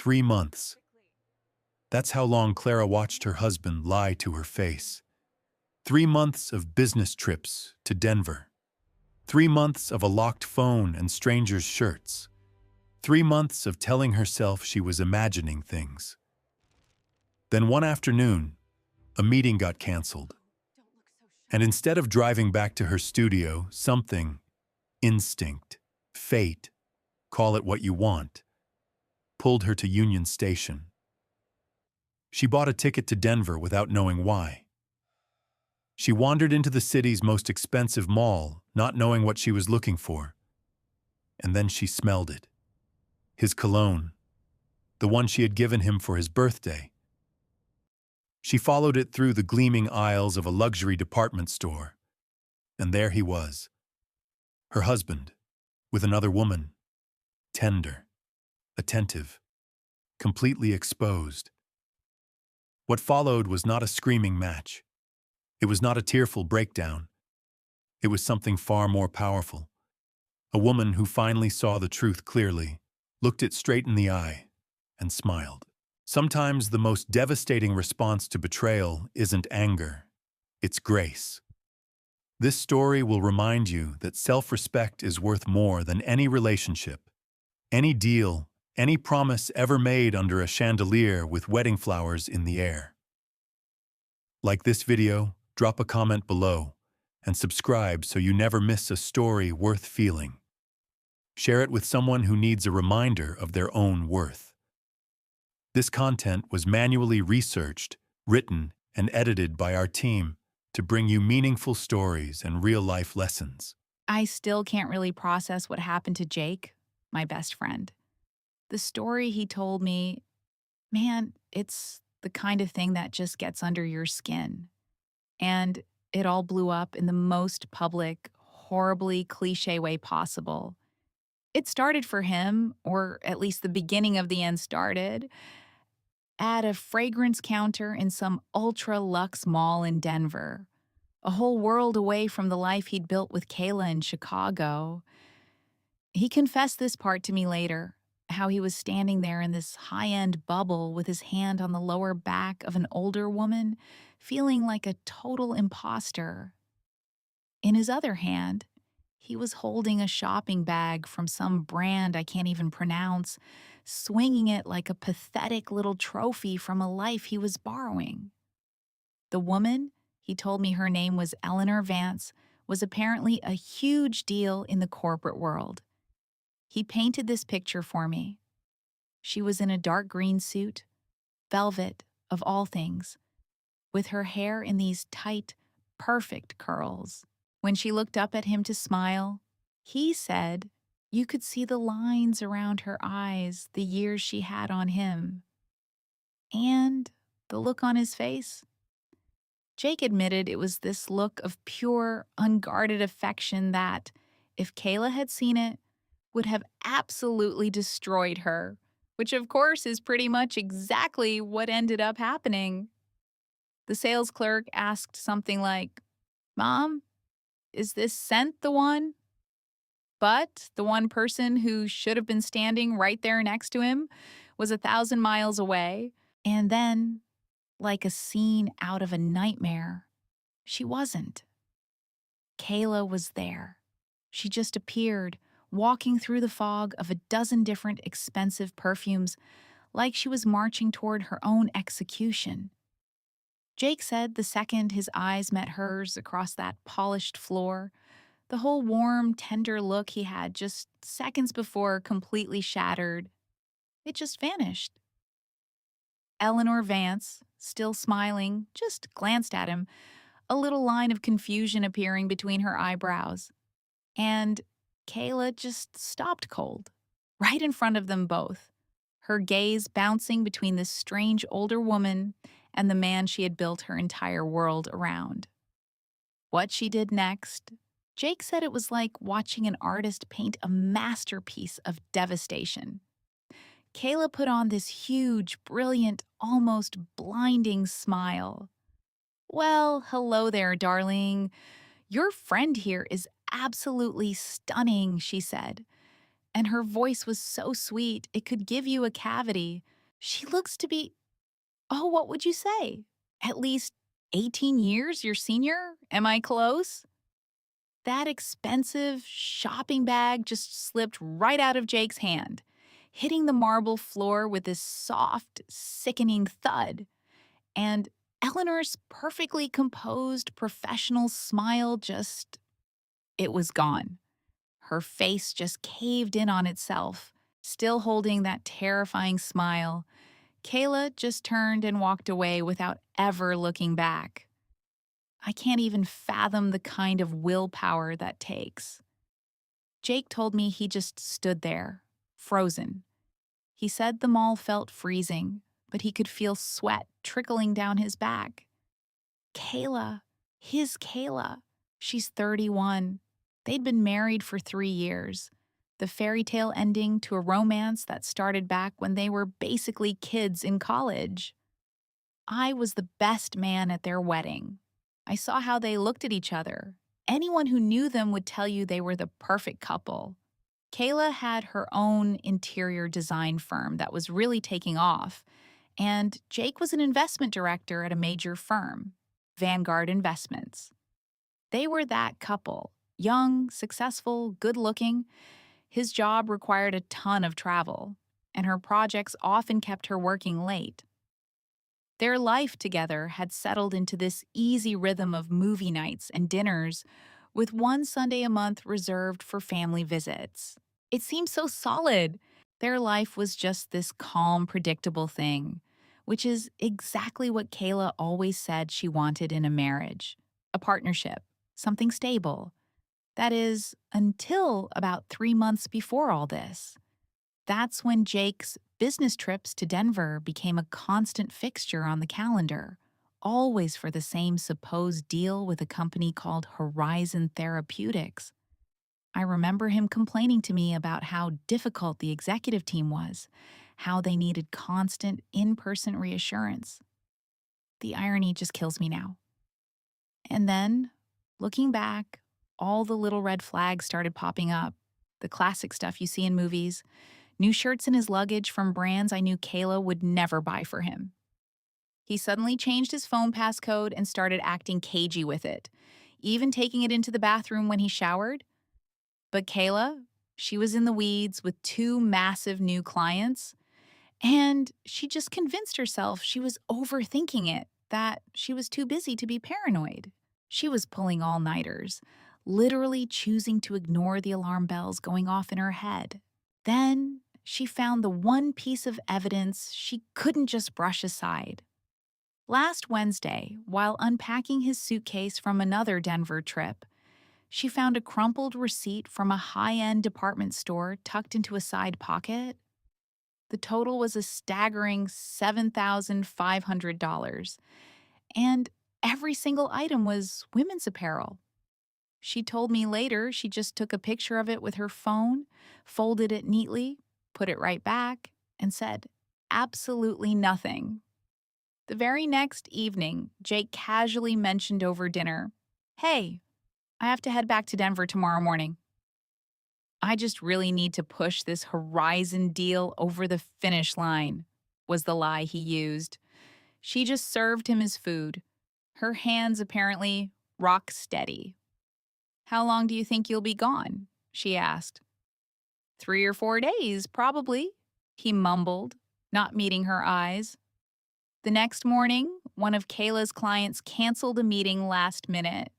3 months. That's how long Clara watched her husband lie to her face. 3 months of business trips to Denver. 3 months of a locked phone and strangers' shirts. 3 months of telling herself she was imagining things. Then one afternoon, a meeting got canceled. And instead of driving back to her studio, something, instinct, fate, call it what you want, pulled her to Union Station. She bought a ticket to Denver without knowing why. She wandered into the city's most expensive mall, not knowing what she was looking for. And then she smelled it. His cologne, the one she had given him for his birthday. She followed it through the gleaming aisles of a luxury department store. And there he was, her husband, with another woman, tender, attentive, completely exposed. What followed was not a screaming match. It was not a tearful breakdown. It was something far more powerful. A woman who finally saw the truth clearly, looked it straight in the eye, and smiled. Sometimes the most devastating response to betrayal isn't anger, it's grace. This story will remind you that self-respect is worth more than any relationship, any deal, any promise ever made under a chandelier with wedding flowers in the air. Like this video, drop a comment below, and subscribe so you never miss a story worth feeling. Share it with someone who needs a reminder of their own worth. This content was manually researched, written, and edited by our team to bring you meaningful stories and real-life lessons. I still can't really process what happened to Jake, my best friend. The story he told me, man, it's the kind of thing that just gets under your skin. And it all blew up in the most public, horribly cliche way possible. It started for him, or at least the beginning of the end started, at a fragrance counter in some ultra-luxe mall in Denver, a whole world away from the life he'd built with Kayla in Chicago. He confessed this part to me later, how he was standing there in this high-end bubble with his hand on the lower back of an older woman, feeling like a total imposter. In his other hand, he was holding a shopping bag from some brand I can't even pronounce, swinging it like a pathetic little trophy from a life he was borrowing. The woman, he told me her name was Eleanor Vance, was apparently a huge deal in the corporate world. He painted this picture for me. She was in a dark green suit, velvet of all things, with her hair in these tight, perfect curls. When she looked up at him to smile, he said you could see the lines around her eyes the years she had on him. And the look on his face? Jake admitted it was this look of pure, unguarded affection that, if Kayla had seen it, would have absolutely destroyed her, which of course is pretty much exactly what ended up happening. The sales clerk asked something like, "Mom, is this scent the one?" But the one person who should have been standing right there next to him was 1,000 miles away. And then, like a scene out of a nightmare, she wasn't. Kayla was there. She just appeared, walking through the fog of a dozen different expensive perfumes, like she was marching toward her own execution. Jake said the second his eyes met hers across that polished floor, the whole warm, tender look he had just seconds before completely shattered. It just vanished. Eleanor Vance, still smiling, just glanced at him, a little line of confusion appearing between her eyebrows. And Kayla just stopped cold, right in front of them both, her gaze bouncing between this strange older woman and the man she had built her entire world around. What she did next, Jake said it was like watching an artist paint a masterpiece of devastation. Kayla put on this huge, brilliant, almost blinding smile. "Well, hello there, darling. Your friend here is absolutely stunning," she said. And her voice was so sweet it could give you a cavity, She looks to be, oh, what would you say? At least 18 years your senior? Am I close? That expensive shopping bag just slipped right out of Jake's hand, hitting the marble floor with this soft, sickening thud. And Eleanor's perfectly composed, professional smile just, it was gone. Her face just caved in on itself, still holding that terrifying smile. Kayla just turned and walked away without ever looking back. I can't even fathom the kind of willpower that takes. Jake told me he just stood there, frozen. He said the mall felt freezing, but he could feel sweat trickling down his back. Kayla, his Kayla, she's 31. They'd been married for 3 years. The fairy tale ending to a romance that started back when they were basically kids in college. I was the best man at their wedding. I saw how they looked at each other. Anyone who knew them would tell you they were the perfect couple. Kayla had her own interior design firm that was really taking off, and Jake was an investment director at a major firm, Vanguard Investments. They were that couple, young, successful, good looking. His job required a ton of travel, and her projects often kept her working late. Their life together had settled into this easy rhythm of movie nights and dinners, with one Sunday a month reserved for family visits. It seemed so solid. Their life was just this calm, predictable thing, which is exactly what Kayla always said she wanted in a marriage: a partnership, something stable. That is, until about 3 months before all this. That's when Jake's business trips to Denver became a constant fixture on the calendar, always for the same supposed deal with a company called Horizon Therapeutics. I remember him complaining to me about how difficult the executive team was, how they needed constant in person reassurance. The irony just kills me now. And then, looking back, all the little red flags started popping up. The classic stuff you see in movies: new shirts in his luggage from brands I knew Kayla would never buy for him. He suddenly changed his phone passcode and started acting cagey with it, even taking it into the bathroom when he showered. But Kayla, she was in the weeds with two massive new clients, and she just convinced herself she was overthinking it, that she was too busy to be paranoid. She was pulling all-nighters, literally choosing to ignore the alarm bells going off in her head. Then she found the one piece of evidence she couldn't just brush aside. Last Wednesday, while unpacking his suitcase from another Denver trip, she found a crumpled receipt from a high-end department store tucked into a side pocket. The total was a staggering $7,500, and every single item was women's apparel. She told me later she just took a picture of it with her phone, folded it neatly, put it right back, and said, absolutely nothing. The very next evening, Jake casually mentioned over dinner, "Hey, I have to head back to Denver tomorrow morning. I just really need to push this Horizon deal over the finish line," was the lie he used. She just served him his food, her hands apparently rock steady. "How long do you think you'll be gone?" she asked. "3 or 4 days, probably," he mumbled, not meeting her eyes. The next morning, one of Kayla's clients canceled a meeting last minute.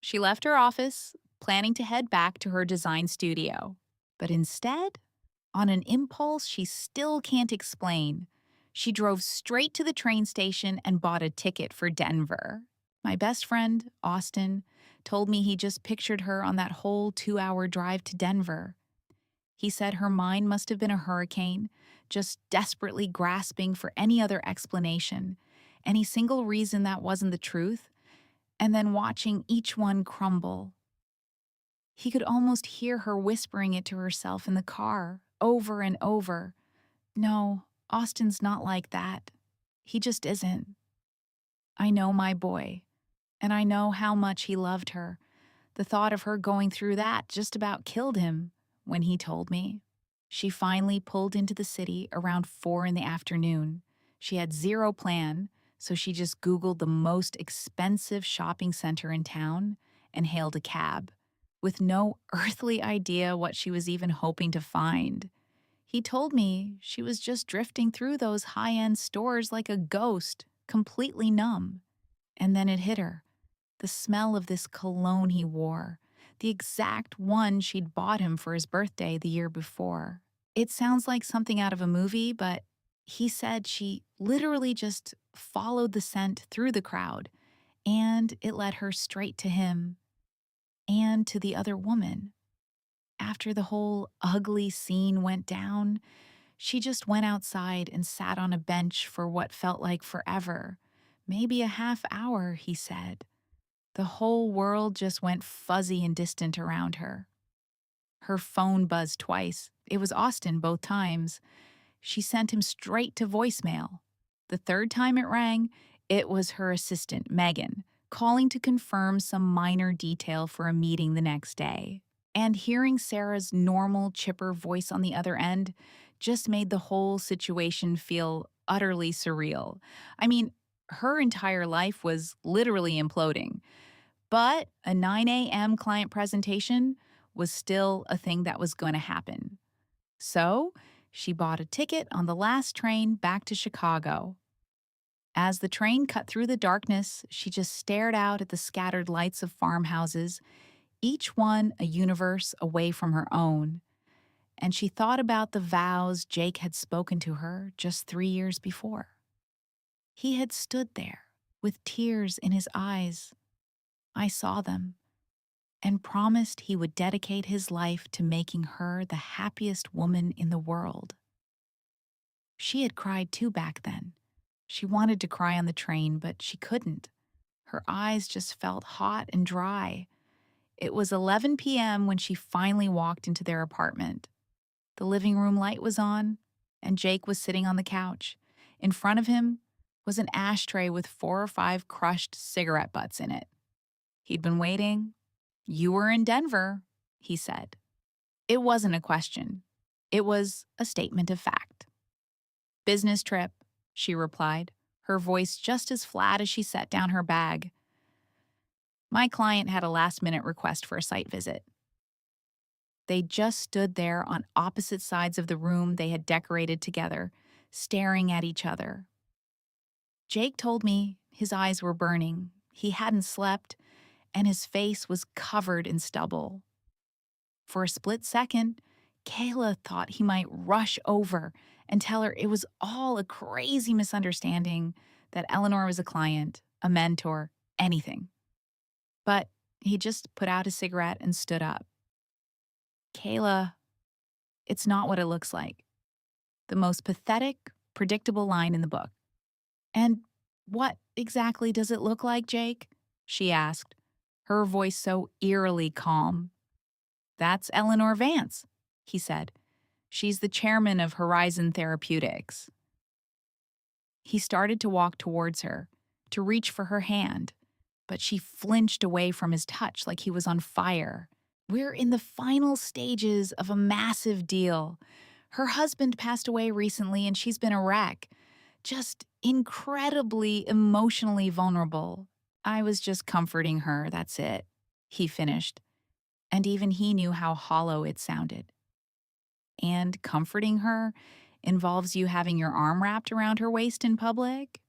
She left her office, planning to head back to her design studio. But instead, on an impulse she still can't explain, she drove straight to the train station and bought a ticket for Denver. My best friend, Austin, told me he just pictured her on that whole 2-hour drive to Denver. He said her mind must have been a hurricane, just desperately grasping for any other explanation, any single reason that wasn't the truth, and then watching each one crumble. He could almost hear her whispering it to herself in the car, over and over. No, Austin's not like that. He just isn't. I know my boy, and I know how much he loved her. The thought of her going through that just about killed him when he told me. She finally pulled into the city around 4 in the afternoon. She had zero plan, so she just Googled the most expensive shopping center in town and hailed a cab, with no earthly idea what she was even hoping to find. He told me she was just drifting through those high end stores like a ghost, completely numb. And then it hit her, the smell of this cologne he wore, the exact one she'd bought him for his birthday the year before. It sounds like something out of a movie, but he said she literally just followed the scent through the crowd, and it led her straight to him and to the other woman. After the whole ugly scene went down, she just went outside and sat on a bench for what felt like forever. Maybe a half hour, he said. The whole world just went fuzzy and distant around her. Her phone buzzed twice. It was Austin both times. She sent him straight to voicemail. The third time it rang, it was her assistant, Megan, calling to confirm some minor detail for a meeting the next day. And hearing Sarah's normal, chipper voice on the other end just made the whole situation feel utterly surreal. I mean, her entire life was literally imploding. But a 9 a.m. client presentation was still a thing that was going to happen. So she bought a ticket on the last train back to Chicago. As the train cut through the darkness, she just stared out at the scattered lights of farmhouses, each one a universe away from her own. And she thought about the vows Jake had spoken to her just 3 years before. He had stood there with tears in his eyes. I saw them, and promised he would dedicate his life to making her the happiest woman in the world. She had cried too back then. She wanted to cry on the train, but she couldn't. Her eyes just felt hot and dry. It was 11 p.m. when she finally walked into their apartment. The living room light was on, and Jake was sitting on the couch. In front of him was an ashtray with 4 or 5 crushed cigarette butts in it. He'd been waiting. "You were in Denver," he said. It wasn't a question. It was a statement of fact. "Business trip," she replied, her voice just as flat as she set down her bag. "My client had a last-minute request for a site visit." They just stood there on opposite sides of the room they had decorated together, staring at each other. Jake told me his eyes were burning. He hadn't slept, and his face was covered in stubble. For a split second, Kayla thought he might rush over and tell her it was all a crazy misunderstanding, that Eleanor was a client, a mentor, anything. But he just put out his cigarette and stood up. "Kayla, it's not what it looks like." The most pathetic, predictable line in the book. "And what exactly does it look like, Jake?" she asked, her voice so eerily calm. "That's Eleanor Vance," he said. "She's the chairman of Horizon Therapeutics." He started to walk towards her, to reach for her hand, but she flinched away from his touch like he was on fire. "We're in the final stages of a massive deal. Her husband passed away recently and she's been a wreck. Just incredibly emotionally vulnerable. I was just comforting her, that's it," he finished. And even he knew how hollow it sounded. "And comforting her involves you having your arm wrapped around her waist in public?"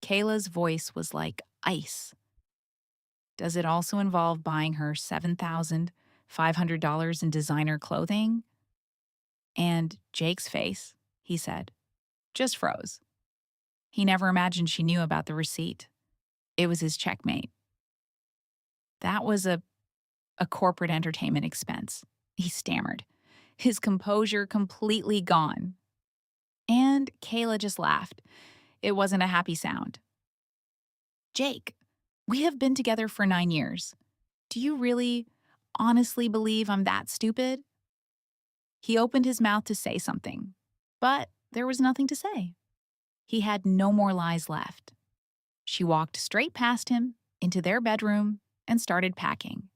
Kayla's voice was like ice. "Does it also involve buying her $7,500 in designer clothing?" And Jake's face, he said, just froze. He never imagined she knew about the receipt. It was his checkmate. "That was a corporate entertainment expense," he stammered, his composure completely gone. And Kayla just laughed. It wasn't a happy sound. "Jake, we have been together for 9 years. Do you really, honestly believe I'm that stupid?" He opened his mouth to say something, but there was nothing to say. He had no more lies left. She walked straight past him, into their bedroom, and started packing.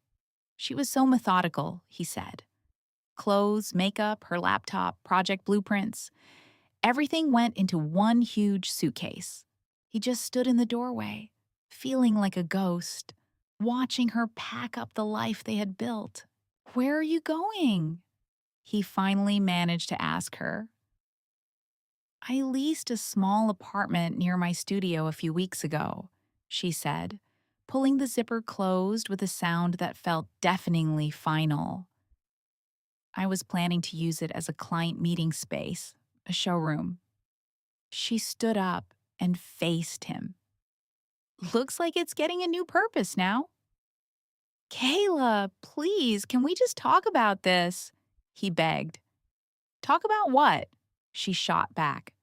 She was so methodical, he said. Clothes, makeup, her laptop, project blueprints. Everything went into one huge suitcase. He just stood in the doorway, feeling like a ghost, watching her pack up the life they had built. "Where are you going?" he finally managed to ask her. "I leased a small apartment near my studio a few weeks ago," she said, pulling the zipper closed with a sound that felt deafeningly final. "I was planning to use it as a client meeting space, a showroom." She stood up and faced him. "Looks like it's getting a new purpose now." "Kayla, please, can we just talk about this?" he begged. "Talk about what?" she shot back.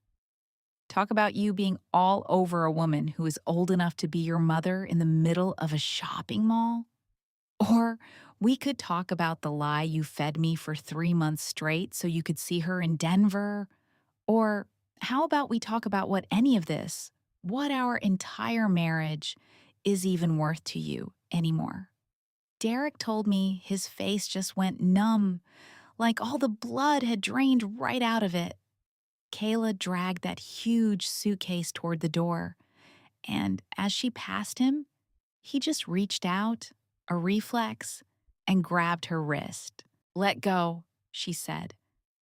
"Talk about you being all over a woman who is old enough to be your mother in the middle of a shopping mall? Or we could talk about the lie you fed me for 3 months straight so you could see her in Denver. Or how about we talk about what any of this, what our entire marriage, is even worth to you anymore?" Derek told me his face just went numb, like all the blood had drained right out of it. Kayla dragged that huge suitcase toward the door, and as she passed him, he just reached out, a reflex, and grabbed her wrist. "Let go," she said,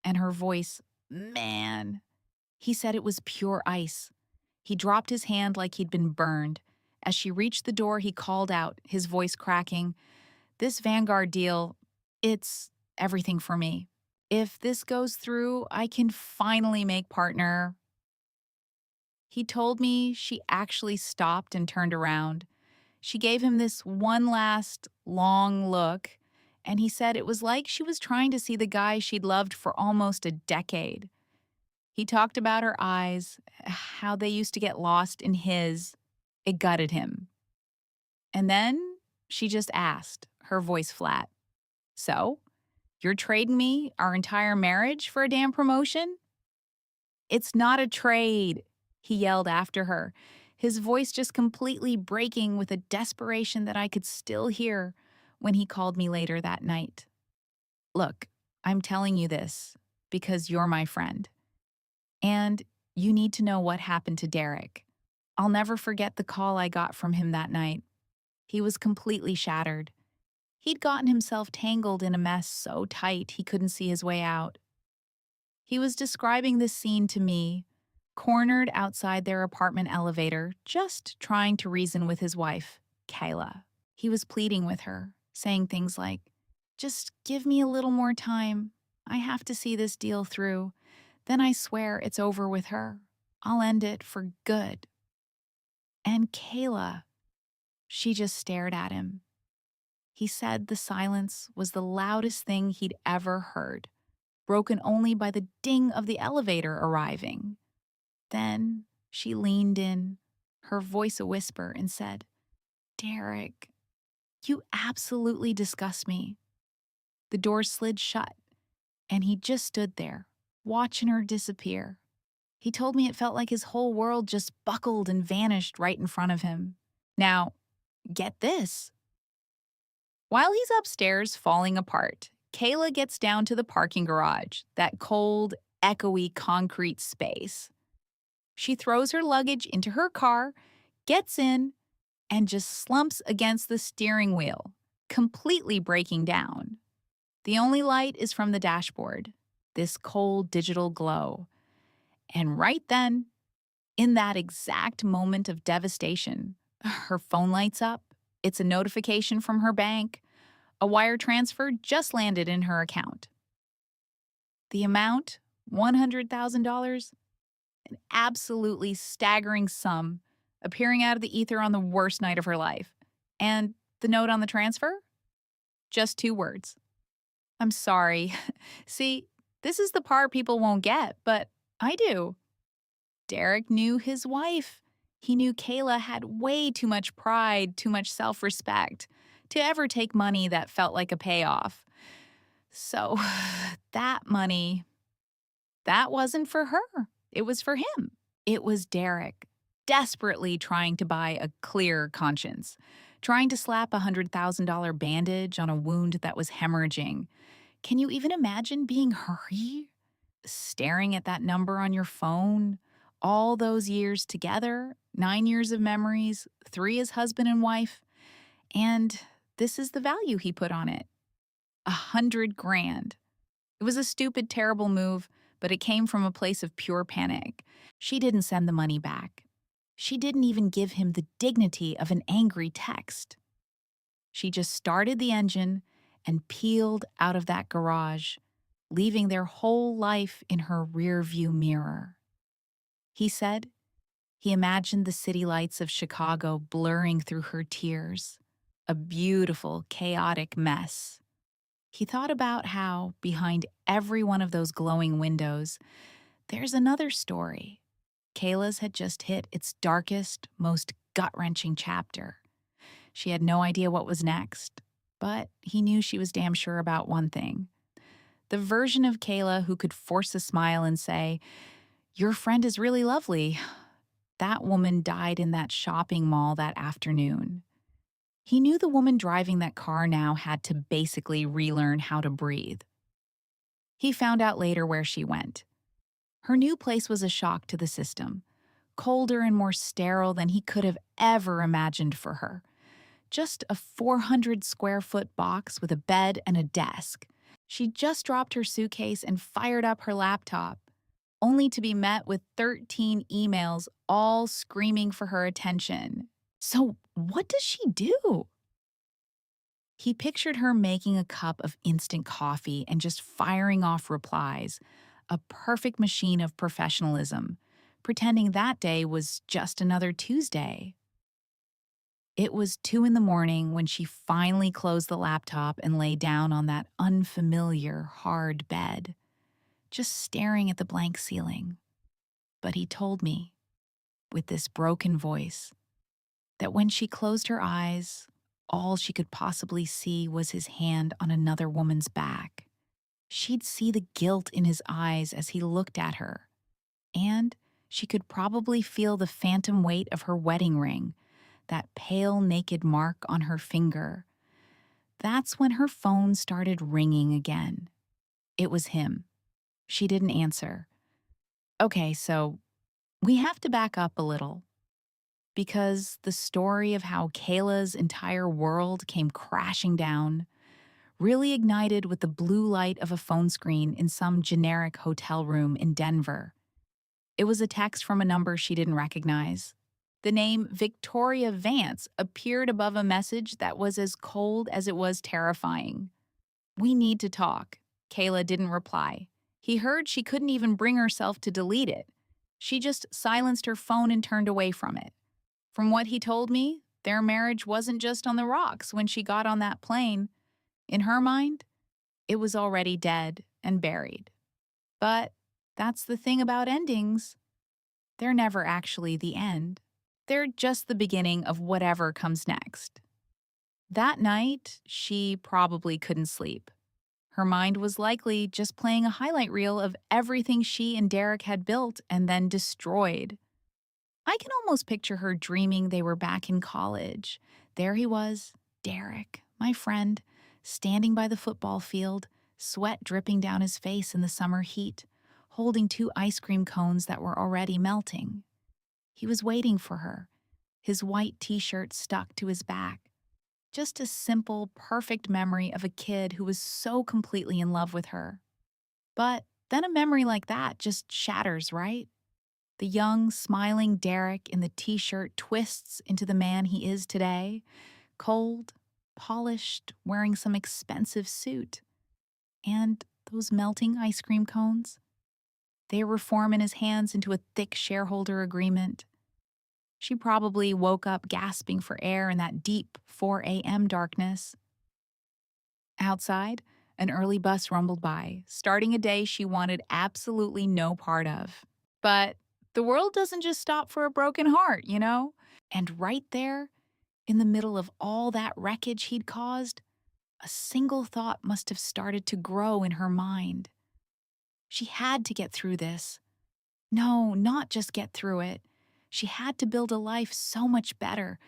and her voice, man. He said it was pure ice. He dropped his hand like he'd been burned. As she reached the door, he called out, his voice cracking, "This Vanguard deal, it's everything for me. If this goes through, I can finally make partner." He told me she actually stopped and turned around. She gave him this one last, long look, and he said it was like she was trying to see the guy she'd loved for almost a decade. He talked about her eyes, how they used to get lost in his. It gutted him. And then she just asked, her voice flat, "So, you're trading me our entire marriage for a damn promotion?" "It's not a trade," he yelled after her, his voice just completely breaking with a desperation that I could still hear when he called me later that night. "Look, I'm telling you this because you're my friend. And you need to know what happened to Derek. I'll never forget the call I got from him that night. He was completely shattered. He'd gotten himself tangled in a mess so tight he couldn't see his way out. He was describing this scene to me, cornered outside their apartment elevator, just trying to reason with his wife, Kayla. He was pleading with her, saying things like, "Just give me a little more time. I have to see this deal through. Then I swear it's over with her. I'll end it for good." And Kayla, she just stared at him. He said the silence was the loudest thing he'd ever heard, broken only by the ding of the elevator arriving. Then she leaned in, her voice a whisper, and said, "Derek, you absolutely disgust me." The door slid shut, and he just stood there, watching her disappear. He told me it felt like his whole world just buckled and vanished right in front of him. Now, get this. While he's upstairs falling apart, Kayla gets down to the parking garage, that cold, echoey concrete space. She throws her luggage into her car, gets in, and just slumps against the steering wheel, completely breaking down. The only light is from the dashboard, this cold digital glow. And right then, in that exact moment of devastation, her phone lights up. It's a notification from her bank. A wire transfer just landed in her account. The amount, $100,000, an absolutely staggering sum appearing out of the ether on the worst night of her life. And the note on the transfer? Just 2 words. "I'm sorry." See, this is the part people won't get, but I do. Derek knew his wife. He knew Kayla had way too much pride, too much self-respect to ever take money that felt like a payoff. So that money, that wasn't for her. It was for him. It was Derek, desperately trying to buy a clear conscience, trying to slap a $100,000 bandage on a wound that was hemorrhaging, Can you even imagine being her? Staring at that number on your phone, all those years together, 9 years of memories, three as husband and wife, and this is the value he put on it: 100 grand. It was a stupid, terrible move, but it came from a place of pure panic. She didn't send the money back. She didn't even give him the dignity of an angry text. She just started the engine and peeled out of that garage, leaving their whole life in her rearview mirror. He said he imagined the city lights of Chicago blurring through her tears, a beautiful, chaotic mess. He thought about how, behind every one of those glowing windows, there's another story. Kayla's had just hit its darkest, most gut wrenching chapter. She had no idea what was next, but he knew she was damn sure about one thing: the version of Kayla who could force a smile and say, "Your friend is really lovely." That woman died in that shopping mall that afternoon. He knew the woman driving that car now had to basically relearn how to breathe. He found out later where she went. Her new place was a shock to the system, colder and more sterile than he could have ever imagined for her. Just a 400 square foot box with a bed and a desk. She just dropped her suitcase and fired up her laptop, only to be met with 13 emails, all screaming for her attention. So, what does she do? He pictured her making a cup of instant coffee and just firing off replies, a perfect machine of professionalism, pretending that day was just another Tuesday. It was 2 in the morning when she finally closed the laptop and lay down on that unfamiliar, hard bed, just staring at the blank ceiling. But he told me, with this broken voice, that when she closed her eyes, all she could possibly see was his hand on another woman's back. She'd see the guilt in his eyes as he looked at her, and she could probably feel the phantom weight of her wedding ring, that pale, naked mark on her finger. That's when her phone started ringing again. It was him. She didn't answer. Okay, so we have to back up a little, because the story of how Kayla's entire world came crashing down really ignited with the blue light of a phone screen in some generic hotel room in Denver. It was a text from a number she didn't recognize. The name Victoria Vance appeared above a message that was as cold as it was terrifying. "We need to talk." Kayla didn't reply. He heard she couldn't even bring herself to delete it. She just silenced her phone and turned away from it. From what he told me, their marriage wasn't just on the rocks when she got on that plane. In her mind, it was already dead and buried. But that's the thing about endings. They're never actually the end. They're just the beginning of whatever comes next. That night, she probably couldn't sleep. Her mind was likely just playing a highlight reel of everything she and Derek had built and then destroyed. I can almost picture her dreaming they were back in college. There he was, Derek, my friend, standing by the football field, sweat dripping down his face in the summer heat, holding 2 ice cream cones that were already melting. He was waiting for her, his white t-shirt stuck to his back. Just a simple, perfect memory of a kid who was so completely in love with her. But then a memory like that just shatters, right? The young, smiling Derek in the t-shirt twists into the man he is today, cold, polished, wearing some expensive suit. And those melting ice cream cones? They reform in his hands into a thick shareholder agreement. She probably woke up gasping for air in that deep 4 a.m. darkness. Outside, an early bus rumbled by, starting a day she wanted absolutely no part of. But the world doesn't just stop for a broken heart, you know? And right there, in the middle of all that wreckage he'd caused, a single thought must have started to grow in her mind. She had to get through this. No, not just get through it. She had to build a life so much better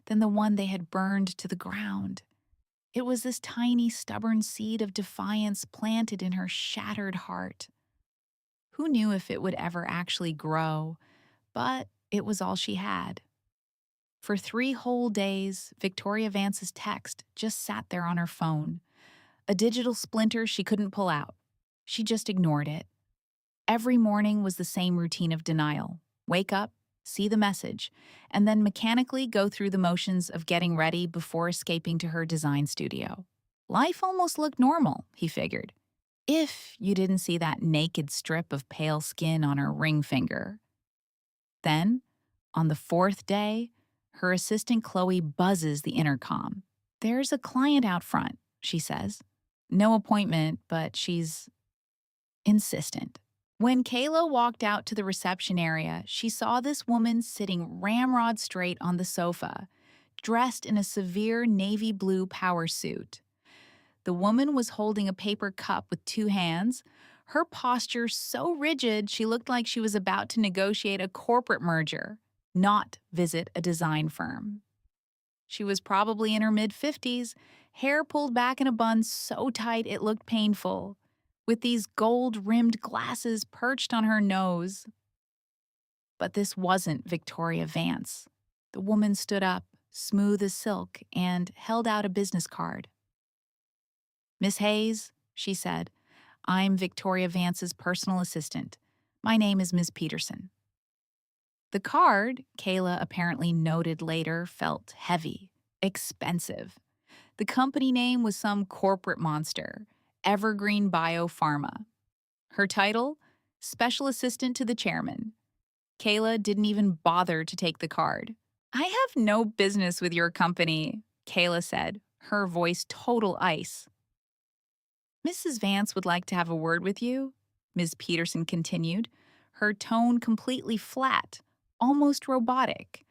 than the one they had burned to the ground. It was this tiny, stubborn seed of defiance planted in her shattered heart. Who knew if it would ever actually grow? But it was all she had. For 3 whole days, Victoria Vance's text just sat there on her phone, a digital splinter she couldn't pull out. She just ignored it. Every morning was the same routine of denial: wake up, see the message, and then mechanically go through the motions of getting ready before escaping to her design studio. Life almost looked normal, he figured, if you didn't see that naked strip of pale skin on her ring finger. Then, on the 4th day, her assistant Chloe buzzes the intercom. "There's a client out front," she says. No appointment, but she's insistent. When Kayla walked out to the reception area, she saw this woman sitting ramrod straight on the sofa, dressed in a severe navy blue power suit. The woman was holding a paper cup with 2 hands, her posture so rigid she looked like she was about to negotiate a corporate merger, not visit a design firm. She was probably in her mid-50s, hair pulled back in a bun so tight it looked painful, with these gold-rimmed glasses perched on her nose. But this wasn't Victoria Vance. The woman stood up, smooth as silk, and held out a business card. "Miss Hayes," she said, "I'm Victoria Vance's personal assistant. My name is Ms. Peterson." The card, Kayla apparently noted later, felt heavy, expensive. The company name was some corporate monster, Evergreen Biopharma. Her title? Special Assistant to the Chairman. Kayla didn't even bother to take the card. "I have no business with your company," Kayla said, her voice total ice. "Mrs. Vance would like to have a word with you," Ms. Peterson continued, her tone completely flat, almost robotic.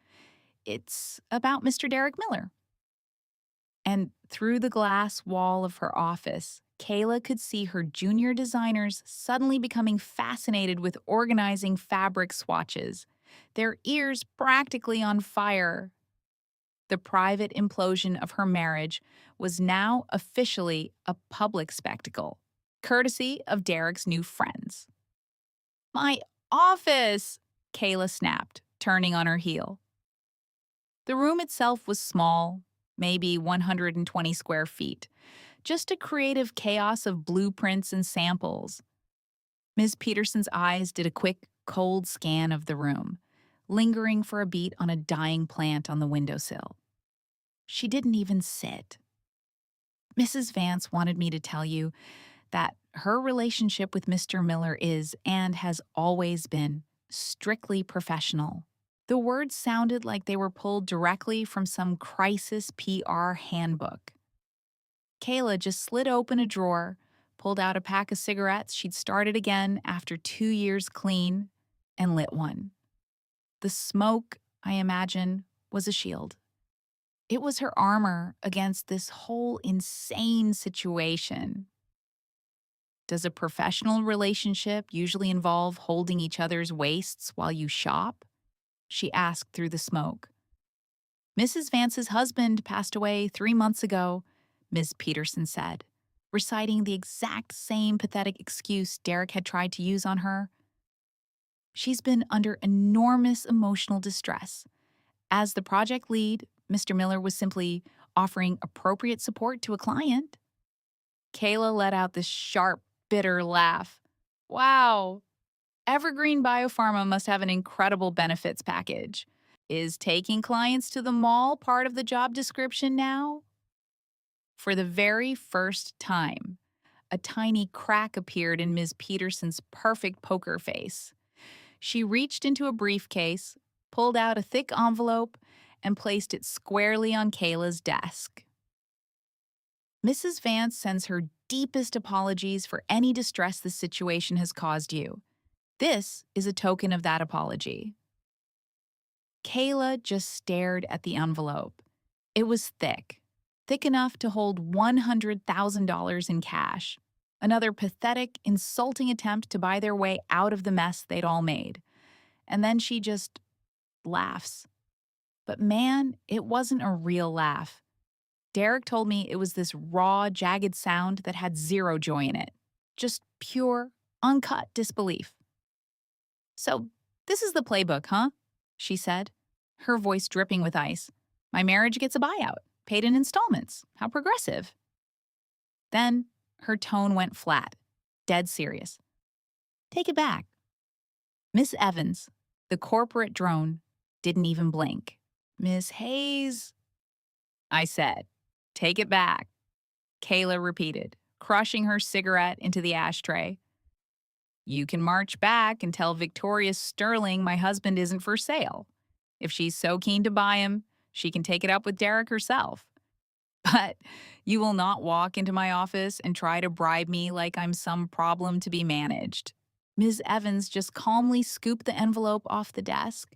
"It's about Mr. Derek Miller." And through the glass wall of her office, Kayla could see her junior designers suddenly becoming fascinated with organizing fabric swatches, their ears practically on fire. The private implosion of her marriage was now officially a public spectacle, courtesy of Derek's new friends. "My office!" Kayla snapped, turning on her heel. The room itself was small, maybe 120 square feet, just a creative chaos of blueprints and samples. Ms. Peterson's eyes did a quick, cold scan of the room, lingering for a beat on a dying plant on the windowsill. She didn't even sit. "Mrs. Vance wanted me to tell you that her relationship with Mr. Miller is, and has always been, strictly professional." The words sounded like they were pulled directly from some crisis PR handbook. Kayla just slid open a drawer, pulled out a pack of cigarettes she'd started again after 2 years clean, and lit one. The smoke, I imagine, was a shield. It was her armor against this whole insane situation. "Does a professional relationship usually involve holding each other's waists while you shop?" she asked through the smoke. "Mrs. Vance's husband passed away 3 months ago," Ms. Peterson said, reciting the exact same pathetic excuse Derek had tried to use on her. "She's been under enormous emotional distress. As the project lead, Mr. Miller was simply offering appropriate support to a client." Kayla let out this sharp, bitter laugh. "Wow, Evergreen Biopharma must have an incredible benefits package. Is taking clients to the mall part of the job description now?" For the very first time, a tiny crack appeared in Ms. Peterson's perfect poker face. She reached into a briefcase, pulled out a thick envelope, and placed it squarely on Kayla's desk. "Mrs. Vance sends her deepest apologies for any distress this situation has caused you. This is a token of that apology." Kayla just stared at the envelope. It was thick enough to hold $100,000 in cash. Another pathetic, insulting attempt to buy their way out of the mess they'd all made. And then she just laughs. But man, it wasn't a real laugh. Derek told me it was this raw, jagged sound that had zero joy in it. Just pure, uncut disbelief. So, this is the playbook, huh? She said, her voice dripping with ice. My marriage gets a buyout, paid in installments. How progressive. Then her tone went flat, dead serious. Take it back. Miss Evans, the corporate drone, didn't even blink. Miss Hayes, I said. Take it back. Kayla repeated, crushing her cigarette into the ashtray. You can march back and tell Victoria Sterling my husband isn't for sale. If she's so keen to buy him, she can take it up with Derek herself. But you will not walk into my office and try to bribe me like I'm some problem to be managed. Ms. Evans just calmly scooped the envelope off the desk.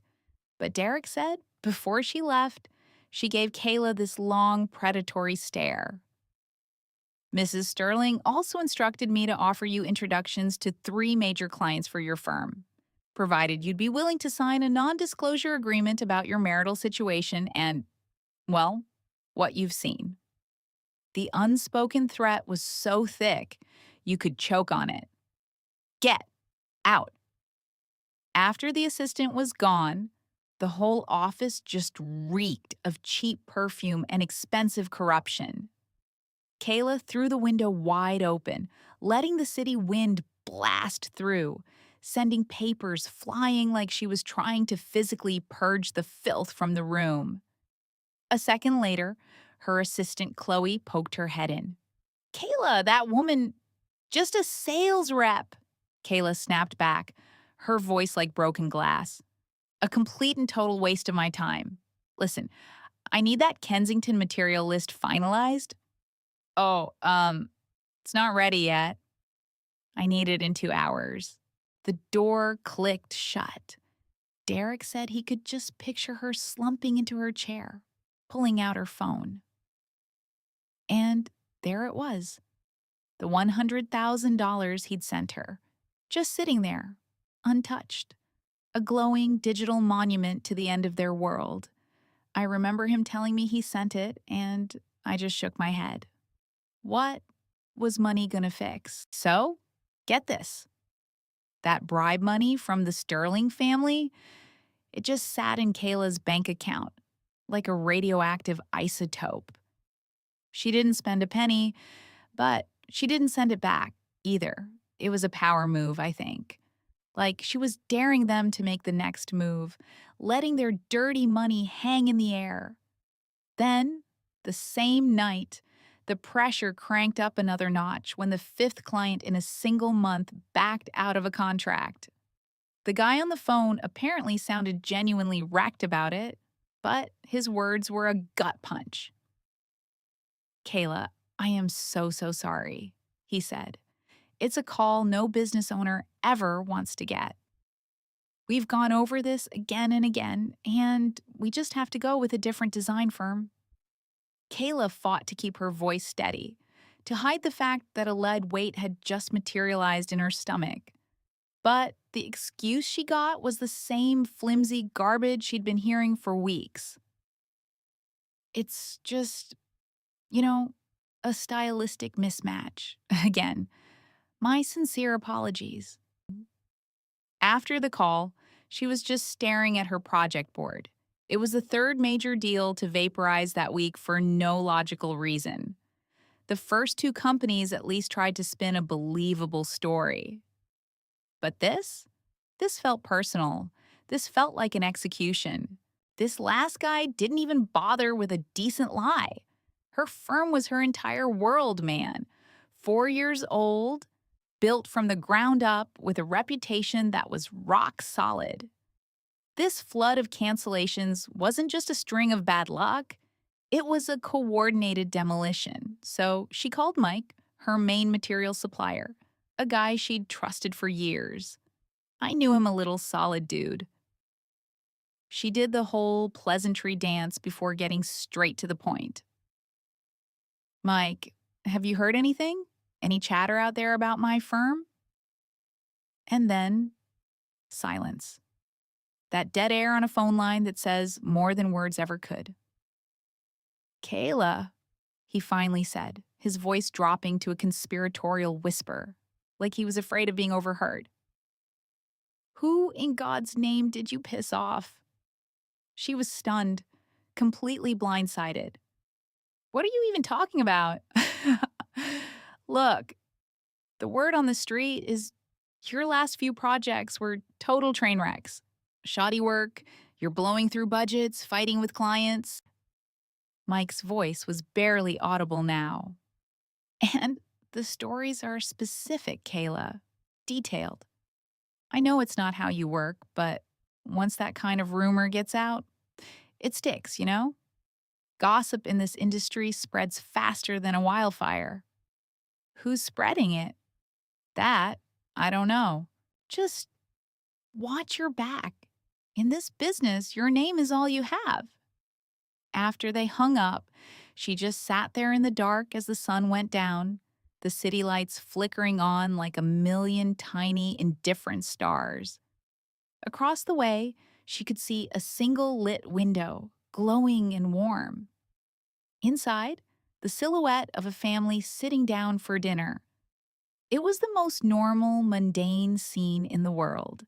But Derek said, before she left, she gave Kayla this long, predatory stare. Mrs. Sterling also instructed me to offer you introductions to 3 major clients for your firm, provided you'd be willing to sign a non-disclosure agreement about your marital situation and, well, what you've seen. The unspoken threat was so thick, you could choke on it. Get out. After the assistant was gone, the whole office just reeked of cheap perfume and expensive corruption. Kayla threw the window wide open, letting the city wind blast through, sending papers flying like she was trying to physically purge the filth from the room. A second later, her assistant Chloe poked her head in. Kayla, that woman, just a sales rep. Kayla snapped back, her voice like broken glass. A complete and total waste of my time. Listen, I need that Kensington material list finalized. Oh, it's not ready yet. I need it in 2 hours. The door clicked shut. Derek said he could just picture her slumping into her chair, pulling out her phone. And there it was, the $100,000 he'd sent her, just sitting there, untouched, a glowing digital monument to the end of their world. I remember him telling me he sent it, and I just shook my head. What was money gonna fix? So, get this. That bribe money from the Sterling family, it just sat in Kayla's bank account, like a radioactive isotope. She didn't spend a penny, but she didn't send it back either. It was a power move, I think. Like she was daring them to make the next move, letting their dirty money hang in the air. Then, the same night, the pressure cranked up another notch when the 5th client in a single month backed out of a contract. The guy on the phone apparently sounded genuinely wrecked about it, but his words were a gut punch. Kayla, I am so sorry, he said. It's a call no business owner ever wants to get. We've gone over this again and again, and we just have to go with a different design firm. Kayla fought to keep her voice steady, to hide the fact that a lead weight had just materialized in her stomach. But the excuse she got was the same flimsy garbage she'd been hearing for weeks. It's just, a stylistic mismatch. Again, my sincere apologies. After the call, she was just staring at her project board. It was the 3rd major deal to vaporize that week for no logical reason. The first 2 companies at least tried to spin a believable story. But this felt personal. This felt like an execution. This last guy didn't even bother with a decent lie. Her firm was her entire world, man. 4 years old, built from the ground up with a reputation that was rock solid. This flood of cancellations wasn't just a string of bad luck. It was a coordinated demolition. So she called Mike, her main material supplier, a guy she'd trusted for years. I knew him a little solid dude. She did the whole pleasantry dance before getting straight to the point. Mike, have you heard anything? Any chatter out there about my firm? And then, silence. That dead air on a phone line that says more than words ever could. Kayla, he finally said, his voice dropping to a conspiratorial whisper, like he was afraid of being overheard. Who in God's name did you piss off? She was stunned, completely blindsided. What are you even talking about? Look, the word on the street is your last few projects were total train wrecks. Shoddy work, you're blowing through budgets, fighting with clients. Mike's voice was barely audible now. And the stories are specific, Kayla. Detailed. I know it's not how you work, but once that kind of rumor gets out, it sticks, you know? Gossip in this industry spreads faster than a wildfire. Who's spreading it? That, I don't know. Just watch your back. In this business, your name is all you have. After they hung up, she just sat there in the dark as the sun went down, the city lights flickering on like a million tiny, indifferent stars. Across the way, she could see a single lit window, glowing and warm. Inside, the silhouette of a family sitting down for dinner. It was the most normal, mundane scene in the world.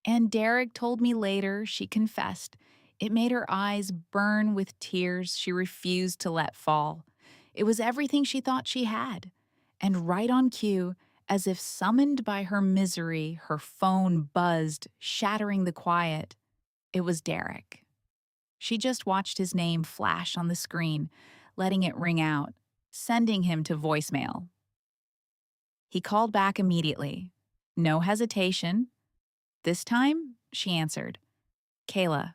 And Derek told me later, she confessed, it made her eyes burn with tears she refused to let fall. It was everything she thought she had. And right on cue, as if summoned by her misery, her phone buzzed, shattering the quiet. It was Derek. She just watched his name flash on the screen, letting it ring out, sending him to voicemail. He called back immediately. No hesitation. This time, she answered, Kayla,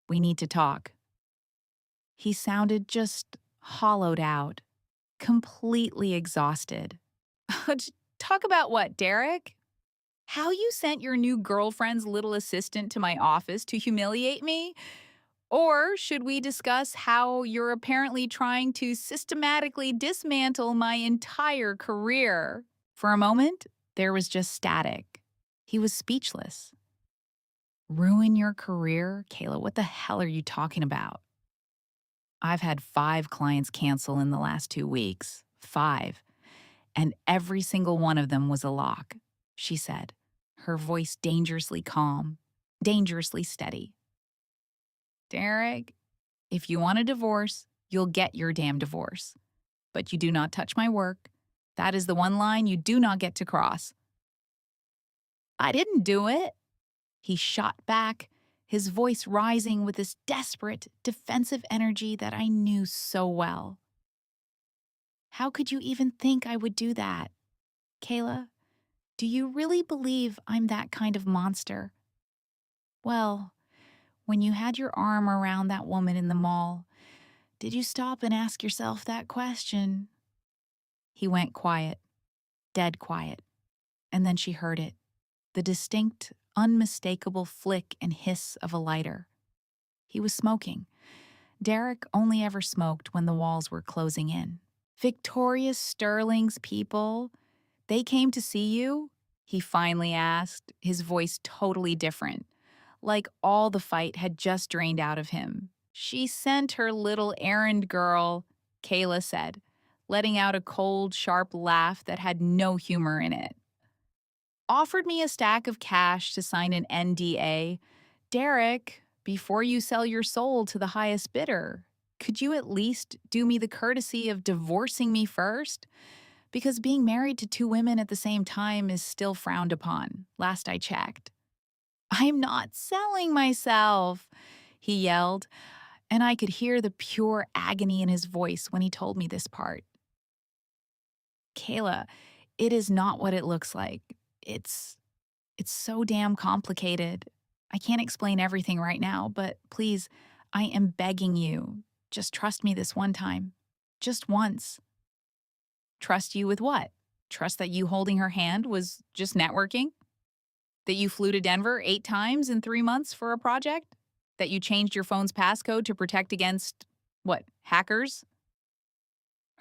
we need to talk. He sounded just hollowed out, completely exhausted. Talk about what, Derek? How you sent your new girlfriend's little assistant to my office to humiliate me? Or should we discuss how you're apparently trying to systematically dismantle my entire career? For a moment, there was just static. He was speechless. Ruin your career? Kayla, what the hell are you talking about? I've had 5 clients cancel in the last 2 weeks. 5. And every single one of them was a lock, she said, her voice dangerously calm, dangerously steady. Derek, if you want a divorce, you'll get your damn divorce. But you do not touch my work. That is the one line you do not get to cross. I didn't do it. He shot back, his voice rising with this desperate, defensive energy that I knew so well. How could you even think I would do that? Kayla, do you really believe I'm that kind of monster? Well, when you had your arm around that woman in the mall, did you stop and ask yourself that question? He went quiet, dead quiet, and then she heard it, the distinct, unmistakable flick and hiss of a lighter. He was smoking. Derek only ever smoked when the walls were closing in. Victoria Sterling's people, they came to see you? He finally asked, his voice totally different, like all the fight had just drained out of him. She sent her little errand girl, Kayla said, letting out a cold, sharp laugh that had no humor in it. Offered me a stack of cash to sign an NDA. Derek, before you sell your soul to the highest bidder, could you at least do me the courtesy of divorcing me first? Because being married to 2 women at the same time is still frowned upon, last I checked. I'm not selling myself, he yelled, and I could hear the pure agony in his voice when he told me this part. Kayla, it is not what it looks like. It's so damn complicated. I can't explain everything right now, but please, I am begging you, just trust me this one time. Just once. Trust you with what? Trust that you holding her hand was just networking? That you flew to Denver 8 times in 3 months for a project? That you changed your phone's passcode to protect against, what, hackers?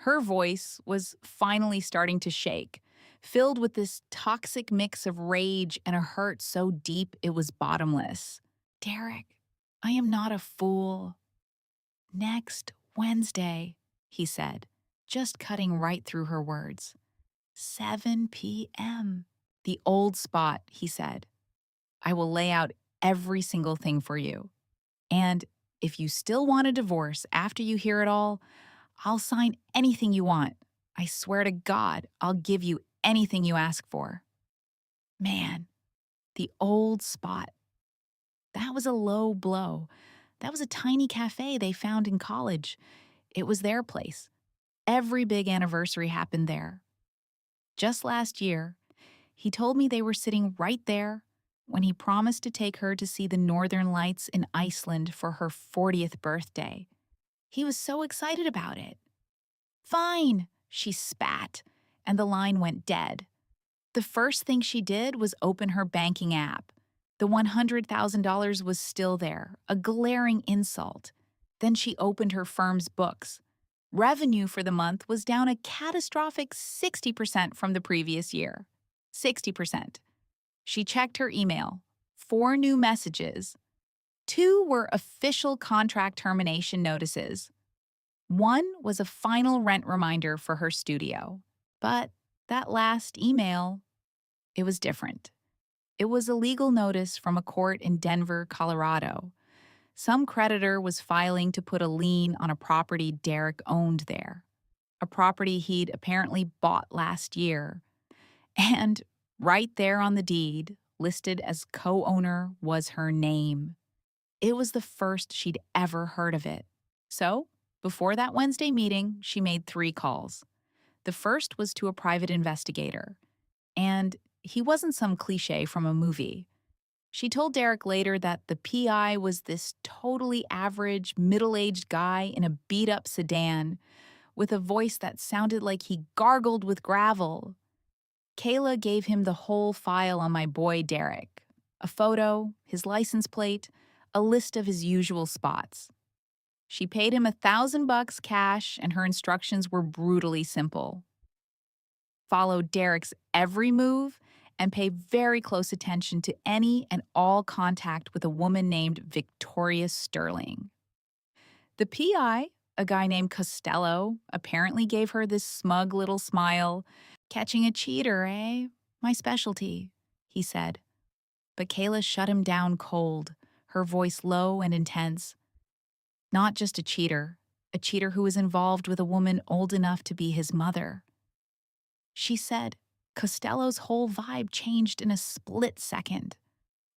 Her voice was finally starting to shake, filled with this toxic mix of rage and a hurt so deep it was bottomless. Derek, I am not a fool. Next Wednesday, he said, just cutting right through her words. 7 p.m. The old spot, he said. I will lay out every single thing for you. And if you still want a divorce after you hear it all, I'll sign anything you want. I swear to God, I'll give you anything you ask for. Man, the old spot. That was a low blow. That was a tiny cafe they found in college. It was their place. Every big anniversary happened there. Just last year, he told me they were sitting right there when he promised to take her to see the northern lights in Iceland for her 40th birthday. He was so excited about it. Fine, she spat, and the line went dead. The first thing she did was open her banking app. The $100,000 was still there, a glaring insult. Then she opened her firm's books. Revenue for the month was down a catastrophic 60% from the previous year. 60%. She checked her email. 4 new messages. 2 were official contract termination notices. 1 was a final rent reminder for her studio. But that last email, it was different. It was a legal notice from a court in Denver, Colorado. Some creditor was filing to put a lien on a property Derek owned there, a property he'd apparently bought last year. And right there on the deed, listed as co-owner, was her name. It was the first she'd ever heard of it. So, before that Wednesday meeting, she made 3 calls. The first was to a private investigator. And he wasn't some cliche from a movie. She told Derek later that the PI was this totally average, middle-aged guy in a beat-up sedan with a voice that sounded like he gargled with gravel. Kayla gave him the whole file on my boy Derek. A photo, his license plate, a list of his usual spots. She paid him $1,000 cash, and her instructions were brutally simple. Follow Derek's every move and pay very close attention to any and all contact with a woman named Victoria Sterling. The PI, a guy named Costello, apparently gave her this smug little smile. Catching a cheater, eh? My specialty, he said. But Kayla shut him down cold, her voice low and intense. Not just a cheater who was involved with a woman old enough to be his mother. She said Costello's whole vibe changed in a split second.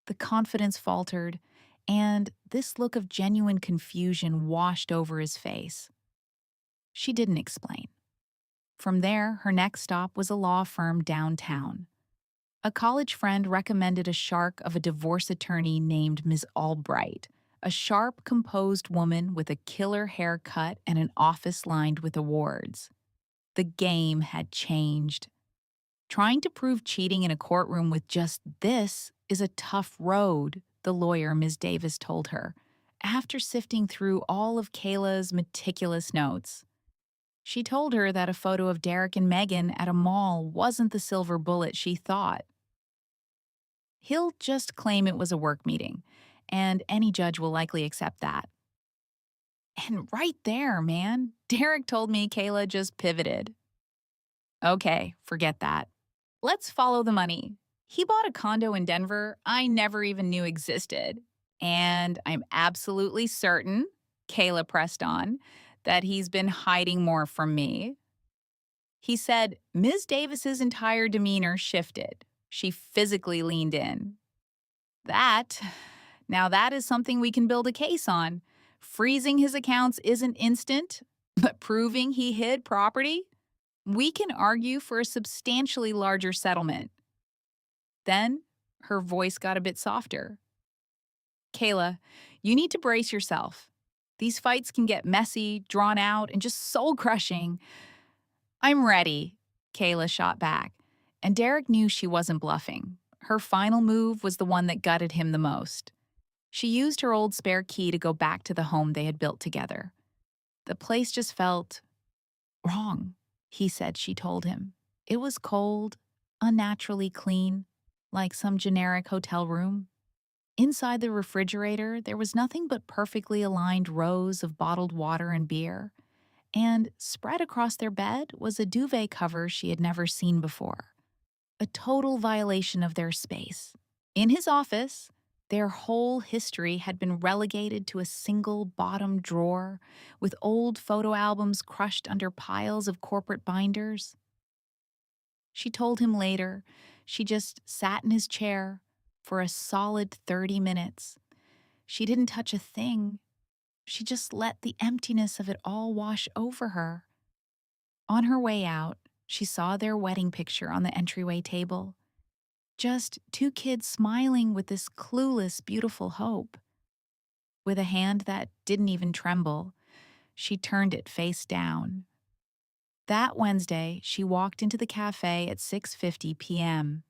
The confidence faltered, and this look of genuine confusion washed over his face. She didn't explain. From there, her next stop was a law firm downtown. A college friend recommended a shark of a divorce attorney named Ms. Albright, a sharp, composed woman with a killer haircut and an office lined with awards. The game had changed. Trying to prove cheating in a courtroom with just this is a tough road, the lawyer Ms. Davis told her, after sifting through all of Kayla's meticulous notes. She told her that a photo of Derek and Megan at a mall wasn't the silver bullet she thought. He'll just claim it was a work meeting, and any judge will likely accept that. And right there, man, Derek told me Kayla just pivoted. Okay, forget that. Let's follow the money. He bought a condo in Denver I never even knew existed. And I'm absolutely certain, Kayla pressed on, that he's been hiding more from me. He said Ms. Davis's entire demeanor shifted. She physically leaned in. Now that is something we can build a case on. Freezing his accounts isn't instant, but proving he hid property? We can argue for a substantially larger settlement. Then, her voice got a bit softer. Kayla, you need to brace yourself. These fights can get messy, drawn out, and just soul-crushing. I'm ready, Kayla shot back, and Derek knew she wasn't bluffing. Her final move was the one that gutted him the most. She used her old spare key to go back to the home they had built together. The place just felt wrong, he said she told him. It was cold, unnaturally clean, like some generic hotel room. Inside the refrigerator, there was nothing but perfectly aligned rows of bottled water and beer. And spread across their bed was a duvet cover she had never seen before, a total violation of their space. In his office, their whole history had been relegated to a single bottom drawer with old photo albums crushed under piles of corporate binders. She told him later she just sat in his chair for a solid 30 minutes. She didn't touch a thing. She just let the emptiness of it all wash over her. On her way out, she saw their wedding picture on the entryway table. Just two kids smiling with this clueless, beautiful hope. With a hand that didn't even tremble, she turned it face down. That Wednesday, she walked into the cafe at 6:50 p.m.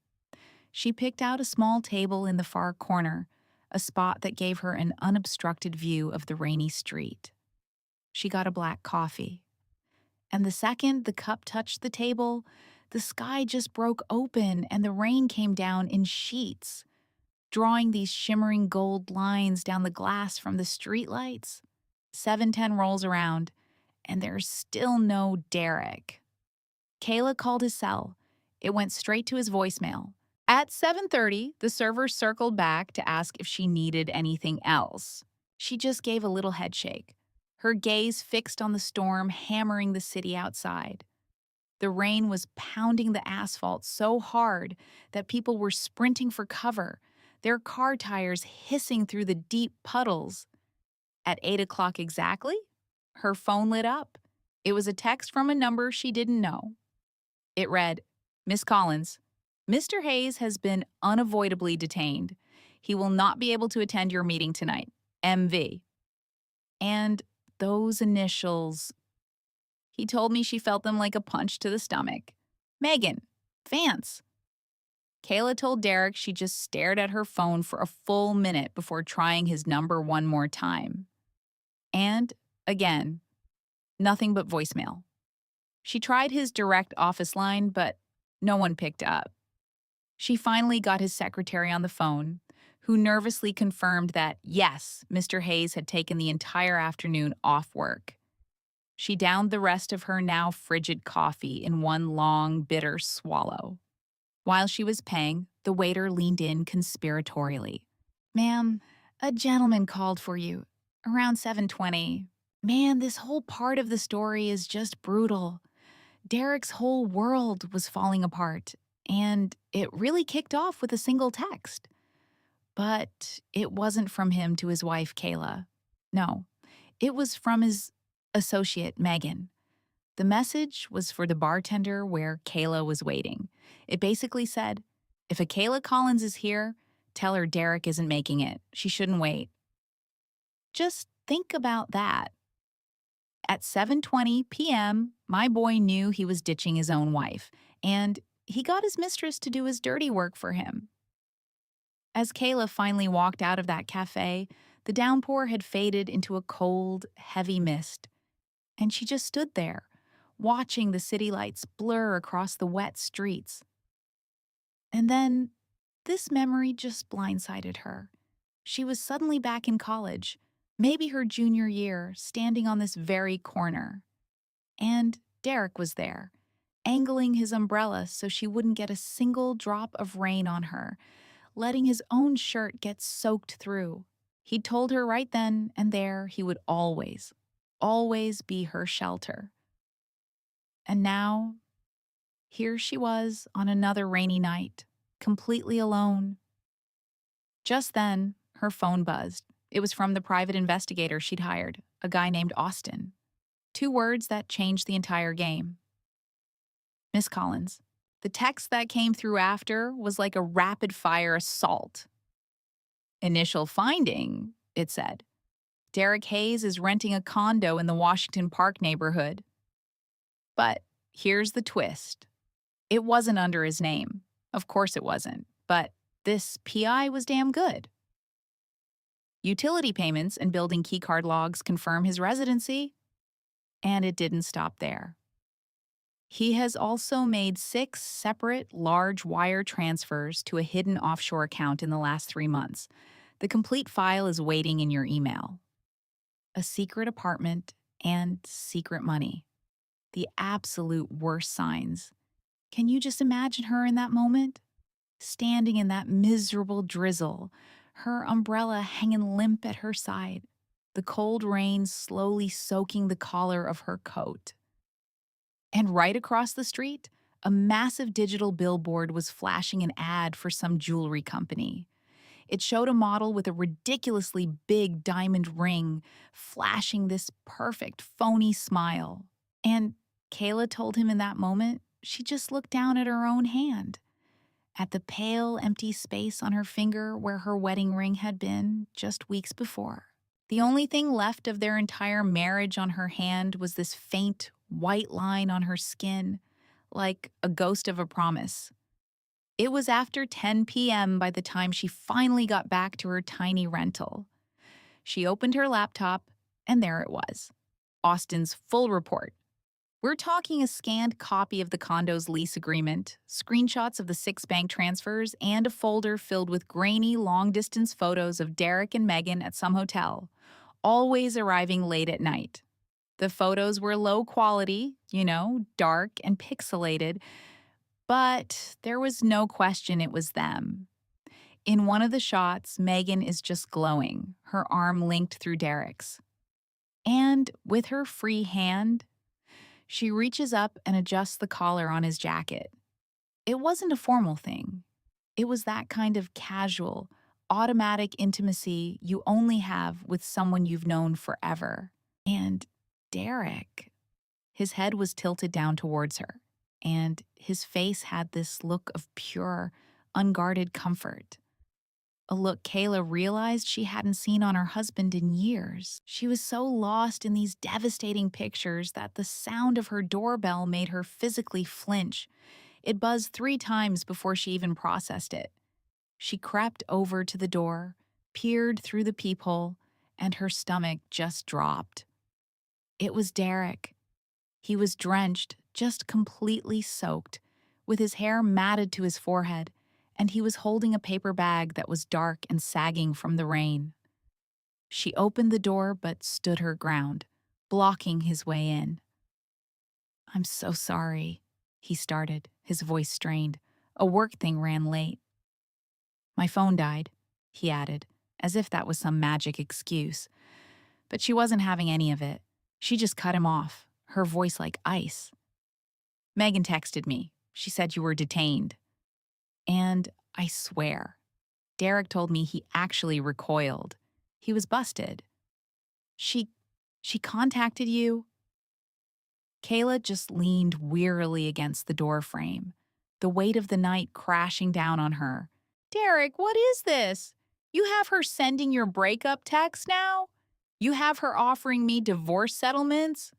She picked out a small table in the far corner, a spot that gave her an unobstructed view of the rainy street. She got a black coffee. And the second the cup touched the table, the sky just broke open and the rain came down in sheets, drawing these shimmering gold lines down the glass from the streetlights. 7:10 rolls around, and there's still no Derek. Kayla called his cell. It went straight to his voicemail. At 7:30, the server circled back to ask if she needed anything else. She just gave a little headshake, her gaze fixed on the storm hammering the city outside. The rain was pounding the asphalt so hard that people were sprinting for cover, their car tires hissing through the deep puddles. At 8 o'clock exactly, her phone lit up. It was a text from a number she didn't know. It read, "Miss Collins, Mr. Hayes has been unavoidably detained. He will not be able to attend your meeting tonight. MV." And those initials, he told me she felt them like a punch to the stomach. Megan, Vance. Kayla told Derek she just stared at her phone for a full minute before trying his number one more time. And, again, nothing but voicemail. She tried his direct office line, but no one picked up. She finally got his secretary on the phone, who nervously confirmed that, yes, Mr. Hayes had taken the entire afternoon off work. She downed the rest of her now frigid coffee in one long, bitter swallow. While she was paying, the waiter leaned in conspiratorially. "Ma'am, a gentleman called for you. Around 7:20. Man, this whole part of the story is just brutal. Derek's whole world was falling apart, and it really kicked off with a single text. But it wasn't from him to his wife, Kayla. No, it was from his associate, Megan. The message was for the bartender where Kayla was waiting. It basically said, if a Kayla Collins is here, tell her Derek isn't making it. She shouldn't wait." Just think about that. At 7:20 p.m., my boy knew he was ditching his own wife, and he got his mistress to do his dirty work for him. As Kayla finally walked out of that cafe, the downpour had faded into a cold, heavy mist, and she just stood there, watching the city lights blur across the wet streets. And then this memory just blindsided her. She was suddenly back in college, maybe her junior year, standing on this very corner. And Derek was there, angling his umbrella so she wouldn't get a single drop of rain on her, letting his own shirt get soaked through. He'd told her right then and there he would always, always be her shelter. And now, here she was on another rainy night, completely alone. Just then, her phone buzzed. It was from the private investigator she'd hired, a guy named Austin. 2 words that changed the entire game. "Miss Collins, the text that came through after was like a rapid-fire assault. Initial finding," it said, "Derek Hayes is renting a condo in the Washington Park neighborhood. But here's the twist. It wasn't under his name. Of course it wasn't. But this PI was damn good. Utility payments and building keycard logs confirm his residency. And it didn't stop there. He has also made 6 separate large wire transfers to a hidden offshore account in the last 3 months. The complete file is waiting in your email. A secret apartment and secret money. The absolute worst signs. Can you just imagine her in that moment? Standing in that miserable drizzle, her umbrella hanging limp at her side, the cold rain slowly soaking the collar of her coat. And right across the street, a massive digital billboard was flashing an ad for some jewelry company. It showed a model with a ridiculously big diamond ring flashing this perfect, phony smile. And Kayla told him in that moment she just looked down at her own hand, at the pale, empty space on her finger where her wedding ring had been just weeks before. The only thing left of their entire marriage on her hand was this faint, white line on her skin, like a ghost of a promise. It was after 10 p.m. by the time she finally got back to her tiny rental. She opened her laptop, and there it was, Austin's full report. We're talking a scanned copy of the condo's lease agreement, screenshots of the 6 bank transfers, and a folder filled with grainy, long-distance photos of Derek and Megan at some hotel, always arriving late at night. The photos were low quality, dark and pixelated, but there was no question it was them. In one of the shots, Megan is just glowing, her arm linked through Derek's. And with her free hand, she reaches up and adjusts the collar on his jacket. It wasn't a formal thing. It was that kind of casual, automatic intimacy you only have with someone you've known forever. And Derek, his head was tilted down towards her, and his face had this look of pure, unguarded comfort. A look Kayla realized she hadn't seen on her husband in years. She was so lost in these devastating pictures that the sound of her doorbell made her physically flinch. It buzzed 3 times before she even processed it. She crept over to the door, peered through the peephole, and her stomach just dropped. It was Derek. He was drenched, just completely soaked, with his hair matted to his forehead, and he was holding a paper bag that was dark and sagging from the rain. She opened the door but stood her ground, blocking his way in. "I'm so sorry," he started, his voice strained. "A work thing ran late." "My phone died," he added, as if that was some magic excuse. But she wasn't having any of it. She just cut him off, her voice like ice. "Megan texted me. She said you were detained." And I swear, Derek told me he actually recoiled. He was busted. She contacted you?" Kayla just leaned wearily against the door frame, the weight of the night crashing down on her. "Derek, what is this? You have her sending your breakup text now? You have her offering me divorce settlements?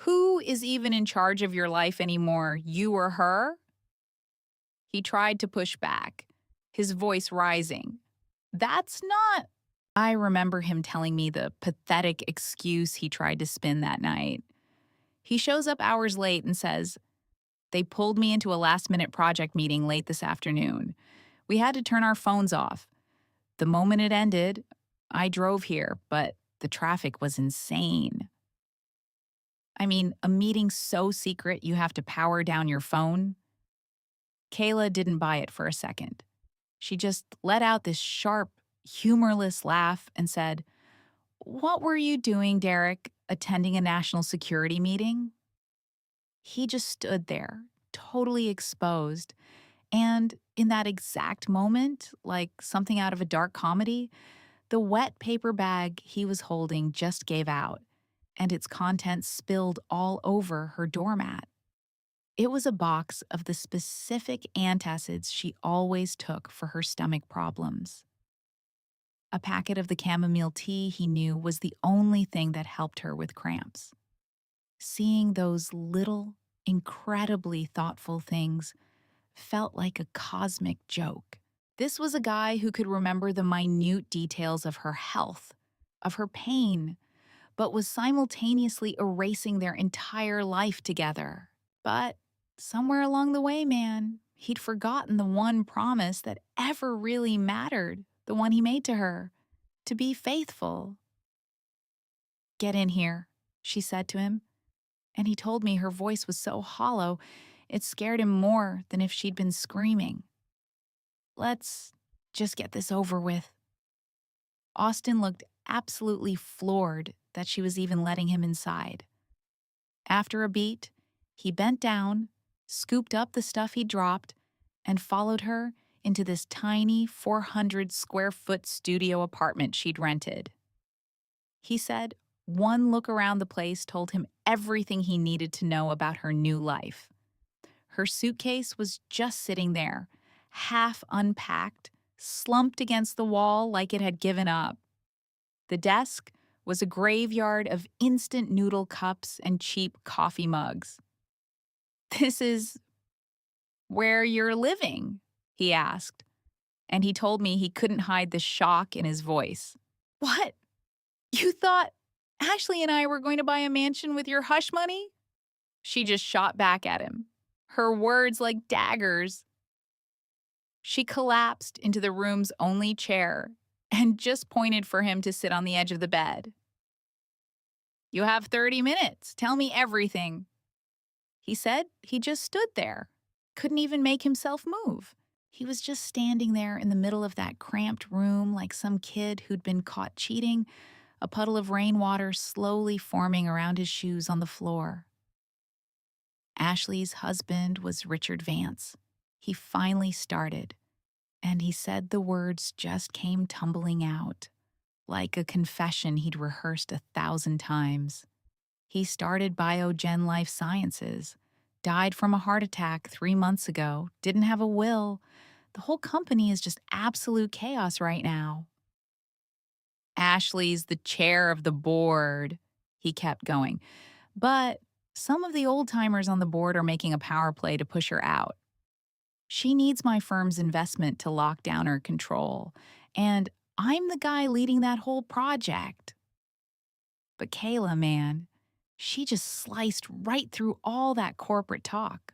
Who is even in charge of your life anymore, you or her?" He tried to push back, his voice rising. "That's not—" I remember him telling me the pathetic excuse he tried to spin that night. He shows up hours late and says, "They pulled me into a last-minute project meeting late this afternoon. We had to turn our phones off. The moment it ended, I drove here, but the traffic was insane." I mean, a meeting so secret you have to power down your phone? Kayla didn't buy it for a second. She just let out this sharp, humorless laugh and said, "What were you doing, Derek? Attending a national security meeting?" He just stood there, totally exposed. And in that exact moment, like something out of a dark comedy, the wet paper bag he was holding just gave out, and its contents spilled all over her doormat. It was a box of the specific antacids she always took for her stomach problems. A packet of the chamomile tea he knew was the only thing that helped her with cramps. Seeing those little, incredibly thoughtful things felt like a cosmic joke. This was a guy who could remember the minute details of her health, of her pain, but was simultaneously erasing their entire life together. But somewhere along the way, man, he'd forgotten the one promise that ever really mattered, the one he made to her, to be faithful. "Get in here," she said to him, and he told me her voice was so hollow it scared him more than if she'd been screaming. Let's just get this over with. Austin looked absolutely floored that she was even letting him inside. After a beat, he bent down, scooped up the stuff he dropped, and followed her into this tiny 400 square foot studio apartment she'd rented. He said one look around the place told him everything he needed to know about her new life. Her suitcase was just sitting there, half unpacked, slumped against the wall like it had given up. The desk was a graveyard of instant noodle cups and cheap coffee mugs. "This is where you're living?" he asked, and he told me he couldn't hide the shock in his voice. "What? You thought Ashley and I were going to buy a mansion with your hush money?" She just shot back at him, her words like daggers. She collapsed into the room's only chair and just pointed for him to sit on the edge of the bed. "You have 30 minutes. Tell me everything." He said he just stood there, couldn't even make himself move. He was just standing there in the middle of that cramped room like some kid who'd been caught cheating, a puddle of rainwater slowly forming around his shoes on the floor. Ashley's husband was Richard Vance. He finally started, and he said the words just came tumbling out, like a confession he'd rehearsed 1,000 times. He started Biogen Life Sciences, died from a heart attack 3 months ago, didn't have a will. The whole company is just absolute chaos right now. "Ashley's the chair of the board," he kept going. "But some of the old-timers on the board are making a power play to push her out. She needs my firm's investment to lock down her control, and I'm the guy leading that whole project." But Kayla, man, she just sliced right through all that corporate talk.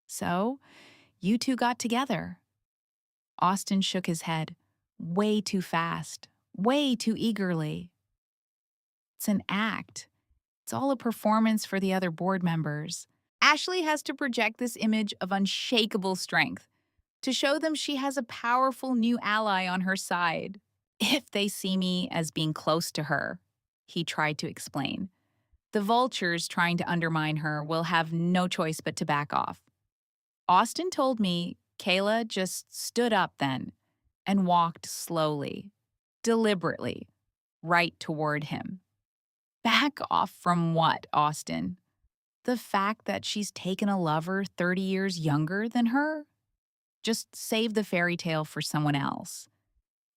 "So, you two got together." Austin shook his head, way too fast, way too eagerly. "It's an act. It's all a performance for the other board members. Ashley has to project this image of unshakable strength to show them she has a powerful new ally on her side. If they see me as being close to her," he tried to explain, "the vultures trying to undermine her will have no choice but to back off." Austin told me Kayla just stood up then and walked slowly, deliberately, right toward him. Back off from what, Austin? The fact that she's taken a lover 30 years younger than her? Just save the fairy tale for someone else.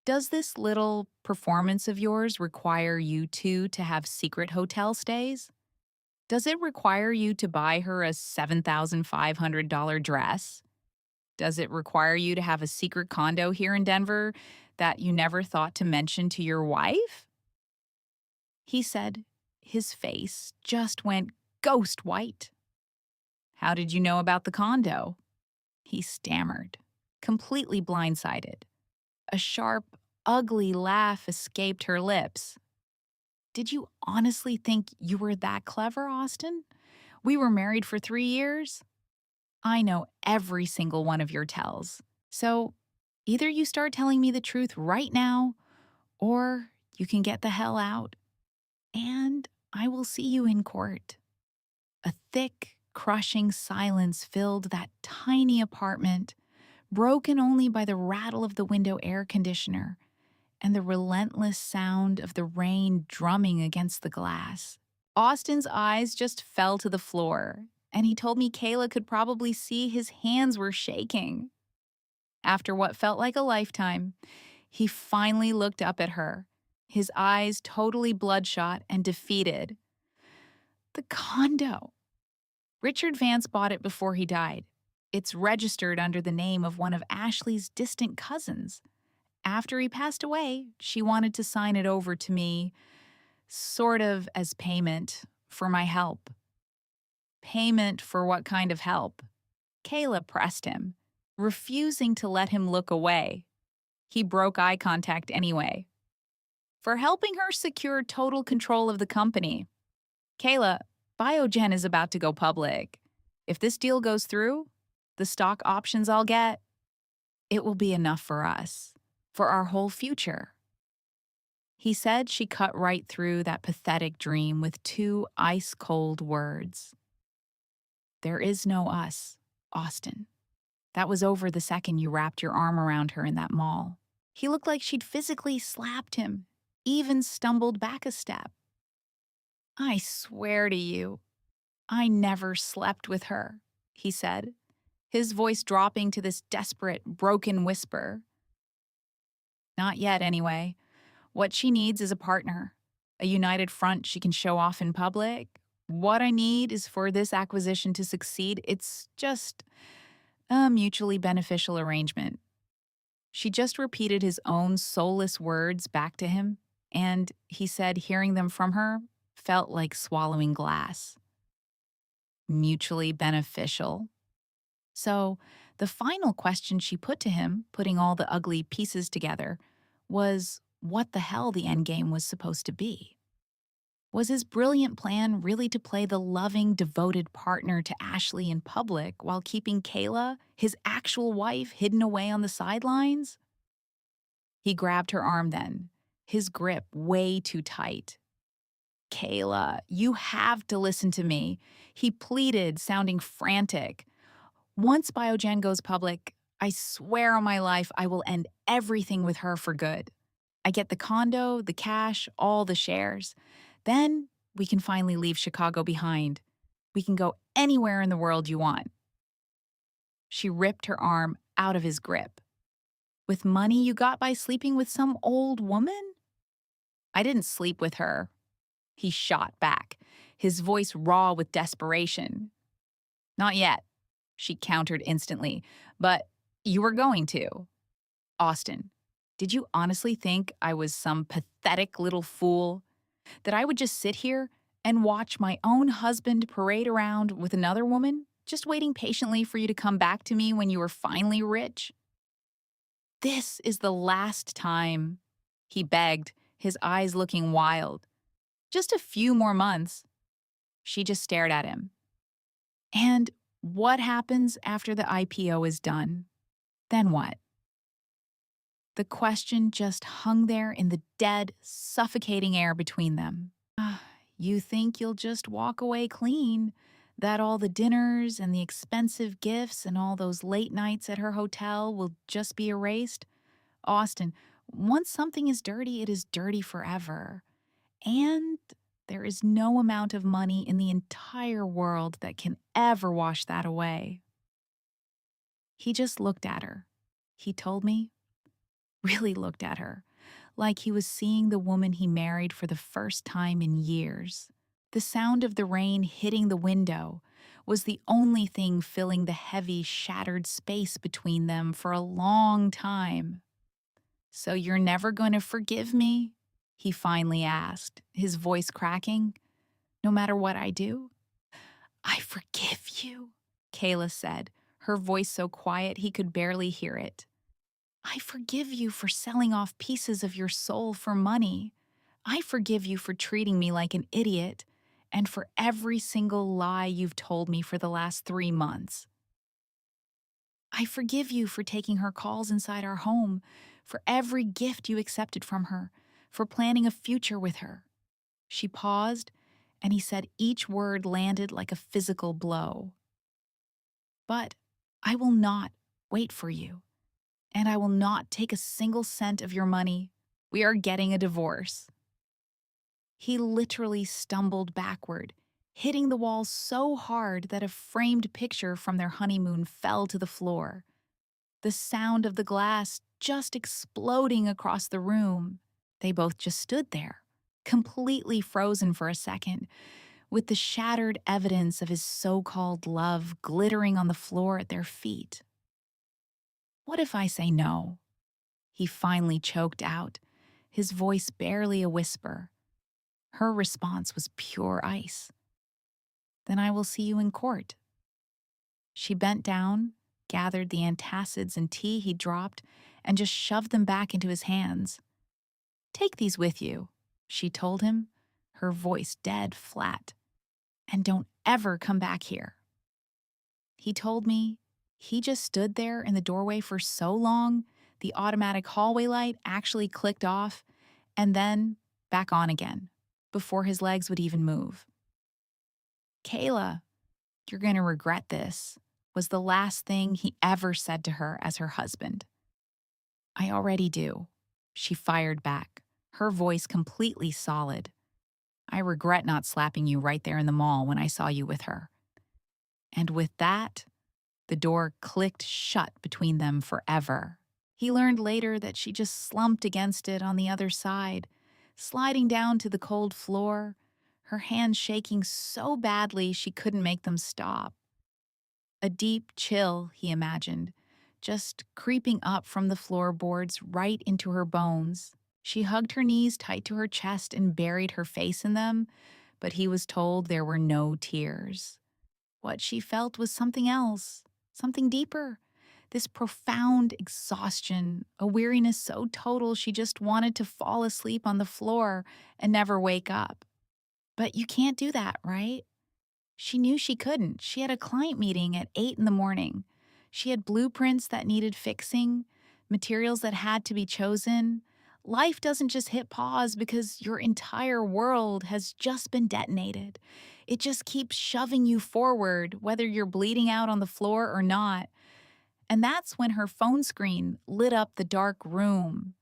Does this little performance of yours require you two to have secret hotel stays? Does it require you to buy her a $7,500 dress? Does it require you to have a secret condo here in Denver that you never thought to mention to your wife? He said his face just went ghost white. "How did you know about the condo?" He stammered, completely blindsided. A sharp, ugly laugh escaped her lips. "Did you honestly think you were that clever, Austin? We were married for 3 years. I know every single one of your tells. So either you start telling me the truth right now, or you can get the hell out. And I will see you in court." A thick, crushing silence filled that tiny apartment, broken only by the rattle of the window air conditioner and the relentless sound of the rain drumming against the glass. Austin's eyes just fell to the floor, and he told me Kayla could probably see his hands were shaking. After what felt like a lifetime, he finally looked up at her, his eyes totally bloodshot and defeated. "The condo. Richard Vance bought it before he died. It's registered under the name of one of Ashley's distant cousins. After he passed away, she wanted to sign it over to me, sort of as payment for my help." "Payment for what kind of help?" Kayla pressed him, refusing to let him look away. He broke eye contact anyway. "For helping her secure total control of the company. Kayla, Biogen is about to go public. If this deal goes through, the stock options I'll get, it will be enough for us, for our whole future." He said she cut right through that pathetic dream with two ice-cold words. "There is no us, Austin." That was over the second you wrapped your arm around her in that mall. He looked like she'd physically slapped him, even stumbled back a step. "I swear to you, I never slept with her," he said, his voice dropping to this desperate, broken whisper. "Not yet, anyway. What she needs is a partner, a united front she can show off in public. What I need is for this acquisition to succeed. It's just a mutually beneficial arrangement." She just repeated his own soulless words back to him, and he said hearing them from her felt like swallowing glass. Mutually beneficial. So, the final question she put to him, putting all the ugly pieces together, was what the hell the endgame was supposed to be. Was his brilliant plan really to play the loving, devoted partner to Ashley in public while keeping Kayla, his actual wife, hidden away on the sidelines? He grabbed her arm then, his grip way too tight. "Kayla, you have to listen to me," he pleaded, sounding frantic. "Once Biogen goes public, I swear on my life I will end everything with her for good. I get the condo, the cash, all the shares. Then we can finally leave Chicago behind. We can go anywhere in the world you want." She ripped her arm out of his grip. "With money you got by sleeping with some old woman?" "I didn't sleep with her," he shot back, his voice raw with desperation. "Not yet," she countered instantly, "but you were going to." "Austin, did you honestly think I was some pathetic little fool? That I would just sit here and watch my own husband parade around with another woman, just waiting patiently for you to come back to me when you were finally rich? This is the last time," he begged, his eyes looking wild. "Just a few more months." She just stared at him. "And what happens after the IPO is done? Then what?" The question just hung there in the dead, suffocating air between them. "You think you'll just walk away clean? That all the dinners and the expensive gifts and all those late nights at her hotel will just be erased? Austin, once something is dirty, it is dirty forever. And there is no amount of money in the entire world that can ever wash that away." He just looked at her. He told me, really looked at her, like he was seeing the woman he married for the first time in years. The sound of the rain hitting the window was the only thing filling the heavy, shattered space between them for a long time. "So you're never going to forgive me?" he finally asked, his voice cracking. "No matter what I do?" "I forgive you," Kayla said, her voice so quiet he could barely hear it. "I forgive you for selling off pieces of your soul for money. I forgive you for treating me like an idiot, and for every single lie you've told me for the last 3 months. I forgive you for taking her calls inside our home, for every gift you accepted from her, for planning a future with her." She paused, and he said each word landed like a physical blow. "But I will not wait for you, and I will not take a single cent of your money. We are getting a divorce." He literally stumbled backward, hitting the wall so hard that a framed picture from their honeymoon fell to the floor. The sound of the glass just exploding across the room. They both just stood there, completely frozen for a second, with the shattered evidence of his so-called love glittering on the floor at their feet. "What if I say no?" he finally choked out, his voice barely a whisper. Her response was pure ice. "Then I will see you in court." She bent down, gathered the antacids and tea he dropped, and just shoved them back into his hands. "Take these with you," she told him, her voice dead flat. and don't ever come back here. He told me he just stood there in the doorway for so long, the automatic hallway light actually clicked off and then back on again before his legs would even move. Kayla, you're going to regret this, was the last thing he ever said to her as her husband. I already do, she fired back, her voice completely solid. I regret not slapping you right there in the mall when I saw you with her. And with that, the door clicked shut between them forever. He learned later that she just slumped against it on the other side, sliding down to the cold floor, her hands shaking so badly she couldn't make them stop. A deep chill, he imagined, just creeping up from the floorboards right into her bones. She hugged her knees tight to her chest and buried her face in them, but he was told there were no tears. What she felt was something else, something deeper. This profound exhaustion, a weariness so total she just wanted to fall asleep on the floor and never wake up. But you can't do that, right? She knew she couldn't. She had a client meeting at 8 in the morning. She had blueprints that needed fixing, materials that had to be chosen. Life doesn't just hit pause because your entire world has just been detonated. It just keeps shoving you forward, whether you're bleeding out on the floor or not. And that's when her phone screen lit up the dark room.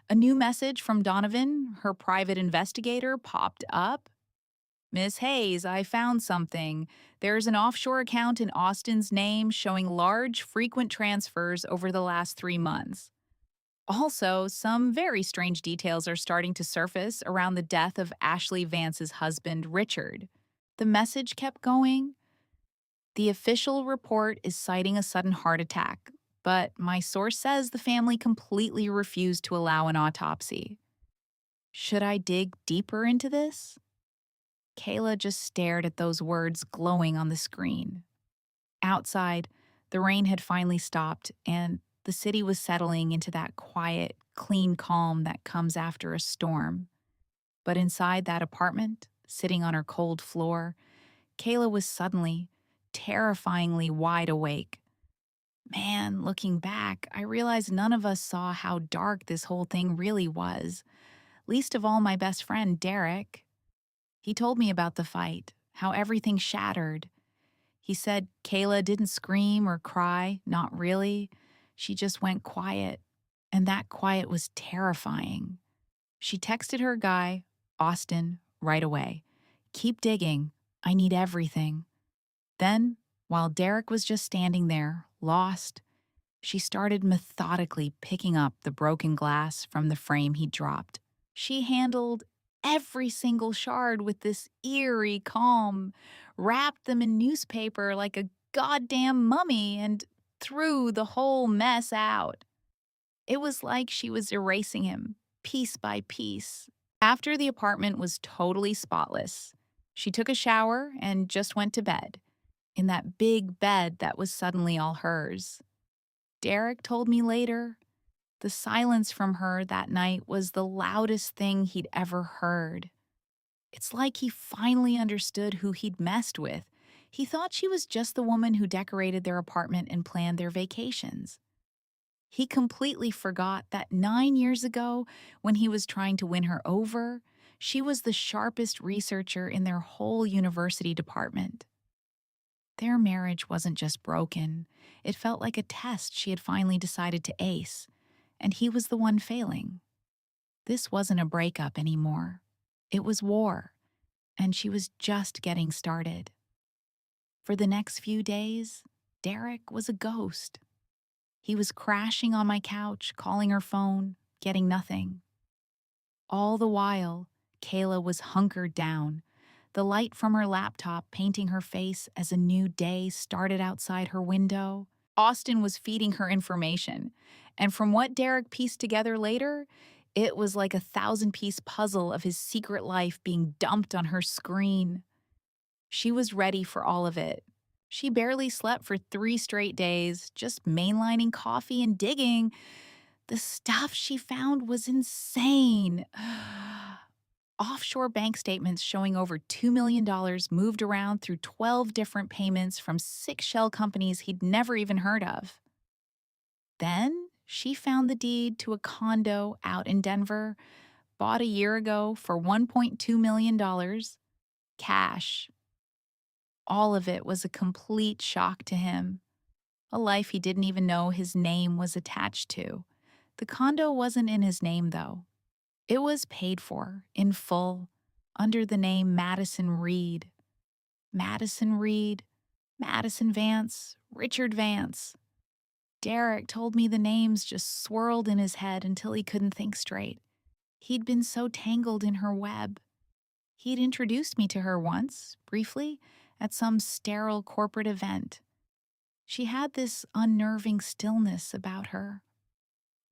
A new message from Donovan, her private investigator, popped up. Miss Hayes, I found something. There's an offshore account in Austin's name showing large, frequent transfers over the last 3 months. Also, some very strange details are starting to surface around the death of Ashley Vance's husband, Richard. The message kept going. The official report is citing a sudden heart attack, but my source says the family completely refused to allow an autopsy. Should I dig deeper into this? Kayla just stared at those words glowing on the screen. Outside, the rain had finally stopped, and the city was settling into that quiet, clean calm that comes after a storm. But inside that apartment, sitting on her cold floor, Kayla was suddenly, terrifyingly wide awake. Man, looking back, I realized none of us saw how dark this whole thing really was, least of all my best friend, Derek. He told me about the fight, how everything shattered. He said Kayla didn't scream or cry, not really. She just went quiet, and that quiet was terrifying. She texted her guy, Austin, right away. Keep digging. I need everything. Then, while Derek was just standing there, lost, she started methodically picking up the broken glass from the frame he dropped. She handled every single shard with this eerie calm, wrapped them in newspaper like a goddamn mummy, and threw the whole mess out. It was like she was erasing him, piece by piece. After the apartment was totally spotless, she took a shower and just went to bed, in that big bed that was suddenly all hers. Derek told me later, the silence from her that night was the loudest thing he'd ever heard. It's like he finally understood who he'd messed with. He thought she was just the woman who decorated their apartment and planned their vacations. He completely forgot that 9 years ago, when he was trying to win her over, she was the sharpest researcher in their whole university department. Their marriage wasn't just broken, it felt like a test she had finally decided to ace, and he was the one failing. This wasn't a breakup anymore. It was war, and she was just getting started. For the next few days, Derek was a ghost. He was crashing on my couch, calling her phone, getting nothing. All the while, Kayla was hunkered down, the light from her laptop painting her face as a new day started outside her window. Austin was feeding her information, and from what Derek pieced together later, it was like a 1,000-piece puzzle of his secret life being dumped on her screen. She was ready for all of it. She barely slept for 3 straight days, just mainlining coffee and digging. The stuff she found was insane. offshore bank statements showing over $2 million moved around through 12 different payments from 6 shell companies he'd never even heard of. Then she found the deed to a condo out in Denver, bought a year ago for $1.2 million, cash. All of it was a complete shock to him, a life he didn't even know his name was attached to. The condo wasn't in his name, though. It was paid for, in full, under the name Madison Reed. Madison Reed, Madison Vance, Richard Vance. Derek told me the names just swirled in his head until he couldn't think straight. He'd been so tangled in her web. He'd introduced me to her once, briefly, at some sterile corporate event. She had this unnerving stillness about her.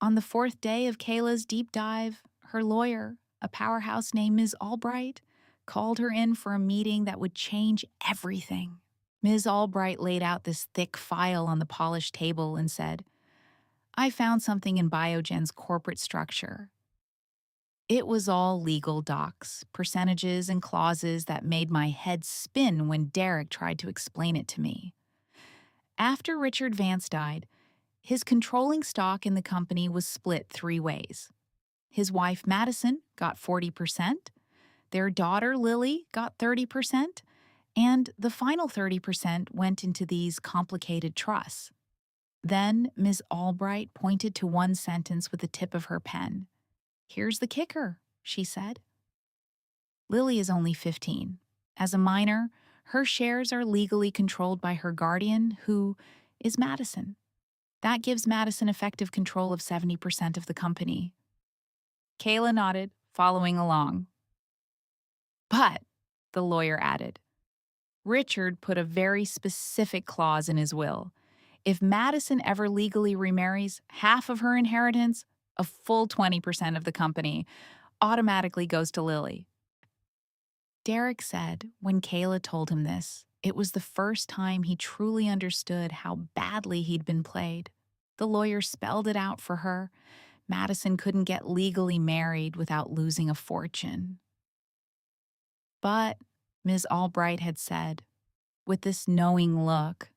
On the 4th day of Kayla's deep dive, her lawyer, a powerhouse named Ms. Albright, called her in for a meeting that would change everything. Ms. Albright laid out this thick file on the polished table and said, "I found something in Biogen's corporate structure." It was all legal docs, percentages, and clauses that made my head spin when Derek tried to explain it to me. After Richard Vance died, his controlling stock in the company was split 3 ways. His wife, Madison, got 40%, their daughter, Lily, got 30%, and the final 30% went into these complicated trusts. Then Ms. Albright pointed to one sentence with the tip of her pen. "Here's the kicker," she said. Lily is only 15. As a minor, her shares are legally controlled by her guardian, who is Madison. That gives Madison effective control of 70% of the company. Kayla nodded, following along. "But," the lawyer added, "Richard put a very specific clause in his will. If Madison ever legally remarries, half of her inheritance, a full 20% of the company, automatically goes to Lily." Derek said when Kayla told him this, it was the first time he truly understood how badly he'd been played. The lawyer spelled it out for her. Madison couldn't get legally married without losing a fortune. But, Ms. Albright had said, with this knowing look,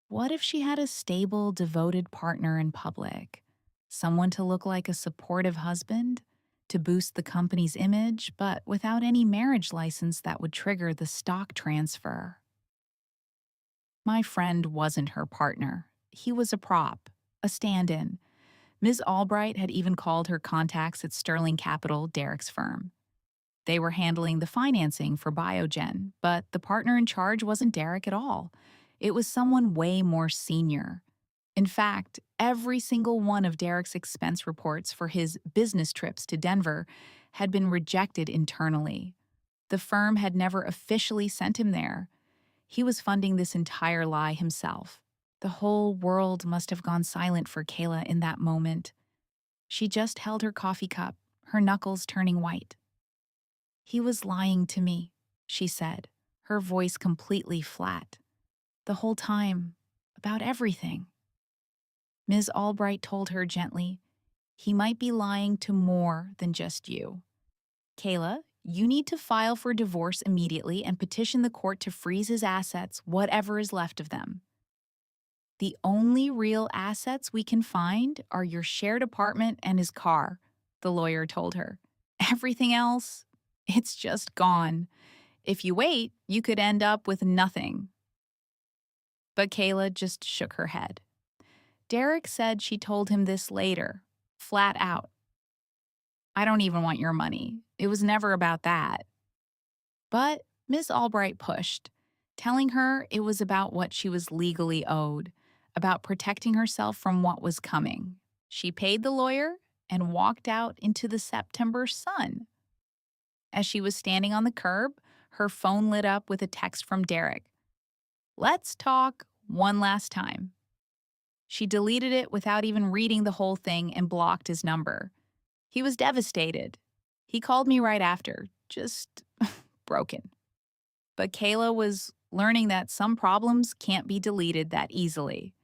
what if she had a stable, devoted partner in public? Someone to look like a supportive husband? To boost the company's image, but without any marriage license that would trigger the stock transfer. My friend wasn't her partner. He was a prop, a stand-in. Ms. Albright had even called her contacts at Sterling Capital, Derek's firm. They were handling the financing for Biogen, but the partner in charge wasn't Derek at all. It was someone way more senior. In fact, every single one of Derek's expense reports for his business trips to Denver had been rejected internally. The firm had never officially sent him there. He was funding this entire lie himself. The whole world must have gone silent for Kayla in that moment. She just held her coffee cup, her knuckles turning white. "He was lying to me," she said, her voice completely flat. "The whole time, about everything." Ms. Albright told her gently, "He might be lying to more than just you. Kayla, you need to file for divorce immediately and petition the court to freeze his assets, whatever is left of them. The only real assets we can find are your shared apartment and his car," the lawyer told her. "Everything else, it's just gone. If you wait, you could end up with nothing." But Kayla just shook her head. Derek said she told him this later, flat out. "I don't even want your money. It was never about that." But Miss Albright pushed, telling her it was about what she was legally owed, about protecting herself from what was coming. She paid the lawyer and walked out into the September sun. As she was standing on the curb, her phone lit up with a text from Derek. "Let's talk one last time." She deleted it without even reading the whole thing and blocked his number. He was devastated. He called me right after, just broken. But Kayla was learning that some problems can't be deleted that easily.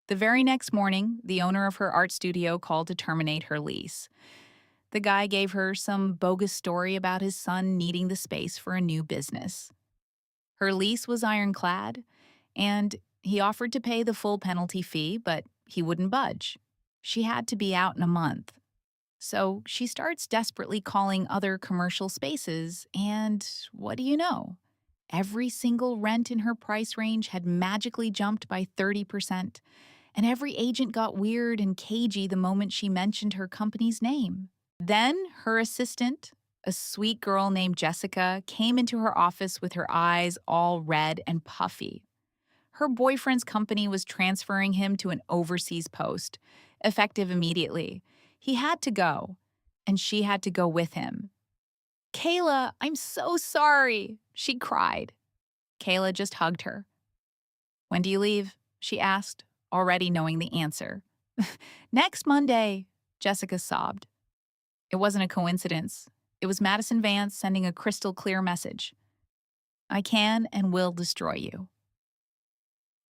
The very next morning, the owner of her art studio called to terminate her lease. The guy gave her some bogus story about his son needing the space for a new business. Her lease was ironclad, and he offered to pay the full penalty fee, but he wouldn't budge. She had to be out in a month. So she starts desperately calling other commercial spaces, and what do you know? Every single rent in her price range had magically jumped by 30%, and every agent got weird and cagey the moment she mentioned her company's name. Then her assistant, a sweet girl named Jessica, came into her office with her eyes all red and puffy. Her boyfriend's company was transferring him to an overseas post, effective immediately. He had to go, and she had to go with him. "Kayla, I'm so sorry," she cried. Kayla just hugged her. "When do you leave?" she asked, already knowing the answer. "Next Monday," Jessica sobbed. It wasn't a coincidence. It was Madison Vance sending a crystal clear message. "I can and will destroy you."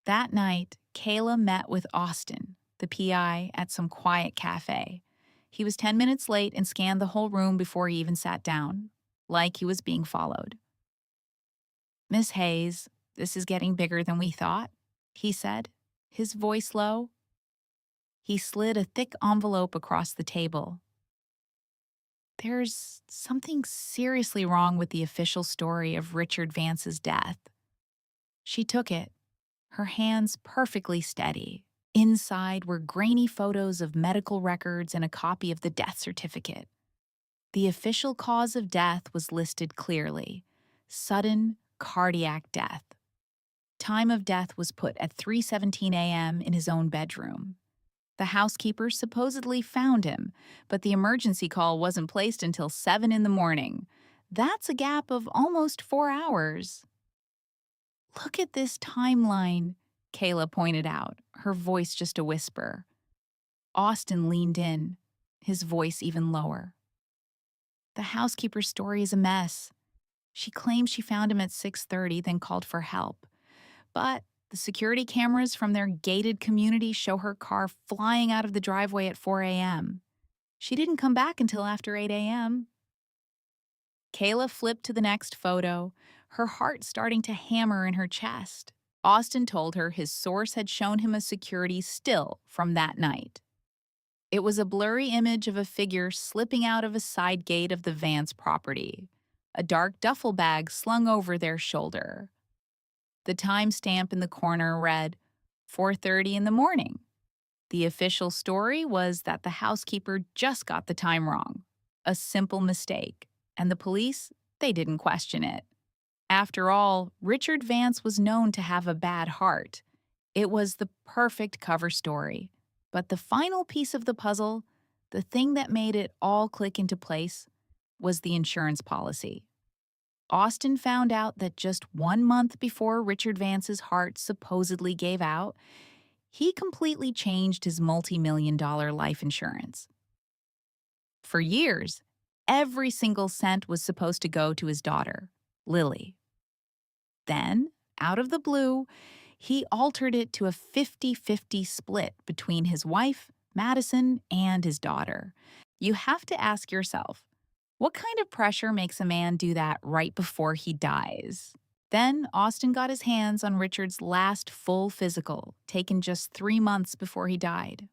That night, Kayla met with Austin, the PI, at some quiet cafe. He was 10 minutes late and scanned the whole room before he even sat down, like he was being followed. "Miss Hayes, this is getting bigger than we thought," he said, his voice low. He slid a thick envelope across the table. "There's something seriously wrong with the official story of Richard Vance's death." She took it, her hands perfectly steady. Inside were grainy photos of medical records and a copy of the death certificate. The official cause of death was listed clearly: sudden cardiac death. Time of death was put at 3:17 a.m. in his own bedroom. The housekeeper supposedly found him, but the emergency call wasn't placed until 7 in the morning. That's a gap of almost 4 hours. "Look at this timeline," Kayla pointed out, her voice just a whisper. Austin leaned in, his voice even lower. "The housekeeper's story is a mess. She claims she found him at 6:30, then called for help. But the security cameras from their gated community show her car flying out of the driveway at 4 a.m. She didn't come back until after 8 a.m. Kayla flipped to the next photo, her heart starting to hammer in her chest. Austin told her his source had shown him a security still from that night. It was a blurry image of a figure slipping out of a side gate of the Vance property, a dark duffel bag slung over their shoulder. The timestamp in the corner read 4:30 in the morning. The official story was that the housekeeper just got the time wrong. A simple mistake. And the police, they didn't question it. After all, Richard Vance was known to have a bad heart. It was the perfect cover story. But the final piece of the puzzle, the thing that made it all click into place, was the insurance policy. Austin found out that just 1 month before Richard Vance's heart supposedly gave out, he completely changed his multi-million-dollar life insurance. For years, every single cent was supposed to go to his daughter, Lily. Then, out of the blue, he altered it to a 50-50 split between his wife, Madison, and his daughter. You have to ask yourself, what kind of pressure makes a man do that right before he dies? Then Austin got his hands on Richard's last full physical, taken just 3 months before he died.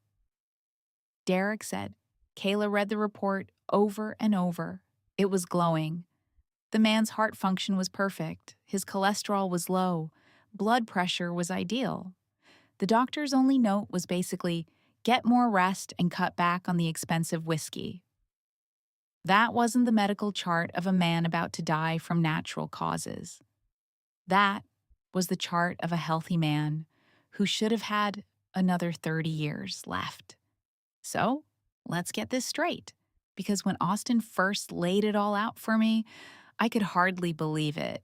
Derek said. Kayla read the report over and over. It was glowing. The man's heart function was perfect. His cholesterol was low. Blood pressure was ideal. The doctor's only note was basically, get more rest and cut back on the expensive whiskey. That wasn't the medical chart of a man about to die from natural causes. That was the chart of a healthy man who should have had another 30 years left. So, let's get this straight, because when Austin first laid it all out for me, I could hardly believe it.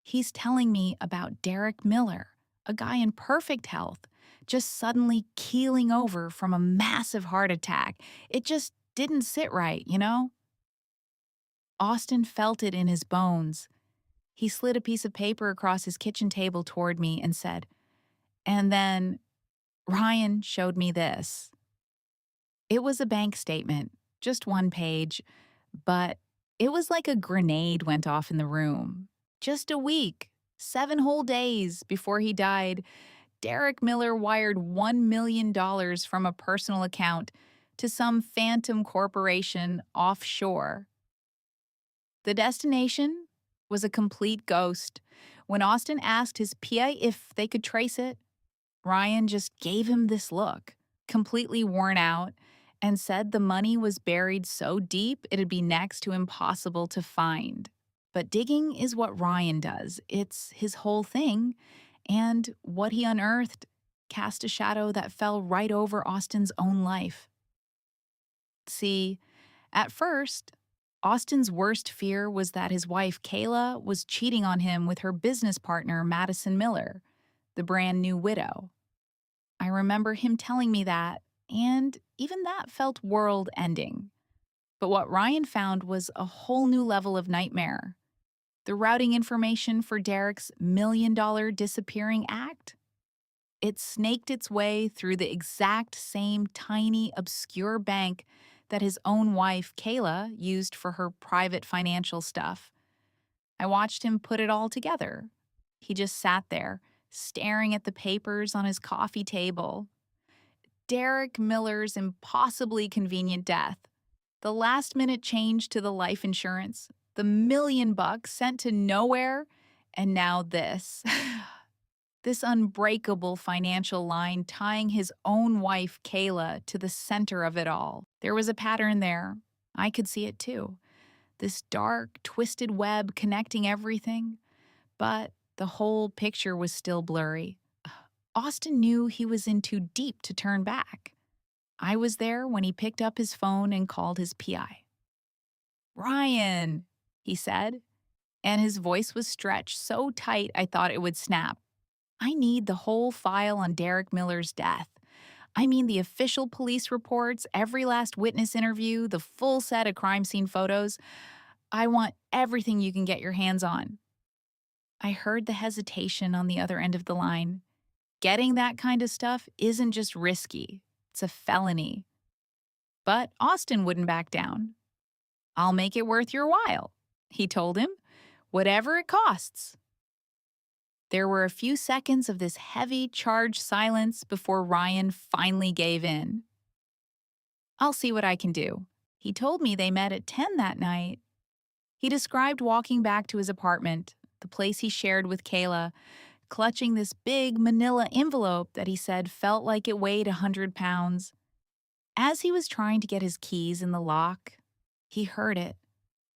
He's telling me about Derek Miller, a guy in perfect health, just suddenly keeling over from a massive heart attack. It just didn't sit right, you know? Austin felt it in his bones. He slid a piece of paper across his kitchen table toward me and said, "And then Ryan showed me this." It was a bank statement, just one page, but it was like a grenade went off in the room. Just a week, 7 whole days before he died, Derek Miller wired $1 million from a personal account to some phantom corporation offshore. The destination was a complete ghost. When Austin asked his PA if they could trace it, Ryan just gave him this look, completely worn out, and said the money was buried so deep it'd be next to impossible to find. But digging is what Ryan does. It's his whole thing, and what he unearthed cast a shadow that fell right over Austin's own life. See, at first, Austin's worst fear was that his wife, Kayla, was cheating on him with her business partner, Madison Miller, the brand new widow. I remember him telling me that, and even that felt world ending. But what Ryan found was a whole new level of nightmare. The routing information for Derek's $1 million disappearing act. It snaked its way through the exact same tiny, obscure bank that his own wife, Kayla, used for her private financial stuff. I watched him put it all together. He just sat there, staring at the papers on his coffee table. Derek Miller's impossibly convenient death, the last minute change to the life insurance, the $1 million sent to nowhere, and now this. This unbreakable financial line tying his own wife, Kayla, to the center of it all. There was a pattern there. I could see it too. This dark, twisted web connecting everything. But the whole picture was still blurry. Austin knew he was in too deep to turn back. I was there when he picked up his phone and called his PI. "Ryan," he said, and his voice was stretched so tight I thought it would snap. "I need the whole file on Derek Miller's death. I mean the official police reports, every last witness interview, the full set of crime scene photos. I want everything you can get your hands on." I heard the hesitation on the other end of the line. Getting that kind of stuff isn't just risky, it's a felony. But Austin wouldn't back down. "I'll make it worth your while," he told him, "whatever it costs." There were a few seconds of this heavy, charged silence before Ryan finally gave in. "I'll see what I can do." He told me they met at 10 that night. He described walking back to his apartment, the place he shared with Kayla, clutching this big manila envelope that he said felt like it weighed 100 pounds. As he was trying to get his keys in the lock, he heard it.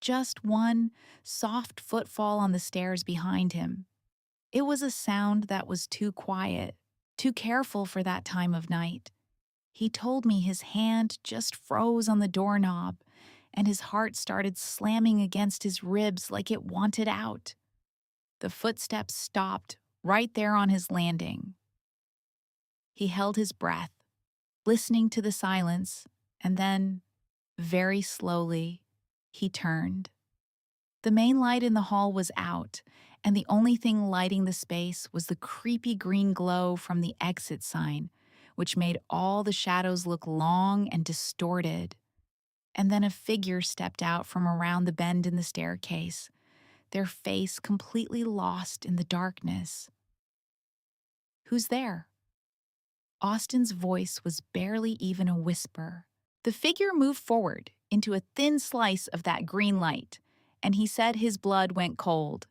Just one soft footfall on the stairs behind him. It was a sound that was too quiet, too careful for that time of night. He told me his hand just froze on the doorknob, and his heart started slamming against his ribs like it wanted out. The footsteps stopped right there on his landing. He held his breath, listening to the silence, and then, very slowly, he turned. The main light in the hall was out, and the only thing lighting the space was the creepy green glow from the exit sign, which made all the shadows look long and distorted. And then a figure stepped out from around the bend in the staircase, their face completely lost in the darkness. "Who's there?" Austin's voice was barely even a whisper. The figure moved forward into a thin slice of that green light, and he said his blood went cold.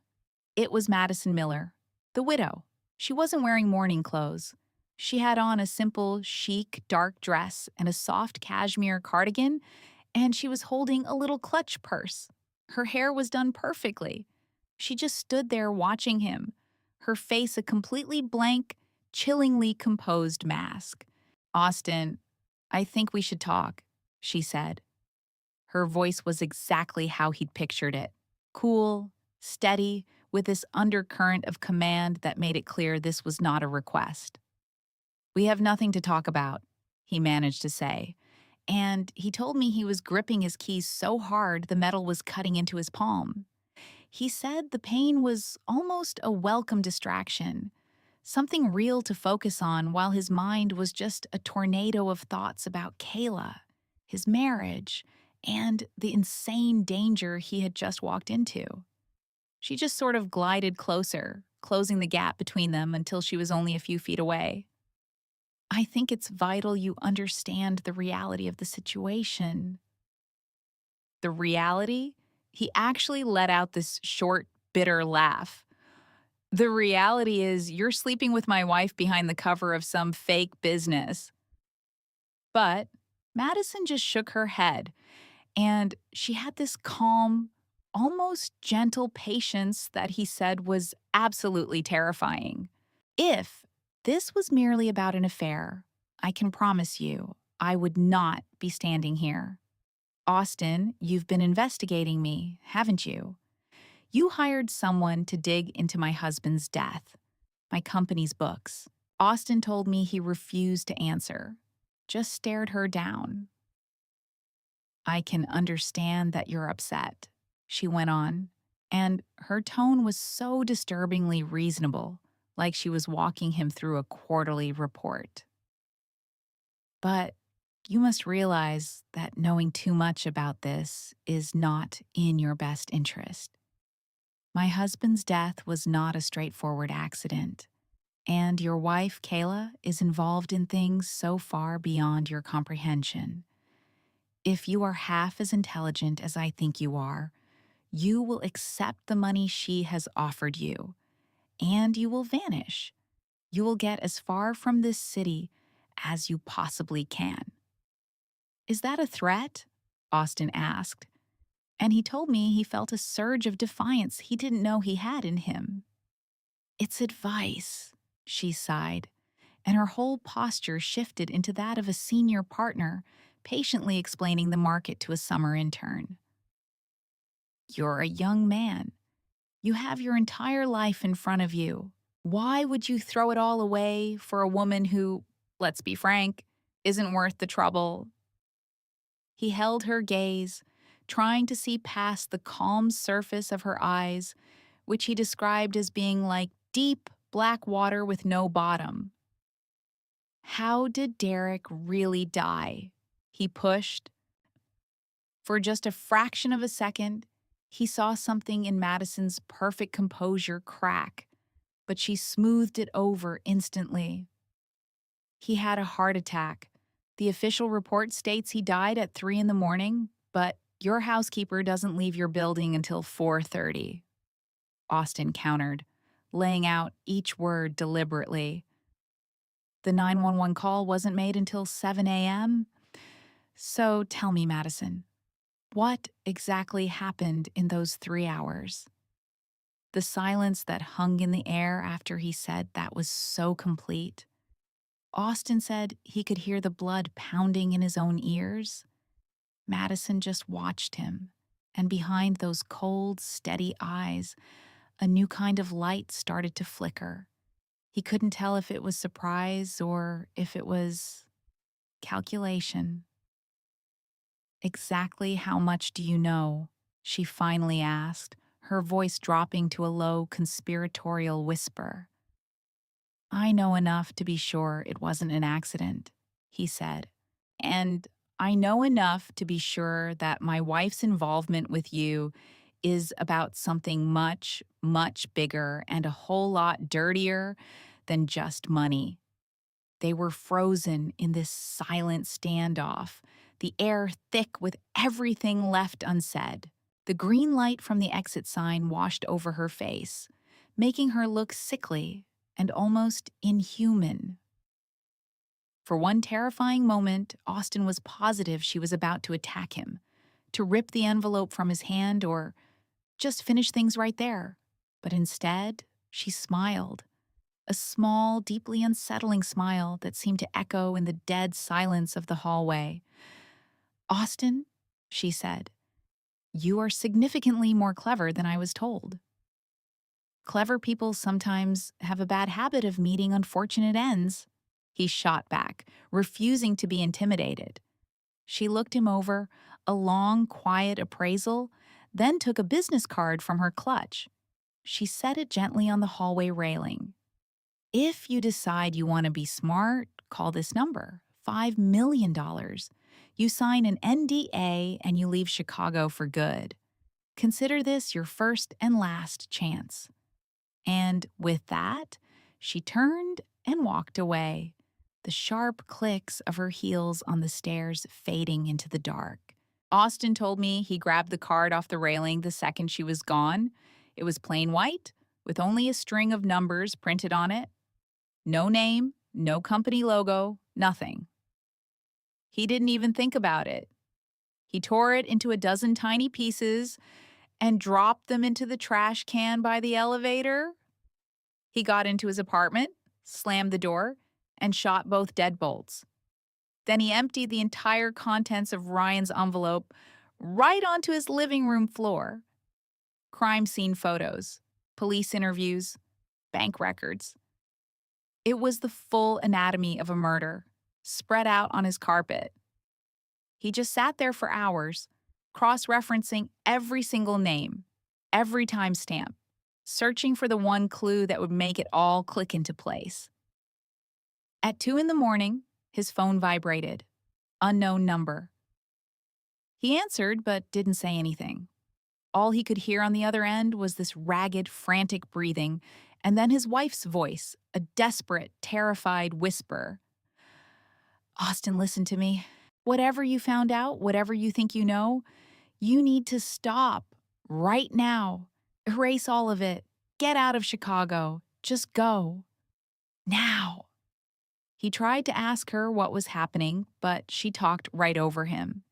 It was Madison Miller, the widow. She wasn't wearing mourning clothes. She had on a simple, chic, dark dress and a soft cashmere cardigan, and she was holding a little clutch purse. Her hair was done perfectly. She just stood there watching him, her face a completely blank, chillingly composed mask. "Austin, I think we should talk," she said. Her voice was exactly how he'd pictured it. Cool, steady, with this undercurrent of command that made it clear this was not a request. "We have nothing to talk about," he managed to say, and he told me he was gripping his keys so hard the metal was cutting into his palm. He said the pain was almost a welcome distraction, something real to focus on while his mind was just a tornado of thoughts about Kayla, his marriage, and the insane danger he had just walked into. She just sort of glided closer, closing the gap between them until she was only a few feet away. I think it's vital you understand the reality of the situation. The reality? He actually let out this short, bitter laugh. The reality is, you're sleeping with my wife behind the cover of some fake business. But Madison just shook her head, and she had this calm, almost gentle patience that he said was absolutely terrifying. If this was merely about an affair, I can promise you I would not be standing here. Austin, you've been investigating me, haven't you? You hired someone to dig into my husband's death, my company's books. Austin told me he refused to answer, just stared her down. I can understand that you're upset, she went on, and her tone was so disturbingly reasonable, like she was walking him through a quarterly report. But you must realize that knowing too much about this is not in your best interest. My husband's death was not a straightforward accident, and your wife, Kayla, is involved in things so far beyond your comprehension. If you are half as intelligent as I think you are, you will accept the money she has offered you, and you will vanish. You will get as far from this city as you possibly can. Is that a threat? Austin asked, and he told me he felt a surge of defiance he didn't know he had in him. It's advice, she sighed, and her whole posture shifted into that of a senior partner, patiently explaining the market to a summer intern. You're a young man. You have your entire life in front of you. Why would you throw it all away for a woman who, let's be frank, isn't worth the trouble? He held her gaze, trying to see past the calm surface of her eyes, which he described as being like deep black water with no bottom. How did Derek really die? He pushed. For just a fraction of a second, he saw something in Madison's perfect composure crack, but she smoothed it over instantly. He had a heart attack. The official report states he died at 3 in the morning, but your housekeeper doesn't leave your building until 4:30. Austin countered, laying out each word deliberately. The 911 call wasn't made until 7 a.m.? So tell me, Madison, what exactly happened in those 3 hours? The silence that hung in the air after he said that was so complete. Austin said he could hear the blood pounding in his own ears. Madison just watched him, and behind those cold, steady eyes, a new kind of light started to flicker. He couldn't tell if it was surprise or if it was calculation. Exactly how much do you know? She finally asked, her voice dropping to a low, conspiratorial whisper. I know enough to be sure it wasn't an accident, he said. And I know enough to be sure that my wife's involvement with you is about something much, much bigger and a whole lot dirtier than just money. They were frozen in this silent standoff, the air thick with everything left unsaid. The green light from the exit sign washed over her face, making her look sickly and almost inhuman. For one terrifying moment, Austin was positive she was about to attack him, to rip the envelope from his hand or just finish things right there. But instead, she smiled. A small, deeply unsettling smile that seemed to echo in the dead silence of the hallway. Austin, she said, you are significantly more clever than I was told. Clever people sometimes have a bad habit of meeting unfortunate ends. He shot back, refusing to be intimidated. She looked him over, a long, quiet appraisal, then took a business card from her clutch. She set it gently on the hallway railing. If you decide you want to be smart, call this number, $5 million. You sign an NDA and you leave Chicago for good. Consider this your first and last chance. And with that, she turned and walked away, the sharp clicks of her heels on the stairs fading into the dark. Austin told me he grabbed the card off the railing the second she was gone. It was plain white, with only a string of numbers printed on it. No name, no company logo, nothing. He didn't even think about it. He tore it into a dozen tiny pieces and dropped them into the trash can by the elevator. He got into his apartment, slammed the door, and shot both deadbolts. Then he emptied the entire contents of Ryan's envelope right onto his living room floor. Crime scene photos, police interviews, bank records. It was the full anatomy of a murder, spread out on his carpet. He just sat there for hours, cross-referencing every single name, every timestamp, searching for the one clue that would make it all click into place. At 2 in the morning, his phone vibrated. Unknown number. He answered but didn't say anything. All he could hear on the other end was this ragged, frantic breathing, and then his wife's voice, a desperate, terrified whisper. "Austin, listen to me. Whatever you found out, whatever you think you need to stop. Right now. Erase all of it. Get out of Chicago. Just go. Now." He tried to ask her what was happening, but she talked right over him.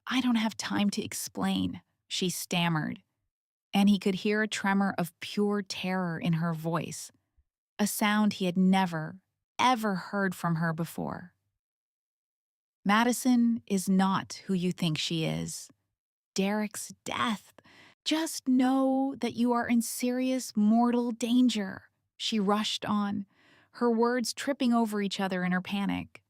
"I don't have time to explain," she stammered, and he could hear a tremor of pure terror in her voice, a sound he had never, ever heard from her before. "Madison is not who you think she is. Derek's death. Just know that you are in serious mortal danger," she rushed on, her words tripping over each other in her panic.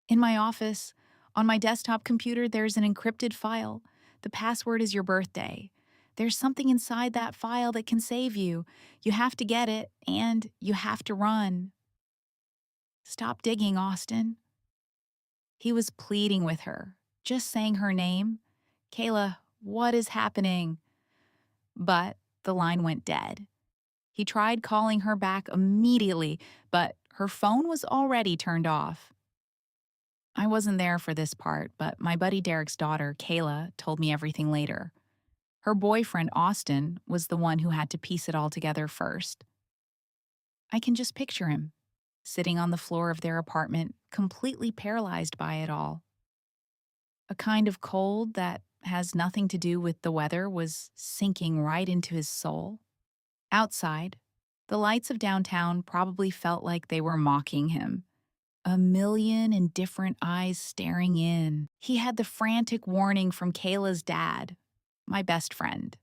"In my office, on my desktop computer, there's an encrypted file. The password is your birthday. There's something inside that file that can save you. You have to get it, and you have to run." "Stop digging, Austin." He was pleading with her, just saying her name. "Kayla, what is happening?" But the line went dead. He tried calling her back immediately, but her phone was already turned off. I wasn't there for this part, but my buddy Derek's daughter, Kayla, told me everything later. Her boyfriend, Austin, was the one who had to piece it all together first. I can just picture him, sitting on the floor of their apartment, completely paralyzed by it all. A kind of cold that has nothing to do with the weather was sinking right into his soul. Outside, the lights of downtown probably felt like they were mocking him. A million indifferent eyes staring in. He had the frantic warning from Kayla's dad, my best friend,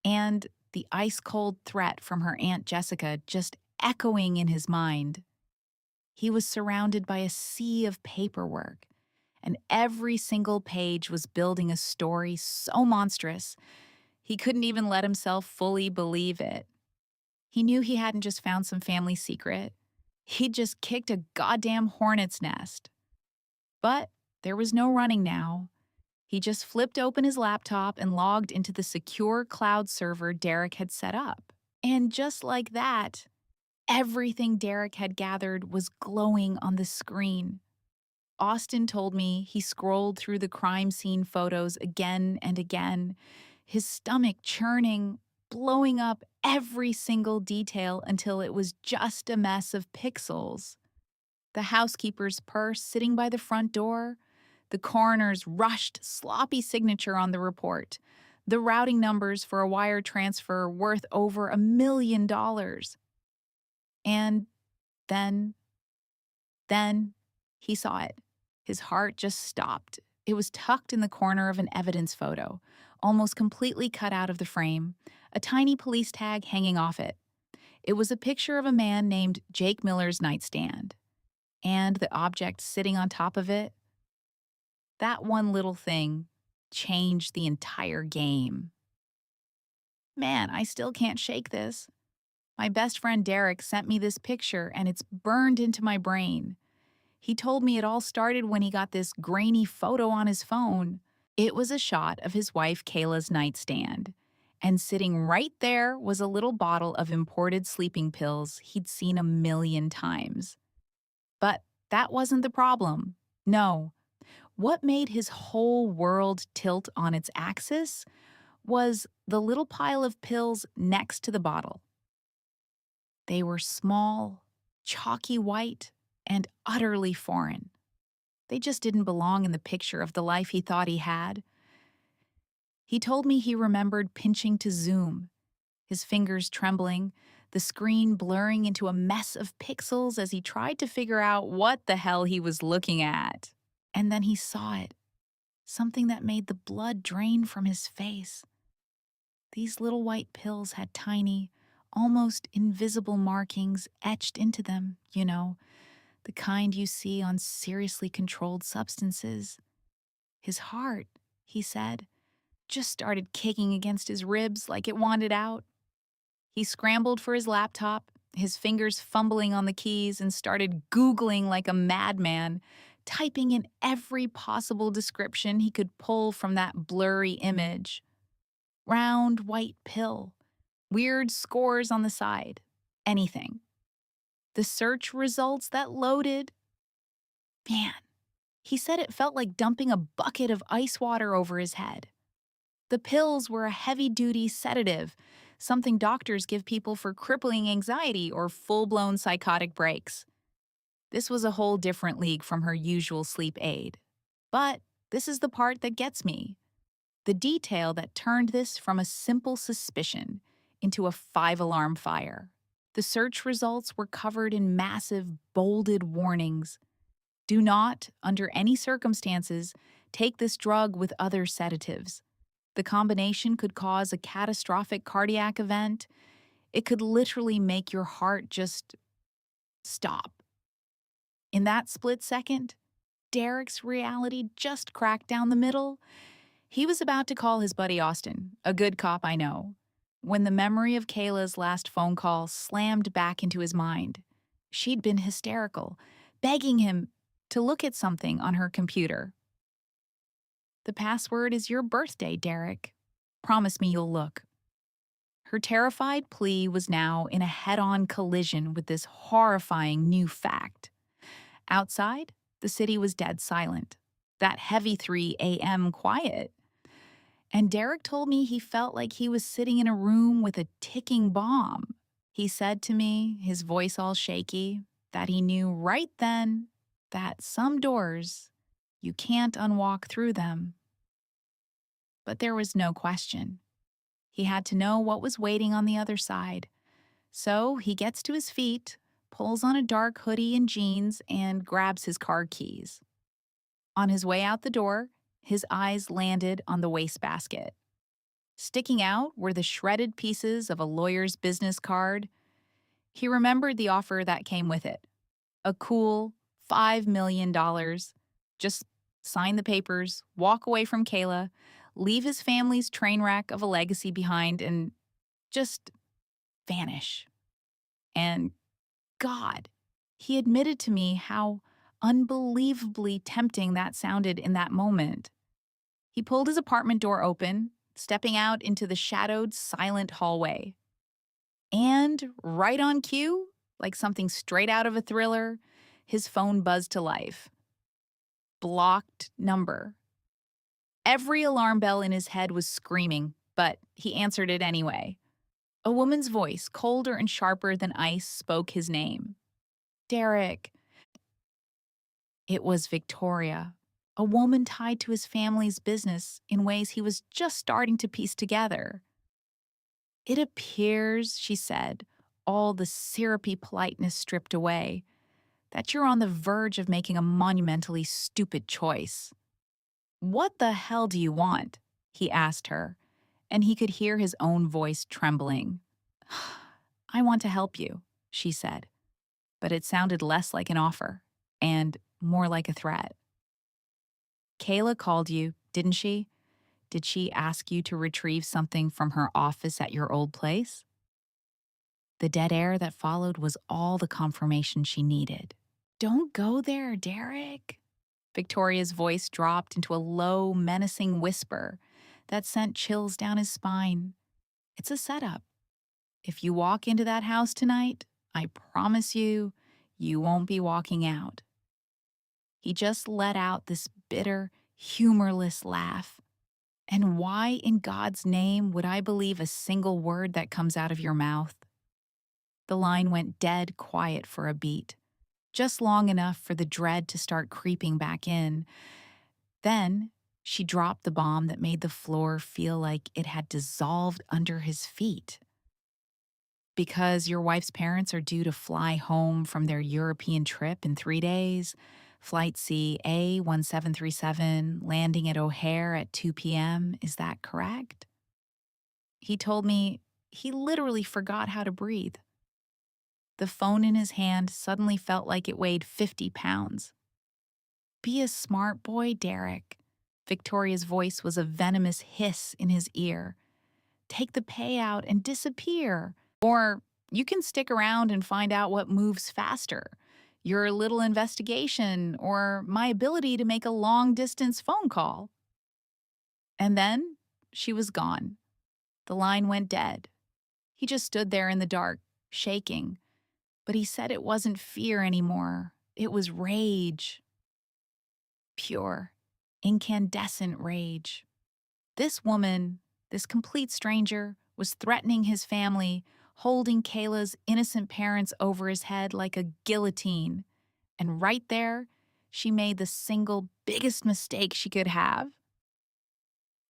and the ice-cold threat from her Aunt Jessica just echoing in his mind. He was surrounded by a sea of paperwork, and every single page was building a story so monstrous, he couldn't even let himself fully believe it. He knew he hadn't just found some family secret. He'd just kicked a goddamn hornet's nest. But there was no running now. He just flipped open his laptop and logged into the secure cloud server Derek had set up. And just like that, everything Derek had gathered was glowing on the screen. Austin told me he scrolled through the crime scene photos again and again, his stomach churning, blowing up every single detail until it was just a mess of pixels. The housekeeper's purse sitting by the front door, the coroner's rushed, sloppy signature on the report, the routing numbers for a wire transfer worth over $1 million. And then he saw it. His heart just stopped. It was tucked in the corner of an evidence photo, almost completely cut out of the frame, a tiny police tag hanging off it. It was a picture of a man named Jake Miller's nightstand, and the object sitting on top of it. That one little thing changed the entire game. Man, I still can't shake this. My best friend Derek sent me this picture, and it's burned into my brain. He told me it all started when he got this grainy photo on his phone. It was a shot of his wife Kayla's nightstand. And sitting right there was a little bottle of imported sleeping pills he'd seen a million times. But that wasn't the problem. No. What made his whole world tilt on its axis was the little pile of pills next to the bottle. They were small, chalky white, and utterly foreign. They just didn't belong in the picture of the life he thought he had. He told me he remembered pinching to zoom, his fingers trembling, the screen blurring into a mess of pixels as he tried to figure out what the hell he was looking at. And then he saw it, something that made the blood drain from his face. These little white pills had tiny, almost invisible markings etched into them, the kind you see on seriously controlled substances. His heart, he said, just started kicking against his ribs like it wanted out. He scrambled for his laptop, his fingers fumbling on the keys, and started Googling like a madman, typing in every possible description he could pull from that blurry image. Round white pill, weird scores on the side, anything. The search results that loaded, man, he said it felt like dumping a bucket of ice water over his head. The pills were a heavy-duty sedative, something doctors give people for crippling anxiety or full-blown psychotic breaks. This was a whole different league from her usual sleep aid. But this is the part that gets me. The detail that turned this from a simple suspicion into a 5-alarm fire. The search results were covered in massive, bolded warnings. Do not, under any circumstances, take this drug with other sedatives. The combination could cause a catastrophic cardiac event. It could literally make your heart just stop. In that split second, Derek's reality just cracked down the middle. He was about to call his buddy Austin, a good cop I know, when the memory of Kayla's last phone call slammed back into his mind. She'd been hysterical, begging him to look at something on her computer. The password is your birthday, Derek. Promise me you'll look. Her terrified plea was now in a head-on collision with this horrifying new fact. Outside, the city was dead silent, that heavy 3 a.m. quiet. And Derek told me he felt like he was sitting in a room with a ticking bomb. He said to me, his voice all shaky, that he knew right then that some doors, you can't unwalk through them. But there was no question. He had to know what was waiting on the other side. So he gets to his feet, pulls on a dark hoodie and jeans, and grabs his car keys. On his way out the door, his eyes landed on the wastebasket. Sticking out were the shredded pieces of a lawyer's business card. He remembered the offer that came with it. A cool $5 million. Just sign the papers, walk away from Kayla, leave his family's train wreck of a legacy behind, and just vanish. And God, he admitted to me how unbelievably tempting that sounded in that moment. He pulled his apartment door open, stepping out into the shadowed, silent hallway. And right on cue, like something straight out of a thriller, his phone buzzed to life. Blocked number. Every alarm bell in his head was screaming, but he answered it anyway. A woman's voice, colder and sharper than ice, spoke his name. Derek. It was Victoria, a woman tied to his family's business in ways he was just starting to piece together. It appears, she said, all the syrupy politeness stripped away, that you're on the verge of making a monumentally stupid choice. What the hell do you want? He asked her, and he could hear his own voice trembling. I want to help you, she said, but it sounded less like an offer and more like a threat. Kayla called you, didn't she? Did she ask you to retrieve something from her office at your old place? The dead air that followed was all the confirmation she needed. Don't go there, Derek. Victoria's voice dropped into a low, menacing whisper that sent chills down his spine. It's a setup. If you walk into that house tonight, I promise you, you won't be walking out. He just let out this bitter, humorless laugh. And why in God's name would I believe a single word that comes out of your mouth? The line went dead quiet for a beat, just long enough for the dread to start creeping back in. Then she dropped the bomb that made the floor feel like it had dissolved under his feet. Because your wife's parents are due to fly home from their European trip in 3 days, Flight CA 1737 landing at O'Hare at 2 p.m., is that correct? He told me he literally forgot how to breathe. The phone in his hand suddenly felt like it weighed 50 pounds. Be a smart boy, Derek. Victoria's voice was a venomous hiss in his ear. Take the payout and disappear. Or you can stick around and find out what moves faster, your little investigation or my ability to make a long-distance phone call. And then she was gone. The line went dead. He just stood there in the dark, shaking. But he said it wasn't fear anymore. It was rage. Pure, incandescent rage. This woman, this complete stranger, was threatening his family, holding Kayla's innocent parents over his head like a guillotine. And right there, she made the single biggest mistake she could have.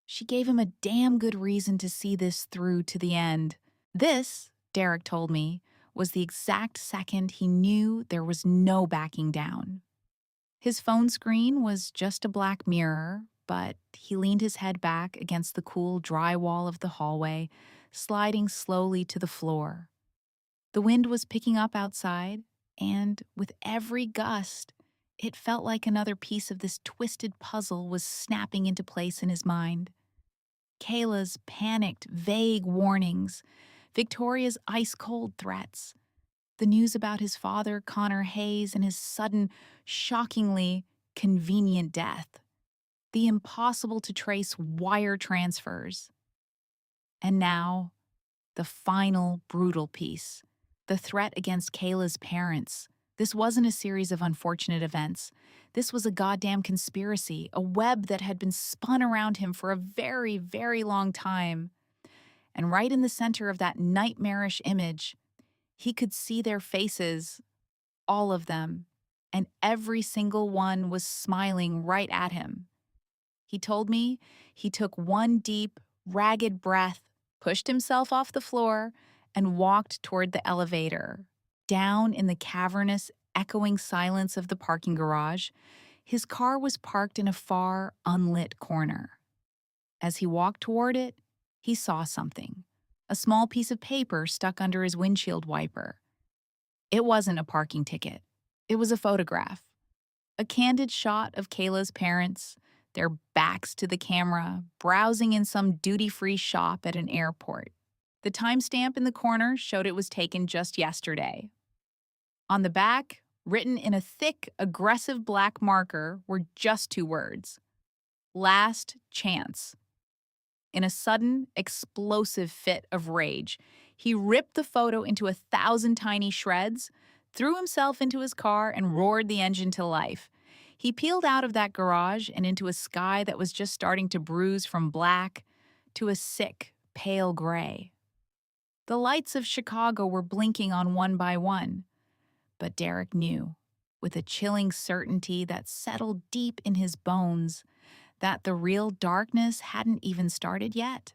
She gave him a damn good reason to see this through to the end. This, Derek told me, was the exact second he knew there was no backing down. His phone screen was just a black mirror, but he leaned his head back against the cool, dry wall of the hallway, sliding slowly to the floor. The wind was picking up outside, and with every gust, it felt like another piece of this twisted puzzle was snapping into place in his mind. Kayla's panicked, vague warnings, Victoria's ice-cold threats, the news about his father, Connor Hayes, and his sudden, shockingly convenient death, the impossible-to-trace wire transfers. And now, the final brutal piece, the threat against Kayla's parents. This wasn't a series of unfortunate events. This was a goddamn conspiracy, a web that had been spun around him for a very, very long time. And right in the center of that nightmarish image, he could see their faces, all of them, and every single one was smiling right at him. He told me he took one deep, ragged breath, pushed himself off the floor, and walked toward the elevator. Down in the cavernous, echoing silence of the parking garage, his car was parked in a far, unlit corner. As he walked toward it, he saw something, a small piece of paper stuck under his windshield wiper. It wasn't a parking ticket. It was a photograph. A candid shot of Kayla's parents, their backs to the camera, browsing in some duty-free shop at an airport. The timestamp in the corner showed it was taken just yesterday. On the back, written in a thick, aggressive black marker, were just 2 words: "Last chance." In a sudden, explosive fit of rage, he ripped the photo into 1,000 tiny shreds, threw himself into his car, and roared the engine to life. He peeled out of that garage and into a sky that was just starting to bruise from black to a sick, pale gray. The lights of Chicago were blinking on one by one, but Derek knew, with a chilling certainty that settled deep in his bones, that the real darkness hadn't even started yet.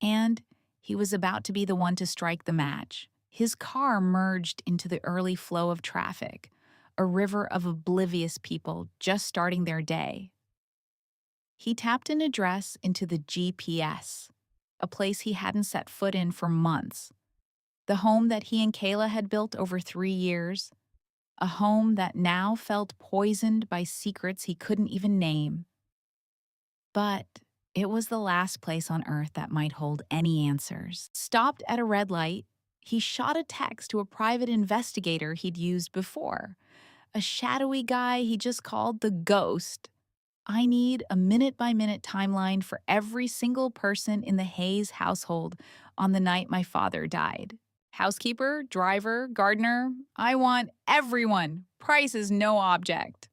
And he was about to be the one to strike the match. His car merged into the early flow of traffic, a river of oblivious people just starting their day. He tapped an address into the GPS, a place he hadn't set foot in for months. The home that he and Kayla had built over 3 years, a home that now felt poisoned by secrets he couldn't even name. But it was the last place on Earth that might hold any answers. Stopped at a red light, he shot a text to a private investigator he'd used before, a shadowy guy he just called the ghost. I need a minute-by-minute timeline for every single person in the Hayes household on the night my father died. Housekeeper, driver, gardener, I want everyone. Price is no object.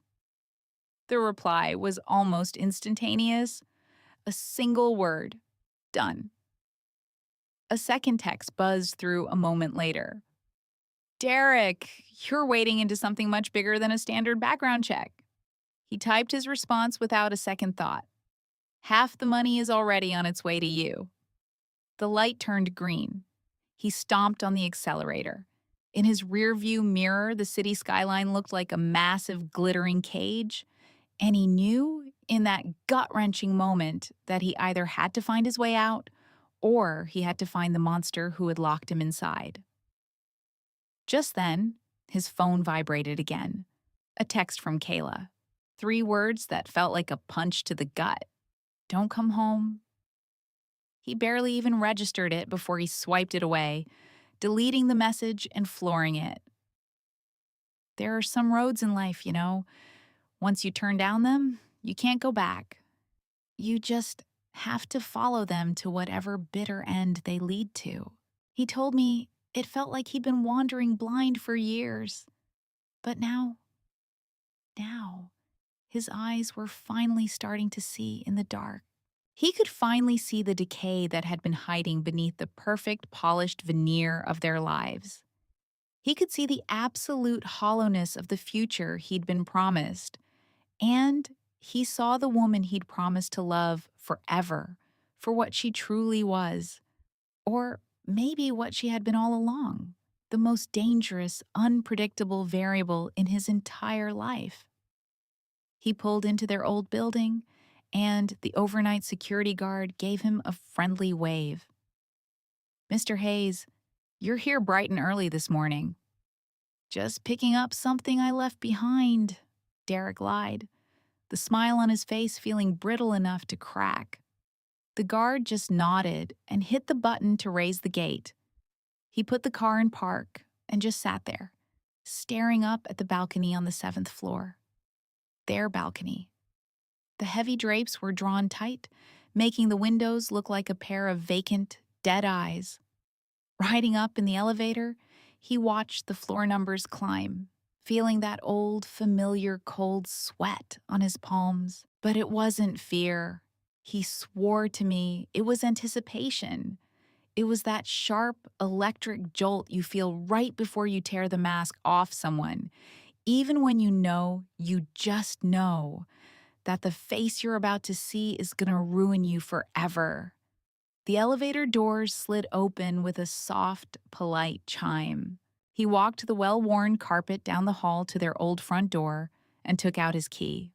The reply was almost instantaneous. A single word. Done. A second text buzzed through a moment later. Derek, you're wading into something much bigger than a standard background check. He typed his response without a second thought. Half the money is already on its way to you. The light turned green. He stomped on the accelerator. In his rearview mirror, the city skyline looked like a massive glittering cage, and he knew in that gut-wrenching moment that he either had to find his way out or he had to find the monster who had locked him inside. Just then, his phone vibrated again. A text from Kayla. 3 words that felt like a punch to the gut. Don't come home. He barely even registered it before he swiped it away, deleting the message and flooring it. There are some roads in life, you know. Once you turn down them, you can't go back. You just have to follow them to whatever bitter end they lead to. He told me it felt like he'd been wandering blind for years. But now, his eyes were finally starting to see in the dark. He could finally see the decay that had been hiding beneath the perfect, polished veneer of their lives. He could see the absolute hollowness of the future he'd been promised. And he saw the woman he'd promised to love forever for what she truly was. Or maybe what she had been all along, the most dangerous, unpredictable variable in his entire life. He pulled into their old building, and the overnight security guard gave him a friendly wave. Mr. Hayes, you're here bright and early this morning. Just picking up something I left behind, Derek lied, the smile on his face feeling brittle enough to crack. The guard just nodded and hit the button to raise the gate. He put the car in park and just sat there, staring up at the balcony on the 7th floor. Their balcony. The heavy drapes were drawn tight, making the windows look like a pair of vacant, dead eyes. Riding up in the elevator, he watched the floor numbers climb, feeling that old, familiar cold sweat on his palms. But it wasn't fear. He swore to me it was anticipation. It was that sharp, electric jolt you feel right before you tear the mask off someone, even when you just know, that the face you're about to see is going to ruin you forever. The elevator doors slid open with a soft, polite chime. He walked the well-worn carpet down the hall to their old front door and took out his key.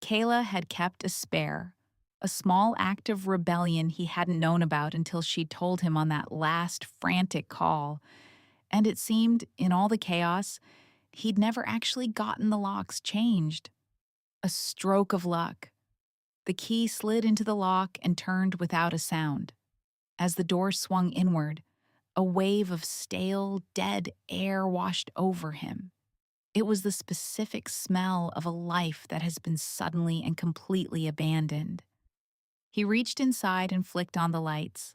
Kayla had kept a spare, a small act of rebellion he hadn't known about until she told him on that last frantic call, and it seemed, in all the chaos, he'd never actually gotten the locks changed. A stroke of luck. The key slid into the lock and turned without a sound. As the door swung inward, a wave of stale, dead air washed over him. It was the specific smell of a life that has been suddenly and completely abandoned. He reached inside and flicked on the lights.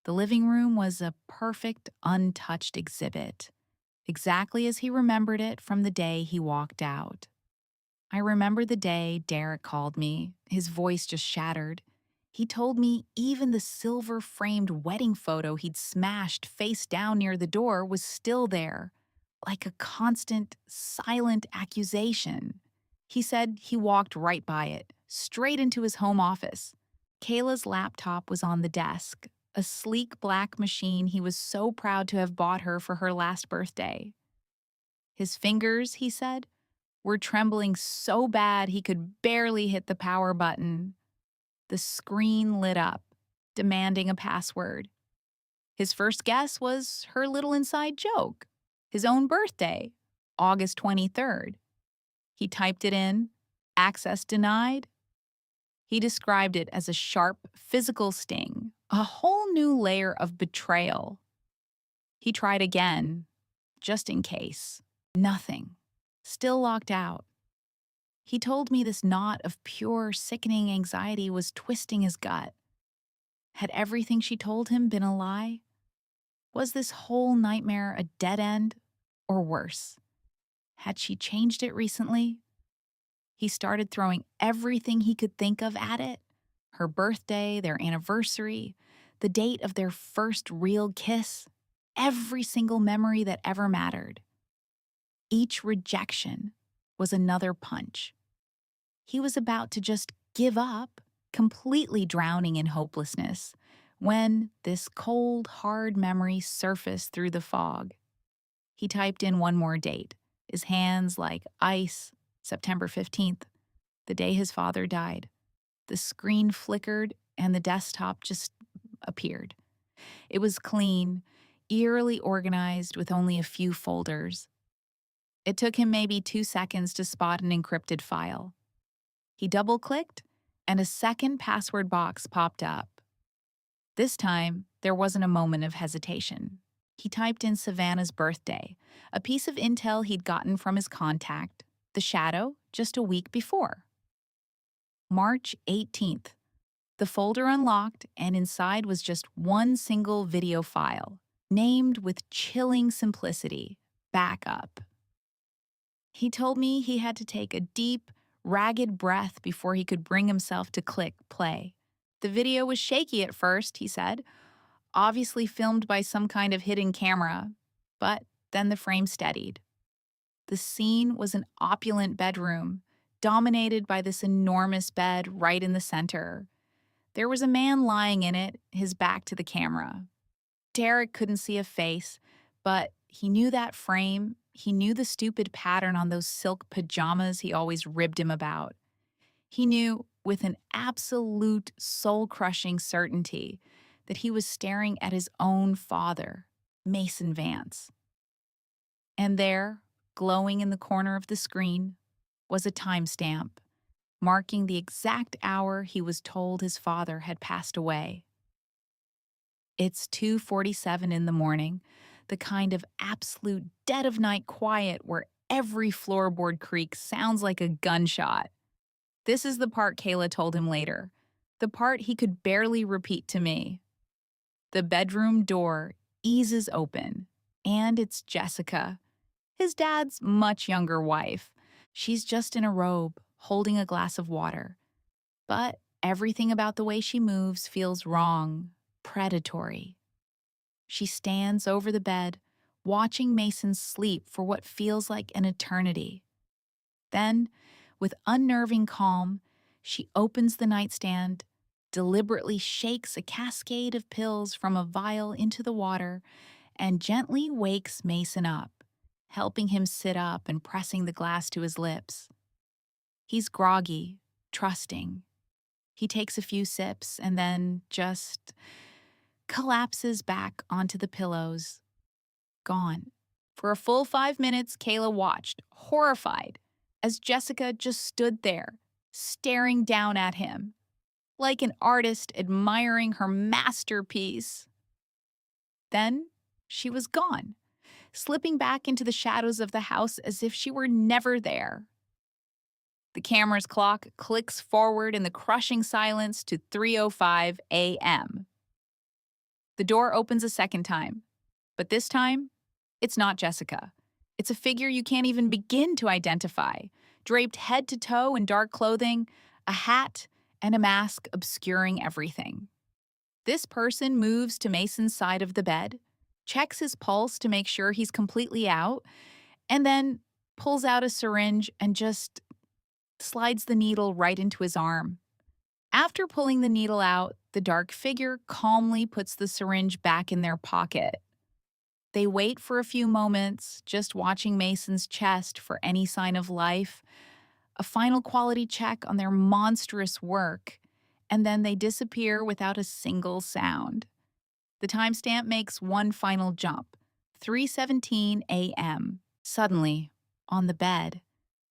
The living room was a perfect, untouched exhibit, exactly as he remembered it from the day he walked out. I remember the day Derek called me, his voice just shattered. He told me even the silver-framed wedding photo he'd smashed face down near the door was still there, like a constant, silent accusation. He said he walked right by it, straight into his home office. Kayla's laptop was on the desk, a sleek black machine he was so proud to have bought her for her last birthday. His fingers, he said, were trembling so bad he could barely hit the power button. The screen lit up, demanding a password. His first guess was her little inside joke, his own birthday, August 23rd. He typed it in, access denied. He described it as a sharp, physical sting, a whole new layer of betrayal. He tried again, just in case. Nothing. still locked out. He told me this knot of pure, sickening anxiety was twisting his gut. Had everything she told him been a lie? Was this whole nightmare a dead end? Or worse, had she changed it recently? He started throwing everything he could think of at it: her birthday, their anniversary, the date of their first real kiss, every single memory that ever mattered. Each rejection was another punch. He was about to just give up, completely drowning in hopelessness, when this cold, hard memory surfaced through the fog. He typed in one more date, his hands like ice: September 15th, the day his father died. The screen flickered and the desktop just appeared. It was clean, eerily organized with only a few folders. It took him maybe 2 seconds to spot an encrypted file. He double-clicked, and a second password box popped up. This time, there wasn't a moment of hesitation. He typed in Savannah's birthday, a piece of intel he'd gotten from his contact, the shadow, just a week before. March 18th. The folder unlocked, and inside was just one single video file, named with chilling simplicity, Backup. He told me he had to take a deep, ragged breath before he could bring himself to click play. The video was shaky at first, he said, obviously filmed by some kind of hidden camera, but then the frame steadied. The scene was an opulent bedroom, dominated by this enormous bed right in the center. There was a man lying in it, his back to the camera. Derek couldn't see a face, but he knew that frame. He knew the stupid pattern on those silk pajamas he always ribbed him about. He knew, with an absolute soul-crushing certainty, that he was staring at his own father, Mason Vance. And there, glowing in the corner of the screen, was a timestamp, marking the exact hour he was told his father had passed away. It's 2:47 in the morning, the kind of absolute dead-of-night quiet where every floorboard creak sounds like a gunshot. This is the part Kayla told him later, the part he could barely repeat to me. The bedroom door eases open, and it's Jessica, his dad's much younger wife. She's just in a robe, holding a glass of water. But everything about the way she moves feels wrong, predatory. She stands over the bed, watching Mason sleep for what feels like an eternity. Then, with unnerving calm, she opens the nightstand, deliberately shakes a cascade of pills from a vial into the water, and gently wakes Mason up, helping him sit up and pressing the glass to his lips. He's groggy, trusting. He takes a few sips and then just collapses back onto the pillows. Gone. For a full 5 minutes, Kayla watched, horrified, as Jessica just stood there, staring down at him, like an artist admiring her masterpiece. Then she was gone, slipping back into the shadows of the house as if she were never there. The camera's clock clicks forward in the crushing silence to 3:05 a.m. The door opens a second time, but this time, it's not Jessica. It's a figure you can't even begin to identify, draped head to toe in dark clothing, a hat, and a mask obscuring everything. This person moves to Mason's side of the bed, checks his pulse to make sure he's completely out, and then pulls out a syringe and just slides the needle right into his arm. After pulling the needle out, the dark figure calmly puts the syringe back in their pocket. They wait for a few moments, just watching Mason's chest for any sign of life, a final quality check on their monstrous work, and then they disappear without a single sound. The timestamp makes one final jump, 3:17 a.m. Suddenly, on the bed,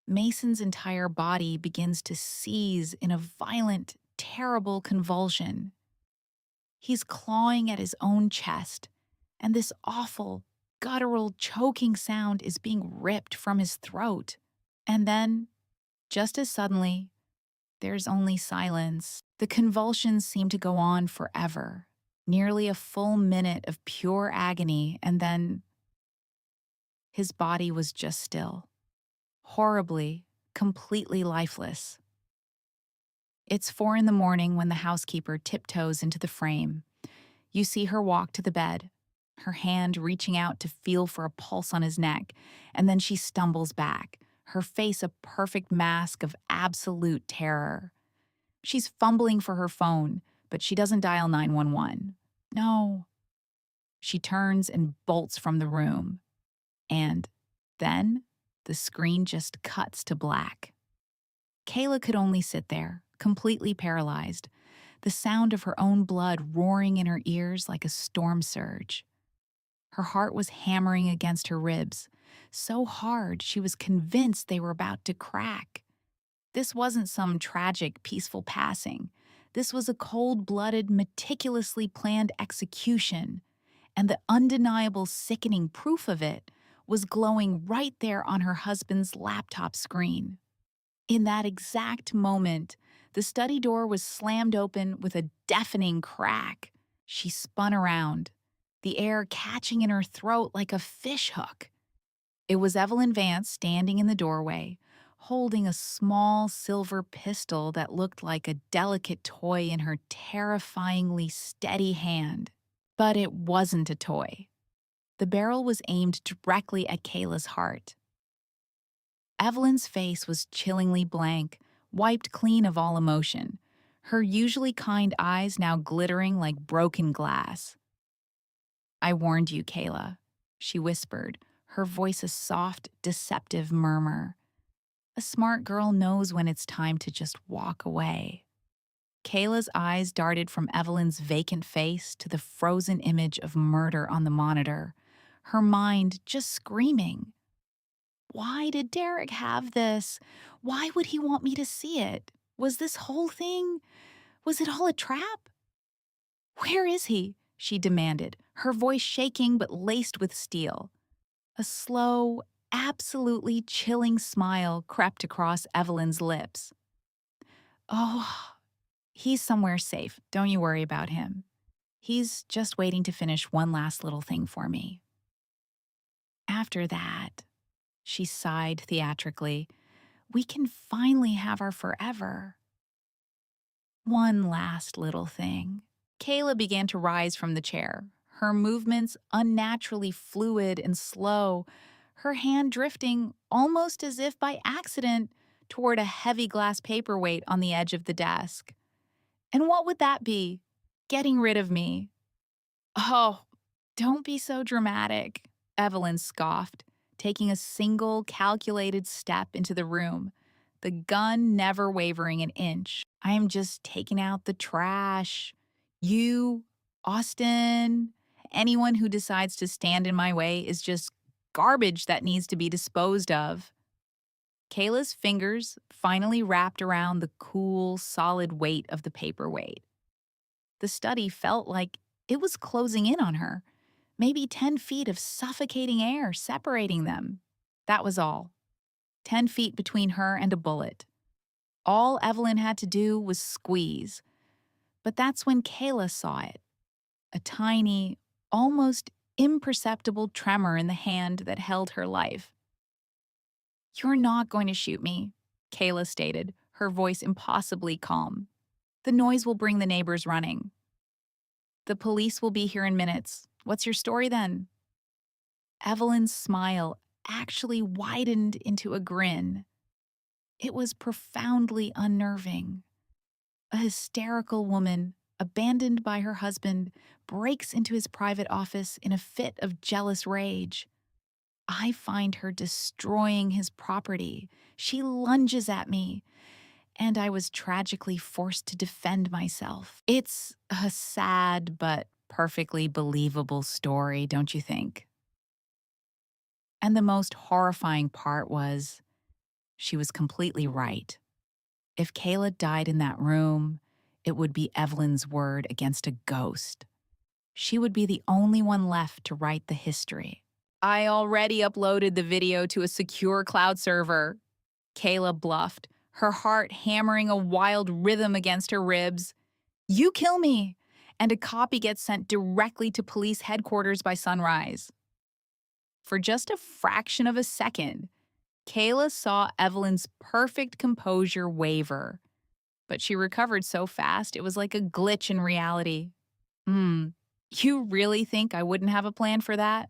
Mason's entire body begins to seize in a violent, terrible convulsion. He's clawing at his own chest, and this awful, guttural, choking sound is being ripped from his throat. And then, just as suddenly, there's only silence. The convulsions seem to go on forever, nearly a full minute of pure agony, and then his body was just still, horribly, completely lifeless. It's 4 in the morning when the housekeeper tiptoes into the frame. You see her walk to the bed, her hand reaching out to feel for a pulse on his neck, and then she stumbles back, her face a perfect mask of absolute terror. She's fumbling for her phone, but she doesn't dial 911. No. She turns and bolts from the room. And then the screen just cuts to black. Kayla could only sit there, completely paralyzed, the sound of her own blood roaring in her ears like a storm surge. Her heart was hammering against her ribs, so hard she was convinced they were about to crack. This wasn't some tragic, peaceful passing. This was a cold-blooded, meticulously planned execution, and the undeniable, sickening proof of it was glowing right there on her husband's laptop screen. In that exact moment, the study door was slammed open with a deafening crack. She spun around, the air catching in her throat like a fishhook. It was Evelyn Vance standing in the doorway, holding a small silver pistol that looked like a delicate toy in her terrifyingly steady hand. But it wasn't a toy. The barrel was aimed directly at Kayla's heart. Evelyn's face was chillingly blank, wiped clean of all emotion, her usually kind eyes now glittering like broken glass. "I warned you, Kayla," she whispered, her voice a soft, deceptive murmur. A smart girl knows when it's time to just walk away. Kayla's eyes darted from Evelyn's vacant face to the frozen image of murder on the monitor, her mind just screaming. Why did Derek have this? Why would he want me to see it? Was this whole thing? Was it all a trap? Where is he? She demanded, her voice shaking but laced with steel. A slow, absolutely chilling smile crept across Evelyn's lips. "Oh, he's somewhere safe. Don't you worry about him. He's just waiting to finish one last little thing for me." After that, she sighed theatrically, we can finally have our forever. One last little thing. Kayla began to rise from the chair, her movements unnaturally fluid and slow, her hand drifting almost as if by accident toward a heavy glass paperweight on the edge of the desk. And what would that be? Getting rid of me. "Oh, don't be so dramatic," Evelyn scoffed, taking a single calculated step into the room, the gun never wavering an inch. "I am just taking out the trash. You, Austin, anyone who decides to stand in my way is just garbage that needs to be disposed of." Kayla's fingers finally wrapped around the cool, solid weight of the paperweight. The study felt like it was closing in on her, maybe 10 feet of suffocating air separating them. That was all. 10 feet between her and a bullet. All Evelyn had to do was squeeze. But that's when Kayla saw it. A tiny, almost imperceptible tremor in the hand that held her life. "You're not going to shoot me," Kayla stated, her voice impossibly calm. "The noise will bring the neighbors running. The police will be here in minutes. What's your story then?" Evelyn's smile actually widened into a grin. It was profoundly unnerving. A hysterical woman, abandoned by her husband, breaks into his private office in a fit of jealous rage. I find her destroying his property. She lunges at me, and I was tragically forced to defend myself. It's a sad but perfectly believable story, don't you think? And the most horrifying part was, she was completely right. If Kayla died in that room, it would be Evelyn's word against a ghost. She would be the only one left to write the history. "I already uploaded the video to a secure cloud server," Kayla bluffed, her heart hammering a wild rhythm against her ribs. You kill me! And a copy gets sent directly to police headquarters by sunrise. For just a fraction of a second, Kayla saw Evelyn's perfect composure waver. But she recovered so fast, it was like a glitch in reality. Hmm, you really think I wouldn't have a plan for that?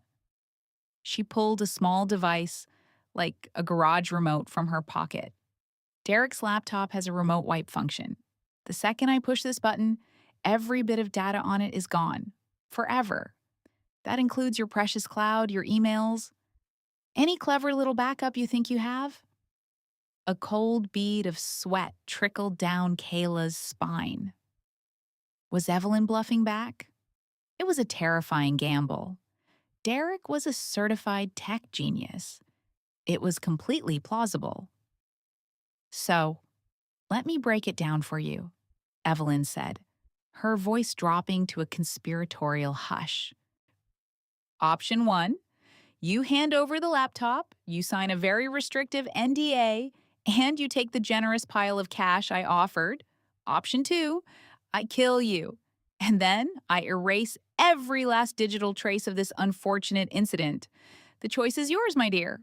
She pulled a small device, like a garage remote, from her pocket. Derek's laptop has a remote wipe function. The second I push this button, every bit of data on it is gone. Forever. That includes your precious cloud, your emails, any clever little backup you think you have. A cold bead of sweat trickled down Kayla's spine. Was Evelyn bluffing back? It was a terrifying gamble. Derek was a certified tech genius. It was completely plausible. So, let me break it down for you, Evelyn said, her voice dropping to a conspiratorial hush. Option 1, you hand over the laptop, you sign a very restrictive NDA, and you take the generous pile of cash I offered. Option 2, I kill you. And then I erase every last digital trace of this unfortunate incident. The choice is yours, my dear.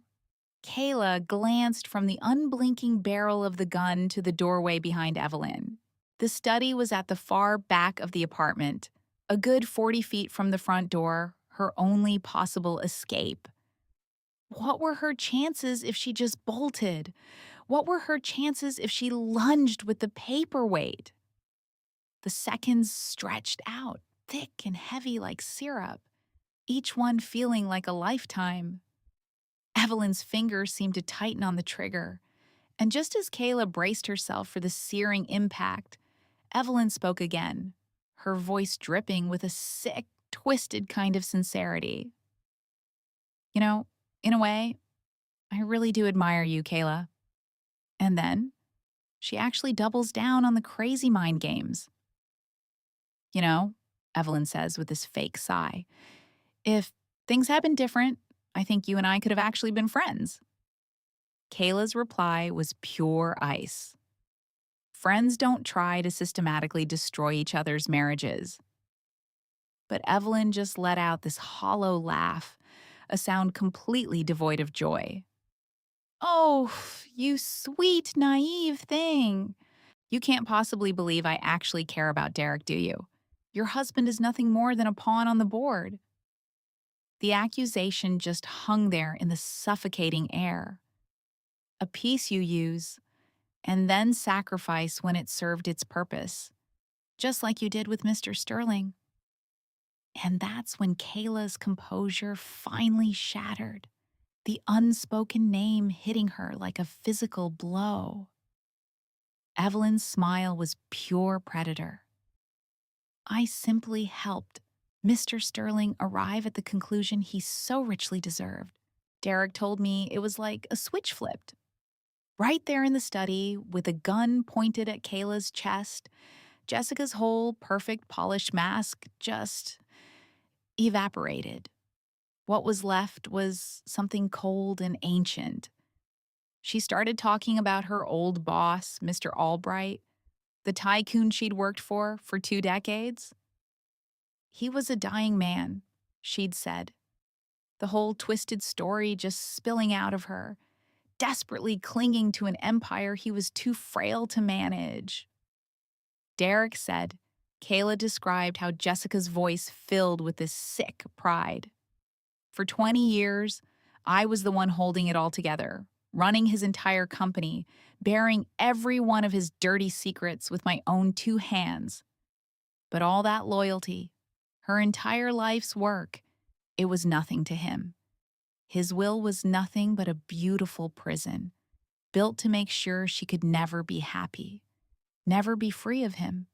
Kayla glanced from the unblinking barrel of the gun to the doorway behind Evelyn. The study was at the far back of the apartment, a good 40 feet from the front door, her only possible escape. What were her chances if she just bolted? What were her chances if she lunged with the paperweight? The seconds stretched out, thick and heavy like syrup, each one feeling like a lifetime. Evelyn's fingers seemed to tighten on the trigger, and just as Kayla braced herself for the searing impact, Evelyn spoke again, her voice dripping with a sick, twisted kind of sincerity. You know, in a way, I really do admire you, Kayla. And then, she actually doubles down on the crazy mind games. You know, Evelyn says with this fake sigh, if things had been different, I think you and I could have actually been friends. Kayla's reply was pure ice. Friends don't try to systematically destroy each other's marriages. But Evelyn just let out this hollow laugh, a sound completely devoid of joy. Oh, you sweet, naive thing. You can't possibly believe I actually care about Derek, do you? Your husband is nothing more than a pawn on the board. The accusation just hung there in the suffocating air. A piece you use, and then sacrifice when it served its purpose, just like you did with Mr. Sterling. And that's when Kayla's composure finally shattered, the unspoken name hitting her like a physical blow. Evelyn's smile was pure predator. I simply helped Mr. Sterling arrive at the conclusion he so richly deserved. Derek told me it was like a switch flipped. Right there in the study, with a gun pointed at Kayla's chest, Jessica's whole perfect polished mask just evaporated. What was left was something cold and ancient. She started talking about her old boss, Mr. Albright, the tycoon she'd worked for 2 decades. He was a dying man, she'd said, the whole twisted story just spilling out of her, desperately clinging to an empire he was too frail to manage. Derek said, Kayla described how Jessica's voice filled with this sick pride. For 20 years, I was the one holding it all together, running his entire company, bearing every one of his dirty secrets with my own 2 hands. But all that loyalty, her entire life's work, it was nothing to him. His will was nothing but a beautiful prison, built to make sure she could never be happy, never be free of him.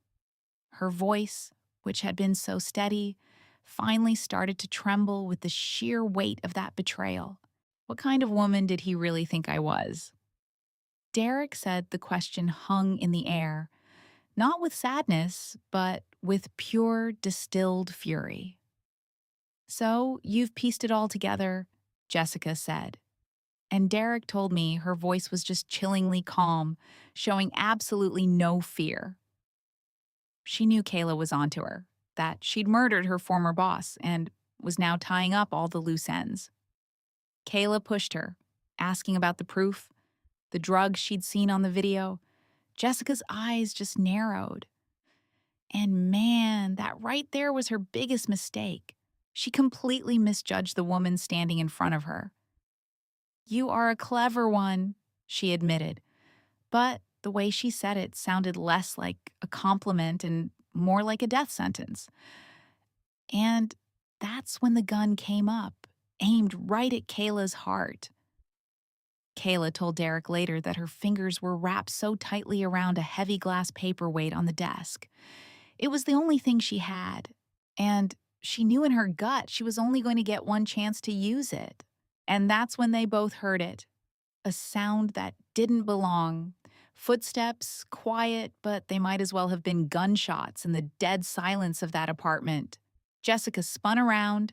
Her voice, which had been so steady, finally started to tremble with the sheer weight of that betrayal. What kind of woman did he really think I was? Derek said the question hung in the air, not with sadness, but with pure distilled fury. So you've pieced it all together, Jessica said. And Derek told me her voice was just chillingly calm, showing absolutely no fear. She knew Kayla was onto her, that she'd murdered her former boss and was now tying up all the loose ends. Kayla pushed her, asking about the proof, the drugs she'd seen on the video. Jessica's eyes just narrowed. And man, that right there was her biggest mistake. She completely misjudged the woman standing in front of her. "You are a clever one," she admitted, but the way she said it sounded less like a compliment and more like a death sentence. And that's when the gun came up, aimed right at Kayla's heart. Kayla told Derek later that her fingers were wrapped so tightly around a heavy glass paperweight on the desk. It was the only thing she had, and she knew in her gut she was only going to get one chance to use it. And that's when they both heard it, a sound that didn't belong. Footsteps, quiet, but they might as well have been gunshots in the dead silence of that apartment. Jessica spun around,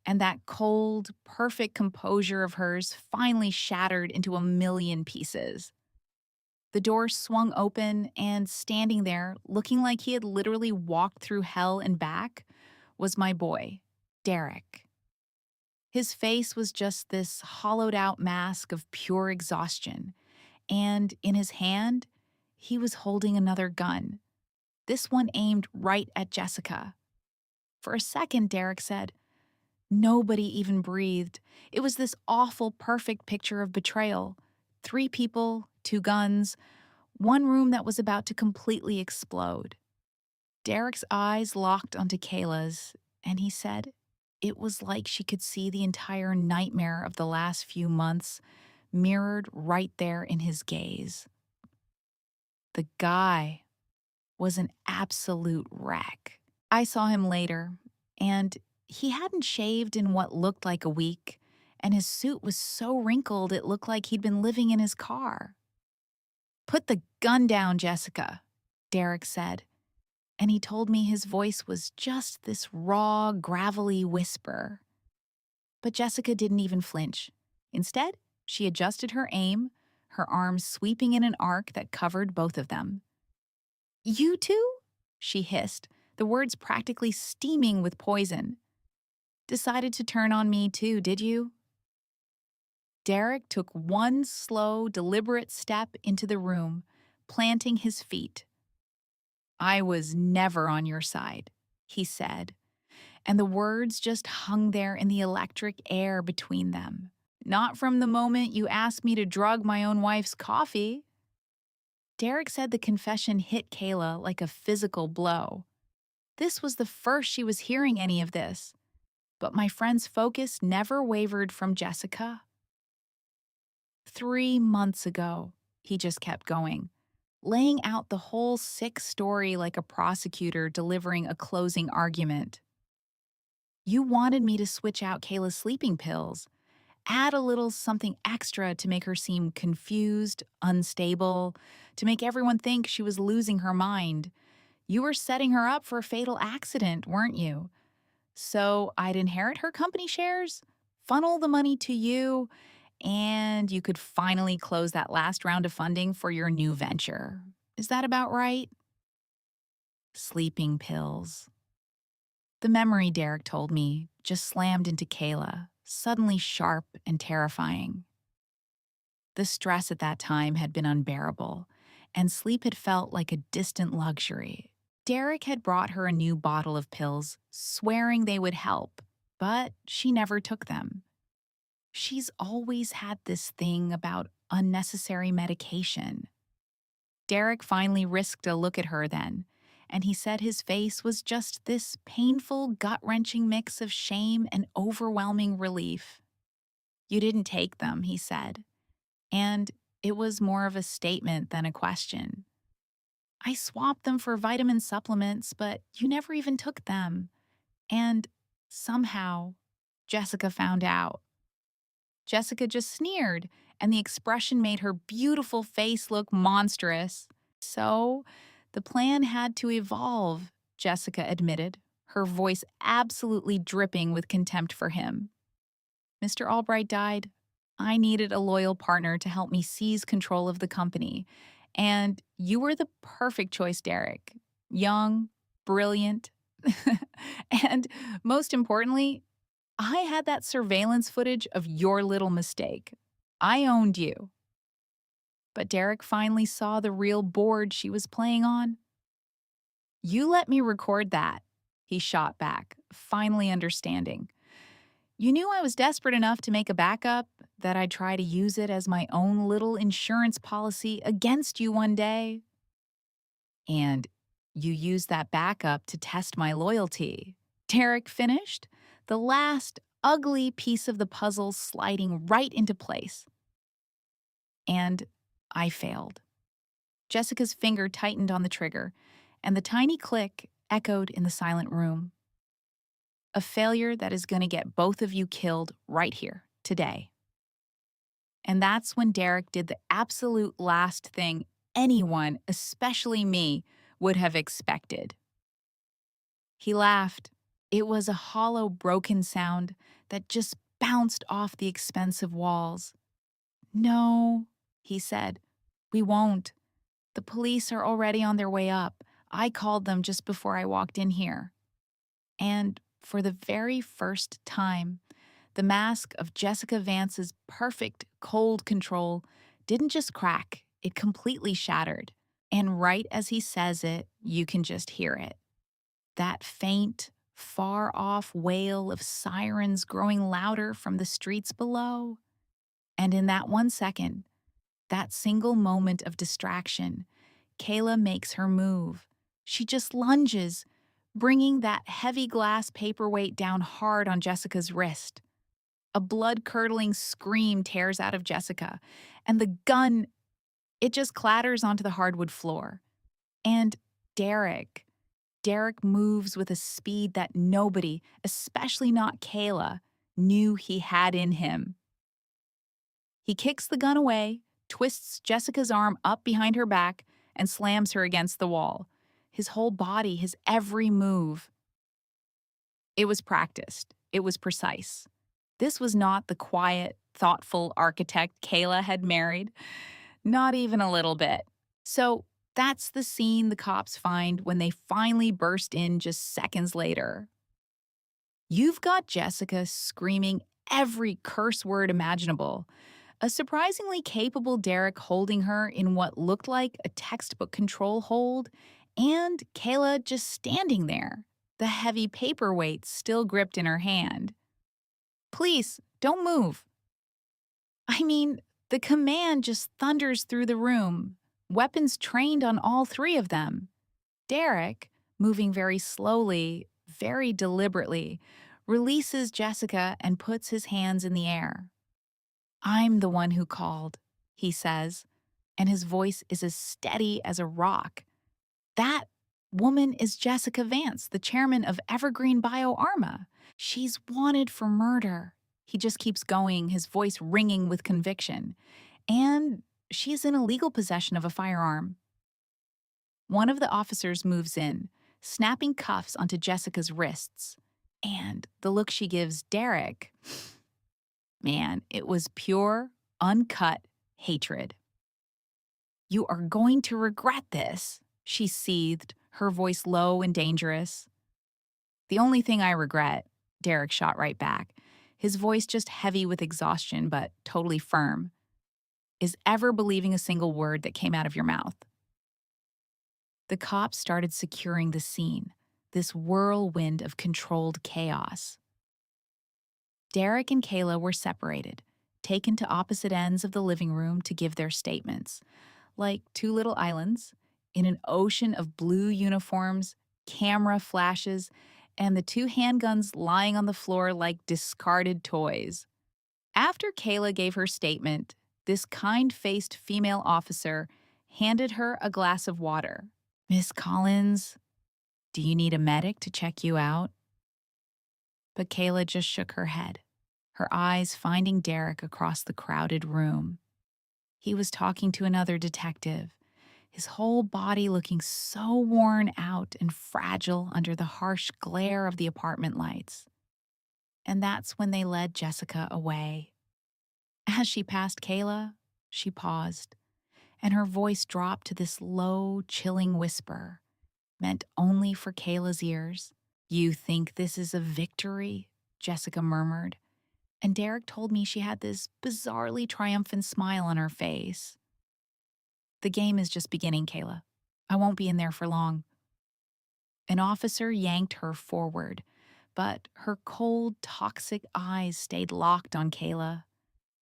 and that cold, perfect composure of hers finally shattered into a million pieces. The door swung open, and standing there, looking like he had literally walked through hell and back, was my boy, Derek. His face was just this hollowed out mask of pure exhaustion, and in his hand, he was holding another gun, this one aimed right at Jessica. For a second, Derek said, nobody even breathed. It was this awful, perfect picture of betrayal. 3 people, 2 guns, one room that was about to completely explode. Derek's eyes locked onto Kayla's, and he said it was like she could see the entire nightmare of the last few months mirrored right there in his gaze. The guy was an absolute wreck. I saw him later, and he hadn't shaved in what looked like a week, and his suit was so wrinkled it looked like he'd been living in his car. "Put the gun down, Jessica," Derek said, and he told me his voice was just this raw, gravelly whisper. But Jessica didn't even flinch. Instead, she adjusted her aim, her arms sweeping in an arc that covered both of them. "You too?" she hissed, the words practically steaming with poison. "Decided to turn on me too, did you?" Derek took one slow, deliberate step into the room, planting his feet. "I was never on your side," he said, and the words just hung there in the electric air between them. "Not from the moment you asked me to drug my own wife's coffee." Derek said the confession hit Kayla like a physical blow. This was the first she was hearing any of this, but my friend's focus never wavered from Jessica. "3 months ago," he just kept going, laying out the whole sick story like a prosecutor delivering a closing argument. "You wanted me to switch out Kayla's sleeping pills, add a little something extra to make her seem confused, unstable, to make everyone think she was losing her mind. You were setting her up for a fatal accident, weren't you? So I'd inherit her company shares, funnel the money to you, and you could finally close that last round of funding for your new venture. Is that about right?" Sleeping pills. The memory, Derek told me, just slammed into Kayla, suddenly sharp and terrifying. The stress at that time had been unbearable, and sleep had felt like a distant luxury. Derek had brought her a new bottle of pills, swearing they would help, but she never took them. She's always had this thing about unnecessary medication. Derek finally risked a look at her then, and he said his face was just this painful, gut-wrenching mix of shame and overwhelming relief. "You didn't take them," he said, and it was more of a statement than a question. "I swapped them for vitamin supplements, but you never even took them. And somehow, Jessica found out." Jessica just sneered, and the expression made her beautiful face look monstrous. "So, the plan had to evolve," Jessica admitted, her voice absolutely dripping with contempt for him. "Mr. Albright died. I needed a loyal partner to help me seize control of the company. And you were the perfect choice, Derek. Young, brilliant, and most importantly, I had that surveillance footage of your little mistake. I owned you. But Derek finally saw the real board she was playing on. You let me record that, he shot back, finally understanding. You knew I was desperate enough to make a backup, that I'd try to use it as my own little insurance policy against you one day. And you used that backup to test my loyalty. Derek finished, the last ugly piece of the puzzle sliding right into place. And I failed. Jessica's finger tightened on the trigger, and the tiny click echoed in the silent room. A failure that is going to get both of you killed right here, today. And that's when Derek did the absolute last thing anyone, especially me, would have expected. He laughed. It was a hollow, broken sound that just bounced off the expensive walls. No, he said, we won't. The police are already on their way up. I called them just before I walked in here. And for the very first time, the mask of Jessica Vance's perfect cold control didn't just crack, it completely shattered. And right as he says it, you can just hear it. That faint, far off wail of sirens growing louder from the streets below. And in that 1 second, that single moment of distraction, Kayla makes her move. She just lunges, bringing that heavy glass paperweight down hard on Jessica's wrist. A blood-curdling scream tears out of Jessica, and the gun, it just clatters onto the hardwood floor. And Derek. Derek moves with a speed that nobody, especially not Kayla, knew he had in him. He kicks the gun away, twists Jessica's arm up behind her back, and slams her against the wall. His whole body, his every move. It was practiced. It was precise. This was not the quiet, thoughtful architect Kayla had married. Not even a little bit. So that's the scene the cops find when they finally burst in just seconds later. You've got Jessica screaming every curse word imaginable, a surprisingly capable Derek holding her in what looked like a textbook control hold, and Kayla just standing there, the heavy paperweight still gripped in her hand. Please, don't move. I mean, the command just thunders through the room, weapons trained on all three of them. Derek, moving very slowly, very deliberately, releases Jessica and puts his hands in the air. I'm the one who called, he says, and his voice is as steady as a rock. That woman is Jessica Vance, the chairman of Evergreen BioArma. She's wanted for murder. He just keeps going, his voice ringing with conviction. And she's in illegal possession of a firearm. One of the officers moves in, snapping cuffs onto Jessica's wrists. And the look she gives Derek, man, it was pure, uncut hatred. You are going to regret this, she seethed, her voice low and dangerous. The only thing I regret, Derek shot right back, his voice just heavy with exhaustion but totally firm, is ever believing a single word that came out of your mouth. The cops started securing the scene, this whirlwind of controlled chaos. Derek and Kayla were separated, taken to opposite ends of the living room to give their statements, like two little islands, in an ocean of blue uniforms, camera flashes, and the two handguns lying on the floor like discarded toys. After Kayla gave her statement, this kind-faced female officer handed her a glass of water. Miss Collins, do you need a medic to check you out? But Kayla just shook her head, her eyes finding Derek across the crowded room. He was talking to another detective, his whole body looking so worn out and fragile under the harsh glare of the apartment lights. And that's when they led Jessica away. As she passed Kayla, she paused, and her voice dropped to this low, chilling whisper, meant only for Kayla's ears. "You think this is a victory?" Jessica murmured, and Derek told me she had this bizarrely triumphant smile on her face. "The game is just beginning, Kayla. I won't be in there for long." An officer yanked her forward, but her cold, toxic eyes stayed locked on Kayla,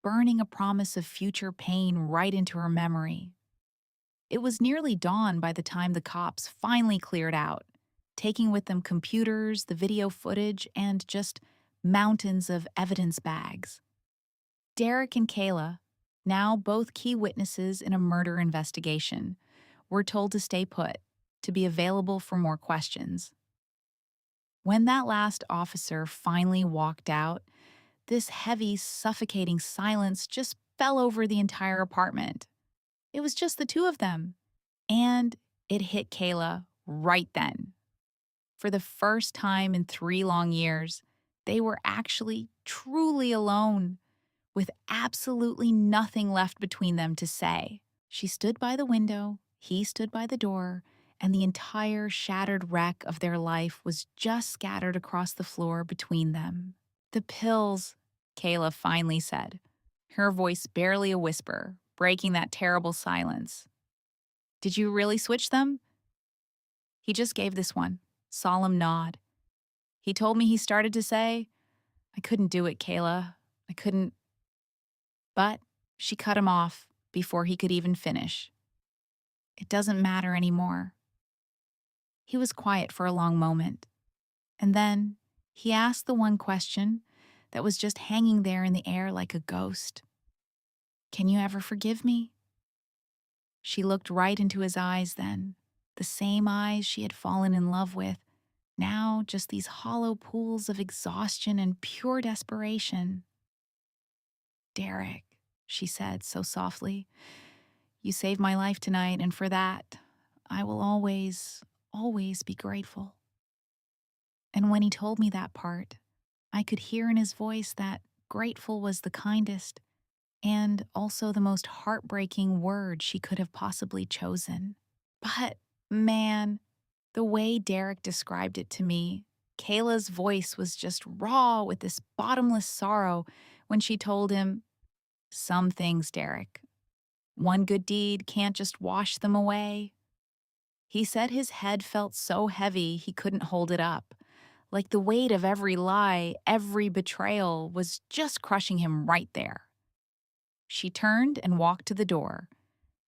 burning a promise of future pain right into her memory. It was nearly dawn by the time the cops finally cleared out, taking with them computers, the video footage, and just mountains of evidence bags. Derek and Kayla, now both key witnesses in a murder investigation, were told to stay put, to be available for more questions. When that last officer finally walked out, this heavy, suffocating silence just fell over the entire apartment. It was just the two of them. And it hit Kayla right then. For the first time in 3 long years, they were actually truly alone, with absolutely nothing left between them to say. She stood by the window, he stood by the door, and the entire shattered wreck of their life was just scattered across the floor between them. "The pills," Kayla finally said, her voice barely a whisper, breaking that terrible silence. "Did you really switch them?" He just gave this one solemn nod. He told me he started to say, "I couldn't do it, Kayla. I couldn't." But she cut him off before he could even finish. "It doesn't matter anymore." He was quiet for a long moment, and then he asked the one question that was just hanging there in the air like a ghost. "Can you ever forgive me?" She looked right into his eyes then, the same eyes she had fallen in love with, now just these hollow pools of exhaustion and pure desperation. "Derek," she said so softly, "you saved my life tonight, and for that, I will always, always be grateful." And when he told me that part, I could hear in his voice that grateful was the kindest and also the most heartbreaking word she could have possibly chosen. But, man, the way Derek described it to me, Kayla's voice was just raw with this bottomless sorrow when she told him, "Some things, Derek, one good deed can't just wash them away." He said his head felt so heavy he couldn't hold it up, like the weight of every lie, every betrayal was just crushing him right there. She turned and walked to the door,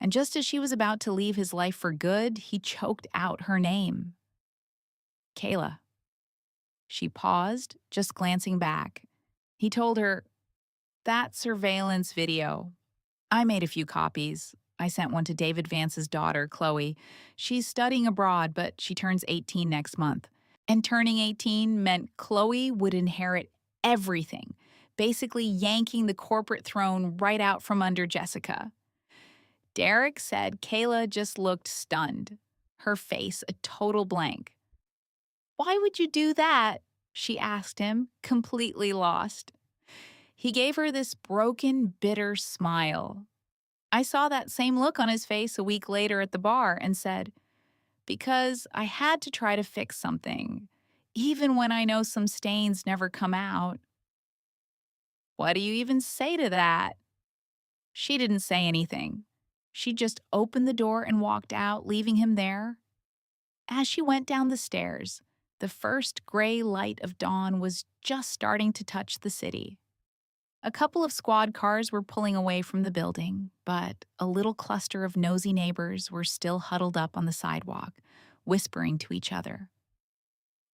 and just as she was about to leave his life for good, he choked out her name. "Kayla." She paused, just glancing back. He told her, "That surveillance video. I made a few copies. I sent one to David Vance's daughter, Chloe. She's studying abroad, but she turns 18 next month. And turning 18 meant Chloe would inherit everything, basically yanking the corporate throne right out from under Jessica." Derek said Kayla just looked stunned, her face a total blank. "Why would you do that?" she asked him, completely lost. He gave her this broken, bitter smile. I saw that same look on his face a week later at the bar and said, "Because I had to try to fix something, even when I know some stains never come out." What do you even say to that? She didn't say anything. She just opened the door and walked out, leaving him there. As she went down the stairs, the first gray light of dawn was just starting to touch the city. A couple of squad cars were pulling away from the building, but a little cluster of nosy neighbors were still huddled up on the sidewalk, whispering to each other.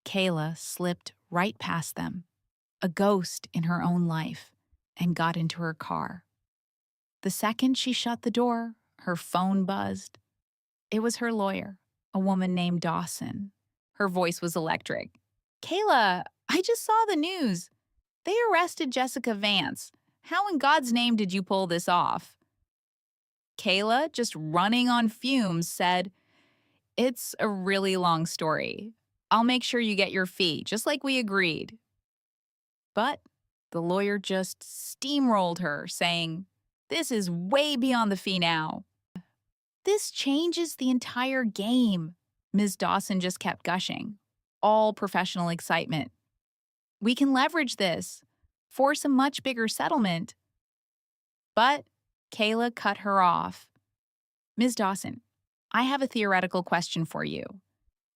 Kayla slipped right past them, a ghost in her own life, and got into her car. The second she shut the door, her phone buzzed. It was her lawyer, a woman named Dawson. Her voice was electric. "Kayla, I just saw the news. They arrested Jessica Vance. How in God's name did you pull this off?" Kayla, just running on fumes, said, "It's a really long story. I'll make sure you get your fee, just like we agreed." But The lawyer just steamrolled her, saying, "This is way beyond the fee now." "This changes the entire game." Ms. Dawson just kept gushing, all professional excitement. "We can leverage this, force a much bigger settlement." But Kayla cut her off. "Ms. Dawson, I have a theoretical question for you.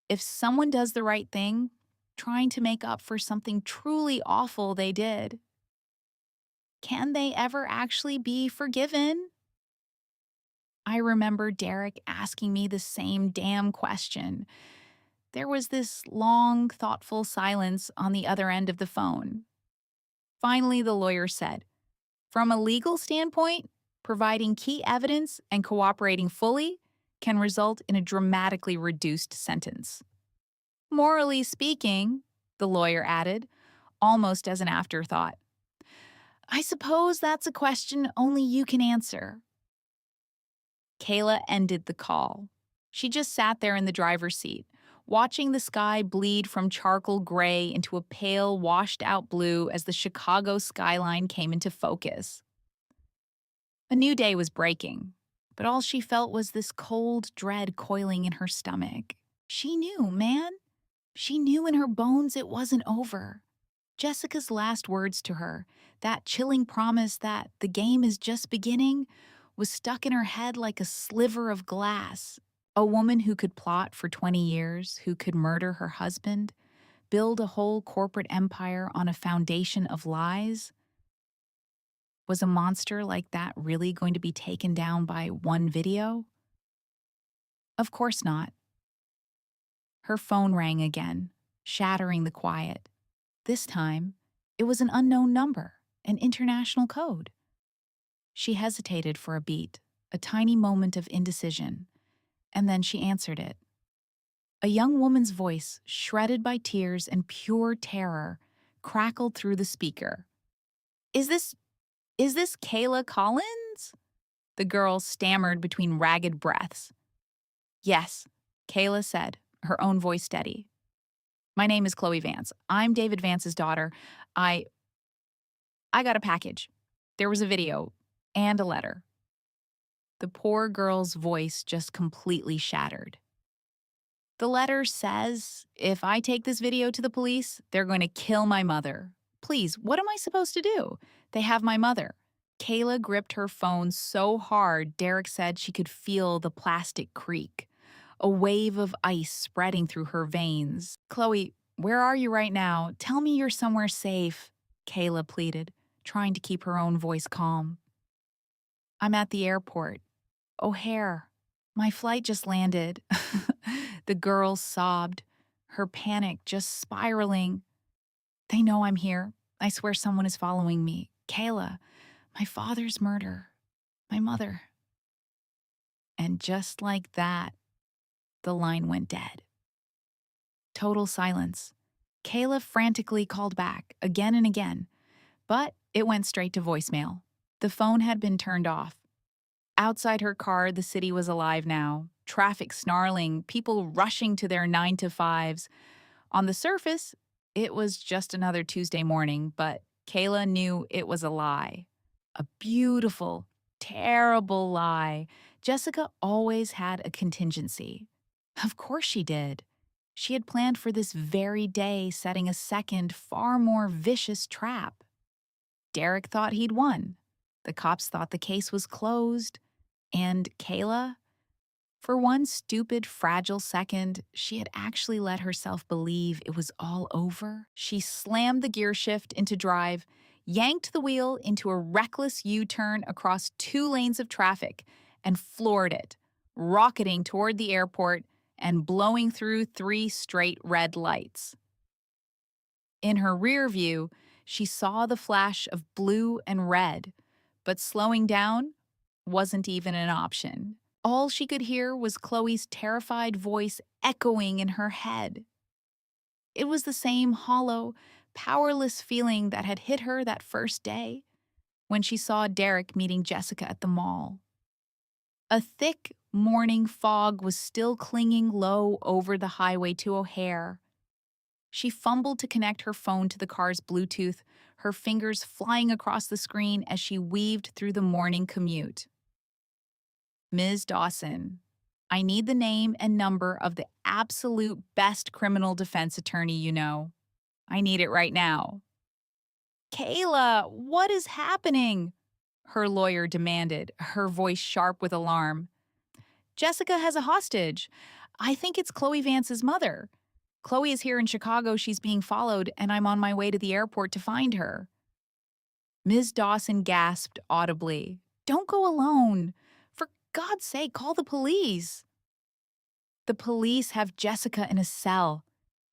If someone does the right thing, trying to make up for something truly awful they did, can they ever actually be forgiven?" I remember Derek asking me the same damn question. There was this long, thoughtful silence on the other end of the phone. Finally, the lawyer said, "From a legal standpoint, providing key evidence and cooperating fully can result in a dramatically reduced sentence. Morally speaking," the lawyer added, almost as an afterthought, "I suppose that's a question only you can answer." Kayla ended the call. She just sat there in the driver's seat, watching the sky bleed from charcoal gray into a pale, washed out blue as the Chicago skyline came into focus. A new day was breaking, but all she felt was this cold dread coiling in her stomach. She knew, man. She knew in her bones it wasn't over. Jessica's last words to her, that chilling promise that the game is just beginning, was stuck in her head like a sliver of glass. A woman who could plot for 20 years, who could murder her husband, build a whole corporate empire on a foundation of lies. Was a monster like that really going to be taken down by one video? Of course not. Her phone rang again, shattering the quiet. This time, it was an unknown number, an international code. She hesitated for a beat, a tiny moment of indecision, and then she answered it. A young woman's voice, shredded by tears and pure terror, crackled through the speaker. Is this Kayla Collins?" The girl stammered between ragged breaths. "Yes," Kayla said, her own voice steady. "My name is Chloe Vance. I'm David Vance's daughter. I got a package. There was a video and a letter." The poor girl's voice just completely shattered. "The letter says if I take this video to the police, they're going to kill my mother. Please, what am I supposed to do? They have my mother." Kayla gripped her phone so hard, Derek said she could feel the plastic creak, a wave of ice spreading through her veins. "Chloe, where are you right now? Tell me you're somewhere safe," Kayla pleaded, trying to keep her own voice calm. "I'm at the airport. O'Hare. My flight just landed." The girl sobbed, her panic just spiraling. "They know I'm here. I swear someone is following me. Kayla, my father's murder. My mother." And just like that, the line went dead. Total silence. Kayla frantically called back, again and again, but it went straight to voicemail. The phone had been turned off. Outside her car, the city was alive now. Traffic snarling, people rushing to their 9 to 5s. On the surface, it was just another Tuesday morning, but Kayla knew it was a lie. A beautiful, terrible lie. Jessica always had a contingency. Of course she did. She had planned for this very day, setting a second, far more vicious trap. Derek thought he'd won. The cops thought the case was closed. And Kayla? For one stupid, fragile second, she had actually let herself believe it was all over. She slammed the gear shift into drive, yanked the wheel into a reckless U-turn across 2 lanes of traffic, and floored it, rocketing toward the airport and blowing through 3 straight red lights. In her rear view, she saw the flash of blue and red, but slowing down wasn't even an option. All she could hear was Chloe's terrified voice echoing in her head. It was the same hollow, powerless feeling that had hit her that first day when she saw Derek meeting Jessica at the mall. A thick morning fog was still clinging low over the highway to O'Hare. She fumbled to connect her phone to the car's Bluetooth, her fingers flying across the screen as she weaved through the morning commute. Ms. Dawson, I need the name and number of the absolute best criminal defense attorney you know. I need it right now. Kayla, what is happening? Her lawyer demanded, her voice sharp with alarm. Jessica has a hostage. I think it's Chloe Vance's mother. Chloe is here in Chicago. She's being followed, and I'm on my way to the airport to find her. Ms. Dawson gasped audibly. Don't go alone. For God's sake, call the police. The police have Jessica in a cell.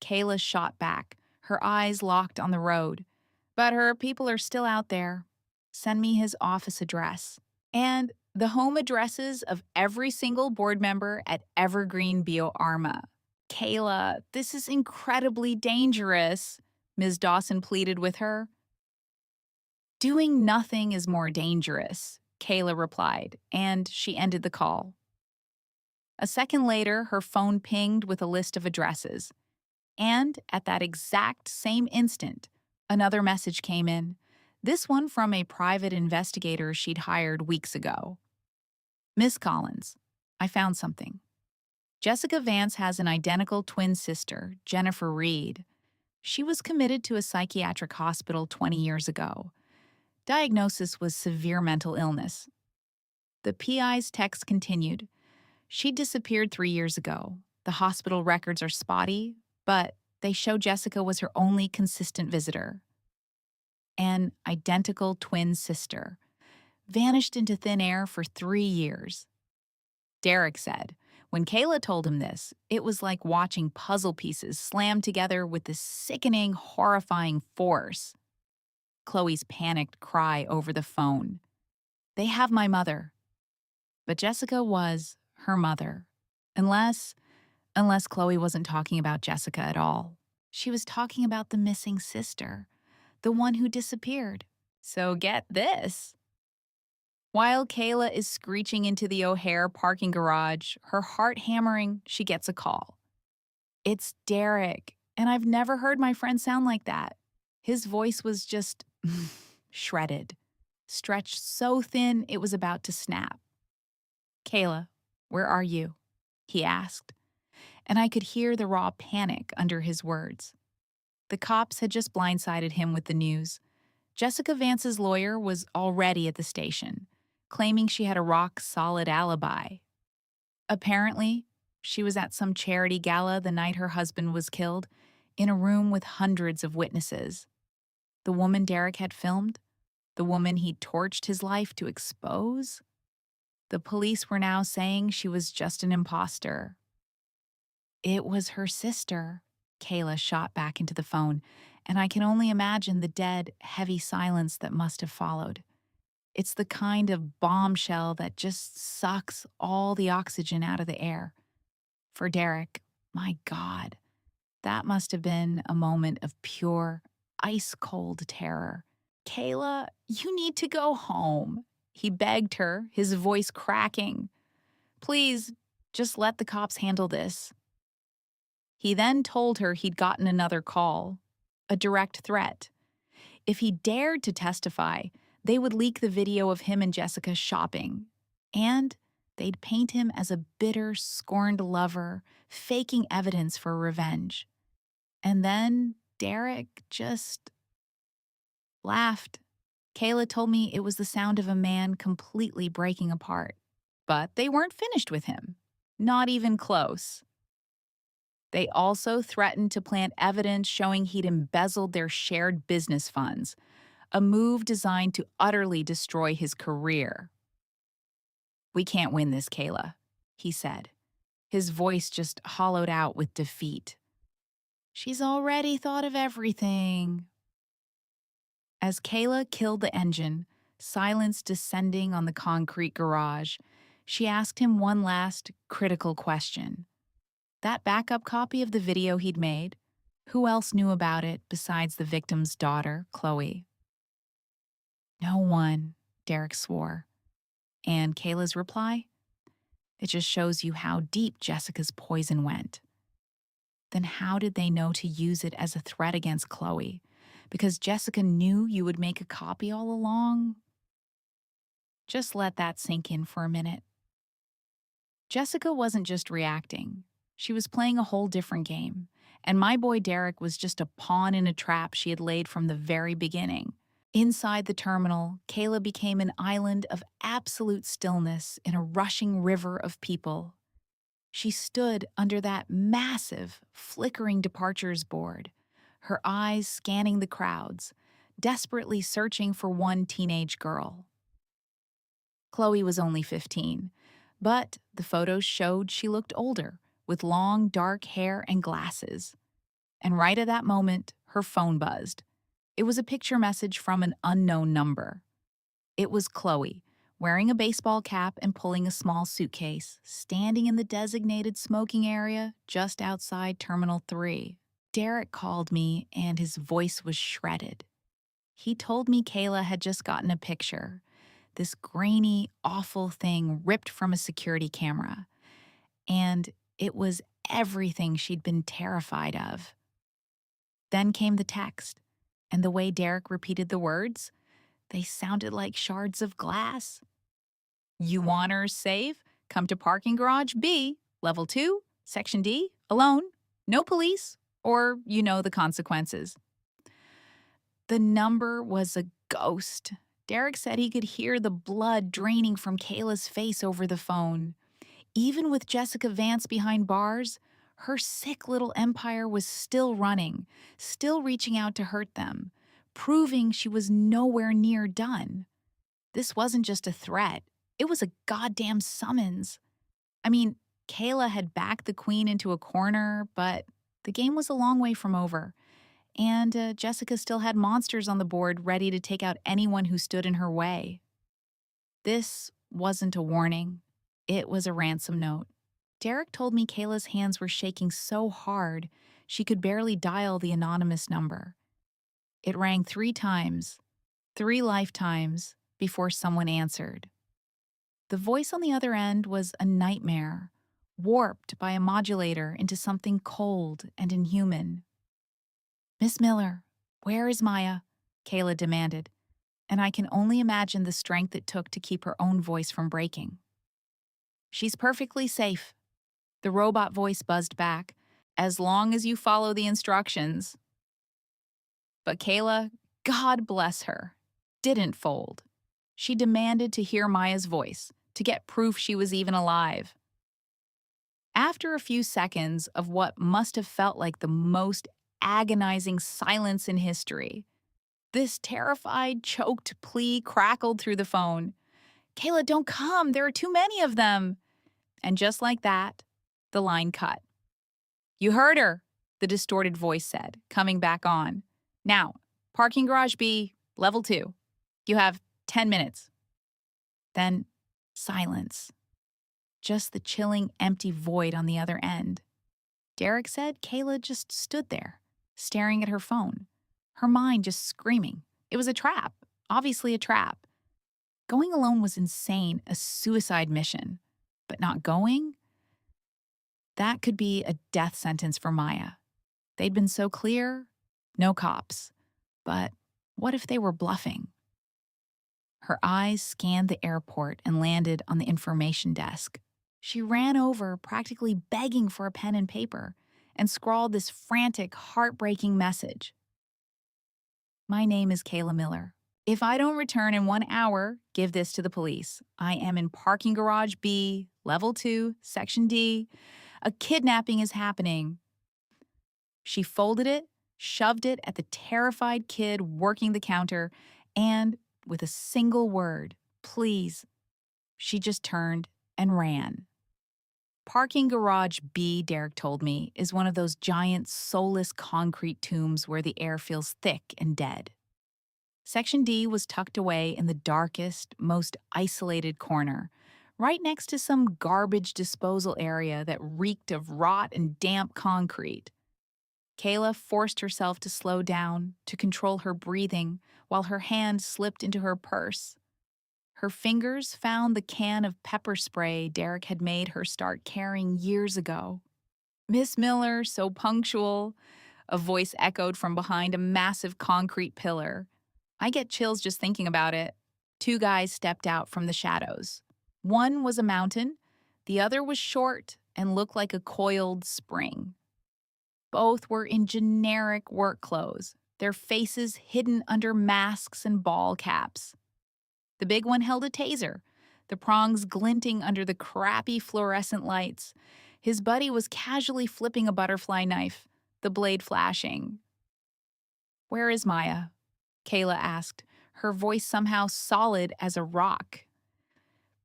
Kayla shot back, her eyes locked on the road. But her people are still out there. Send me his office address. And the home addresses of every single board member at Evergreen BioArma. Kayla, this is incredibly dangerous, Ms. Dawson pleaded with her. Doing nothing is more dangerous, Kayla replied, and she ended the call. A second later, her phone pinged with a list of addresses. And at that exact same instant, another message came in, this one from a private investigator she'd hired weeks ago. Miss Collins, I found something. Jessica Vance has an identical twin sister, Jennifer Reed. She was committed to a psychiatric hospital 20 years ago. Diagnosis was severe mental illness. The PI's text continued. She disappeared 3 years ago. The hospital records are spotty, but they show Jessica was her only consistent visitor. An identical twin sister. Vanished into thin air for 3 years. Derek said, when Kayla told him this, it was like watching puzzle pieces slam together with this sickening, horrifying force. Chloe's panicked cry over the phone. They have my mother. But Jessica was her mother. Unless Chloe wasn't talking about Jessica at all. She was talking about the missing sister, the one who disappeared. So get this. While Kayla is screeching into the O'Hare parking garage, her heart hammering, she gets a call. It's Derek, and I've never heard my friend sound like that. His voice was just shredded, stretched so thin it was about to snap. Kayla, where are you? He asked, and I could hear the raw panic under his words. The cops had just blindsided him with the news. Jessica Vance's lawyer was already at the station, claiming she had a rock-solid alibi. Apparently, she was at some charity gala the night her husband was killed, in a room with hundreds of witnesses. The woman Derek had filmed? The woman he'd torched his life to expose? The police were now saying she was just an imposter. It was her sister, Kayla shot back into the phone, and I can only imagine the dead, heavy silence that must have followed. It's the kind of bombshell that just sucks all the oxygen out of the air. For Derek, my God, that must have been a moment of pure, ice-cold terror. Kayla, you need to go home, he begged her, his voice cracking. Please, just let the cops handle this. He then told her he'd gotten another call, a direct threat. If he dared to testify, they would leak the video of him and Jessica shopping, and they'd paint him as a bitter, scorned lover, faking evidence for revenge. And then Derek just laughed. Kayla told me it was the sound of a man completely breaking apart. But they weren't finished with him. Not even close. They also threatened to plant evidence showing he'd embezzled their shared business funds, a move designed to utterly destroy his career. We can't win this, Kayla, he said. His voice just hollowed out with defeat. She's already thought of everything. As Kayla killed the engine, silence descending on the concrete garage, she asked him one last, critical question. That backup copy of the video he'd made, who else knew about it besides the victim's daughter, Chloe? No one, Derek swore. And Kayla's reply? It just shows you how deep Jessica's poison went. then how did they know to use it as a threat against Chloe? Because Jessica knew you would make a copy all along? Just let that sink in for a minute. Jessica wasn't just reacting. She was playing a whole different game. And my boy Derek was just a pawn in a trap she had laid from the very beginning. Inside the terminal, Kayla became an island of absolute stillness in a rushing river of people. She stood under that massive, flickering departures board, her eyes scanning the crowds, desperately searching for one teenage girl. Chloe was only 15, but the photos showed she looked older, with long, dark hair and glasses. And right at that moment, her phone buzzed. It was a picture message from an unknown number. It was Chloe, wearing a baseball cap and pulling a small suitcase, standing in the designated smoking area just outside Terminal 3. Derek called me, and his voice was shredded. He told me Kayla had just gotten a picture, this grainy, awful thing ripped from a security camera. And it was everything she'd been terrified of. Then came the text, and the way Derek repeated the words, they sounded like shards of glass. You want her safe? Come to parking garage B, level 2, section D, alone, no police, or you know the consequences. The number was a ghost. Derek said he could hear the blood draining from Kayla's face over the phone. Even with Jessica Vance behind bars, her sick little empire was still running, still reaching out to hurt them, proving she was nowhere near done. This wasn't just a threat, it was a goddamn summons. I mean, Kayla had backed the queen into a corner, but the game was a long way from over. And Jessica still had monsters on the board ready to take out anyone who stood in her way. This wasn't a warning. It was a ransom note. Derek told me Kayla's hands were shaking so hard she could barely dial the anonymous number. It rang 3 times, 3 lifetimes, before someone answered. The voice on the other end was a nightmare, warped by a modulator into something cold and inhuman. "Miss Miller, where is Maya?" Kayla demanded, and I can only imagine the strength it took to keep her own voice from breaking. "She's perfectly safe," the robot voice buzzed back, "as long as you follow the instructions." But Kayla, God bless her, didn't fold. She demanded to hear Maya's voice, to get proof she was even alive. After a few seconds of what must have felt like the most agonizing silence in history, this terrified, choked plea crackled through the phone. "Kayla, don't come. There are too many of them." And just like that, the line cut. "You heard her," the distorted voice said, coming back on. "Now, parking garage B, level 2. You have 10 minutes. Then silence. Just the chilling, empty void on the other end. Derek said Kayla just stood there, staring at her phone, her mind just screaming. It was a trap, obviously a trap. Going alone was insane, a suicide mission. But not going? That could be a death sentence for Maya. They'd been so clear, no cops. But what if they were bluffing? Her eyes scanned the airport and landed on the information desk. She ran over, practically begging for a pen and paper, and scrawled this frantic, heartbreaking message. "My name is Kayla Miller. If I don't return in 1 hour, give this to the police. I am in parking garage B, level 2, section D. A kidnapping is happening." She folded it, shoved it at the terrified kid working the counter, and, with a single word, "Please," she just turned and ran. Parking garage B, Derek told me, is one of those giant, soulless concrete tombs where the air feels thick and dead. Section D was tucked away in the darkest, most isolated corner, right next to some garbage disposal area that reeked of rot and damp concrete. Kayla forced herself to slow down, to control her breathing, while her hand slipped into her purse. Her fingers found the can of pepper spray Derek had made her start carrying years ago. Miss Miller, so punctual, a voice echoed from behind a massive concrete pillar. I get chills just thinking about it. Two guys stepped out from the shadows. One was a mountain, the other was short and looked like a coiled spring. Both were in generic work clothes, their faces hidden under masks and ball caps. The big one held a taser, the prongs glinting under the crappy fluorescent lights. His buddy was casually flipping a butterfly knife, the blade flashing. "Where is Maya?" Kayla asked, her voice somehow solid as a rock.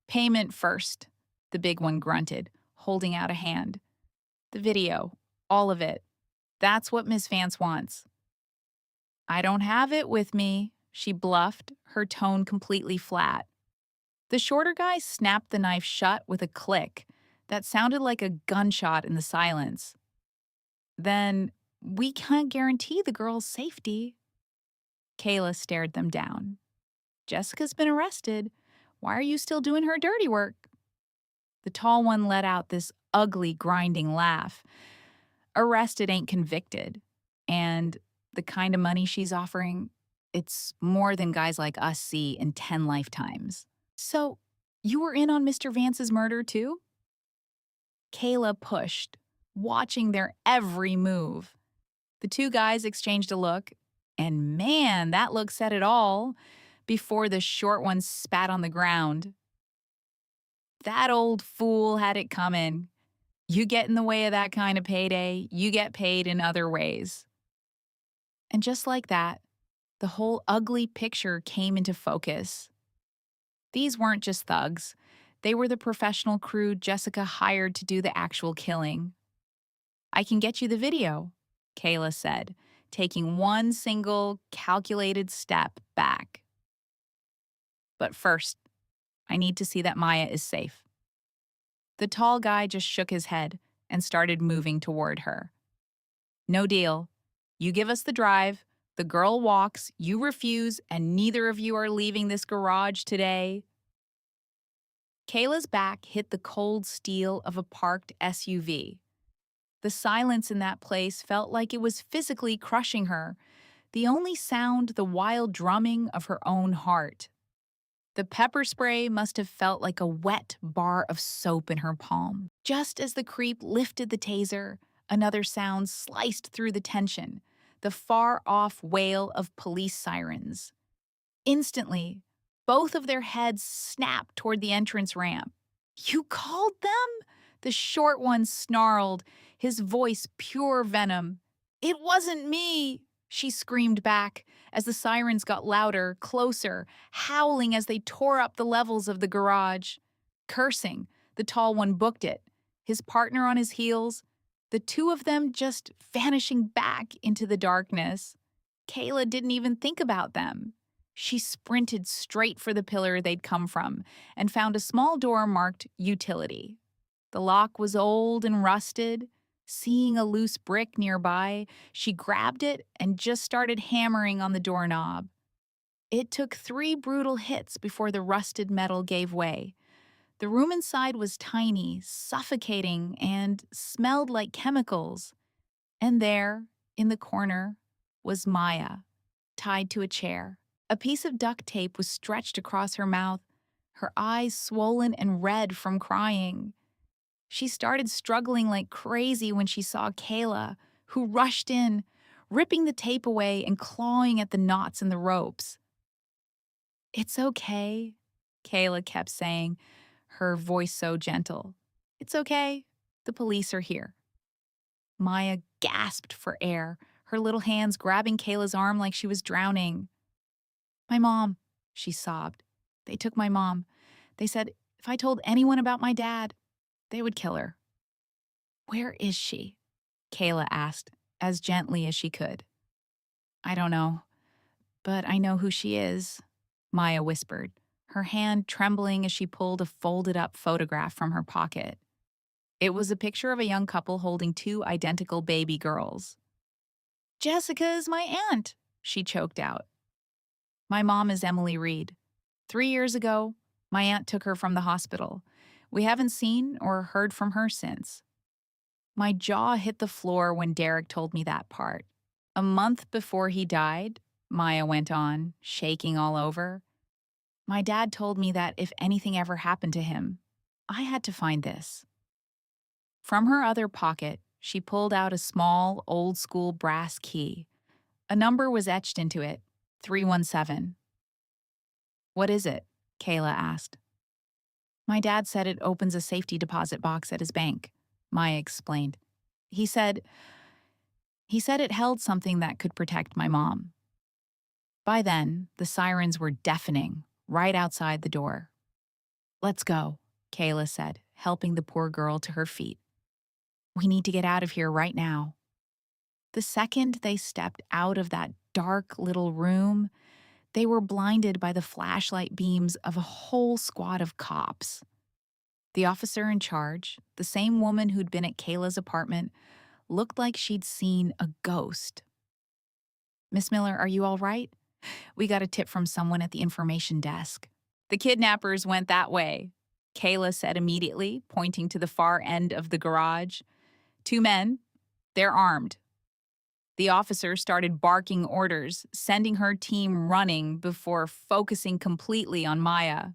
"Payment first," the big one grunted, holding out a hand. "The video, all of it. That's what Miss Vance wants." "I don't have it with me," she bluffed, her tone completely flat. The shorter guy snapped the knife shut with a click that sounded like a gunshot in the silence. "Then we can't guarantee the girl's safety." Kayla stared them down. "Jessica's been arrested. Why are you still doing her dirty work?" The tall one let out this ugly, grinding laugh. "Arrested ain't convicted. And the kind of money she's offering, it's more than guys like us see in 10 lifetimes." "So, you were in on Mr. Vance's murder, too?" Kayla pushed, watching their every move. The two guys exchanged a look, and man, that look said it all, before the short one spat on the ground. "That old fool had it coming. You get in the way of that kind of payday, you get paid in other ways." And just like that, the whole ugly picture came into focus. These weren't just thugs. They were the professional crew Jessica hired to do the actual killing. "I can get you the video," Kayla said, taking one single, calculated step back. "But first, I need to see that Maya is safe." The tall guy just shook his head and started moving toward her. "No deal. You give us the drive, the girl walks, you refuse, and neither of you are leaving this garage today." Kayla's back hit the cold steel of a parked SUV. The silence in that place felt like it was physically crushing her, the only sound the wild drumming of her own heart. The pepper spray must have felt like a wet bar of soap in her palm. Just as the creep lifted the taser, another sound sliced through the tension, the far-off wail of police sirens. Instantly, both of their heads snapped toward the entrance ramp. "You called them?" The short one snarled, his voice pure venom. "It wasn't me!" she screamed back as the sirens got louder, closer, howling as they tore up the levels of the garage. Cursing, the tall one booked it, his partner on his heels, the two of them just vanishing back into the darkness. Kayla didn't even think about them. She sprinted straight for the pillar they'd come from and found a small door marked utility. The lock was old and rusted. Seeing a loose brick nearby, she grabbed it and just started hammering on the doorknob. It took 3 brutal hits before the rusted metal gave way. The room inside was tiny, suffocating, and smelled like chemicals. And there, in the corner, was Maya, tied to a chair. A piece of duct tape was stretched across her mouth, her eyes swollen and red from crying. She started struggling like crazy when she saw Kayla, who rushed in, ripping the tape away and clawing at the knots in the ropes. "It's okay," Kayla kept saying, her voice so gentle. "It's okay. The police are here." Maya gasped for air, her little hands grabbing Kayla's arm like she was drowning. "My mom," she sobbed. "They took my mom. They said if I told anyone about my dad, they would kill her." "Where is she?" Kayla asked, as gently as she could. "I don't know, but I know who she is," Maya whispered, her hand trembling as she pulled a folded-up photograph from her pocket. It was a picture of a young couple holding 2 identical baby girls. "Jessica's my aunt," she choked out. "My mom is Emily Reed. 3 years ago, my aunt took her from the hospital. We haven't seen or heard from her since." My jaw hit the floor when Derek told me that part. A month before he died, Maya went on, shaking all over, my dad told me that if anything ever happened to him, I had to find this. From her other pocket, she pulled out a small, old school brass key. A number was etched into it, 317. What is it? Kayla asked. My dad said it opens a safety deposit box at his bank, Maya explained. He said, he said it held something that could protect my mom. By then, the sirens were deafening, right outside the door. Let's go, Kayla said, helping the poor girl to her feet. We need to get out of here right now. The second they stepped out of that dark little room, they were blinded by the flashlight beams of a whole squad of cops. The officer in charge, the same woman who'd been at Kayla's apartment, looked like she'd seen a ghost. Miss Miller, are you all right? We got a tip from someone at the information desk. The kidnappers went that way, Kayla said immediately, pointing to the far end of the garage. 2 men. They're armed. The officer started barking orders, sending her team running before focusing completely on Maya.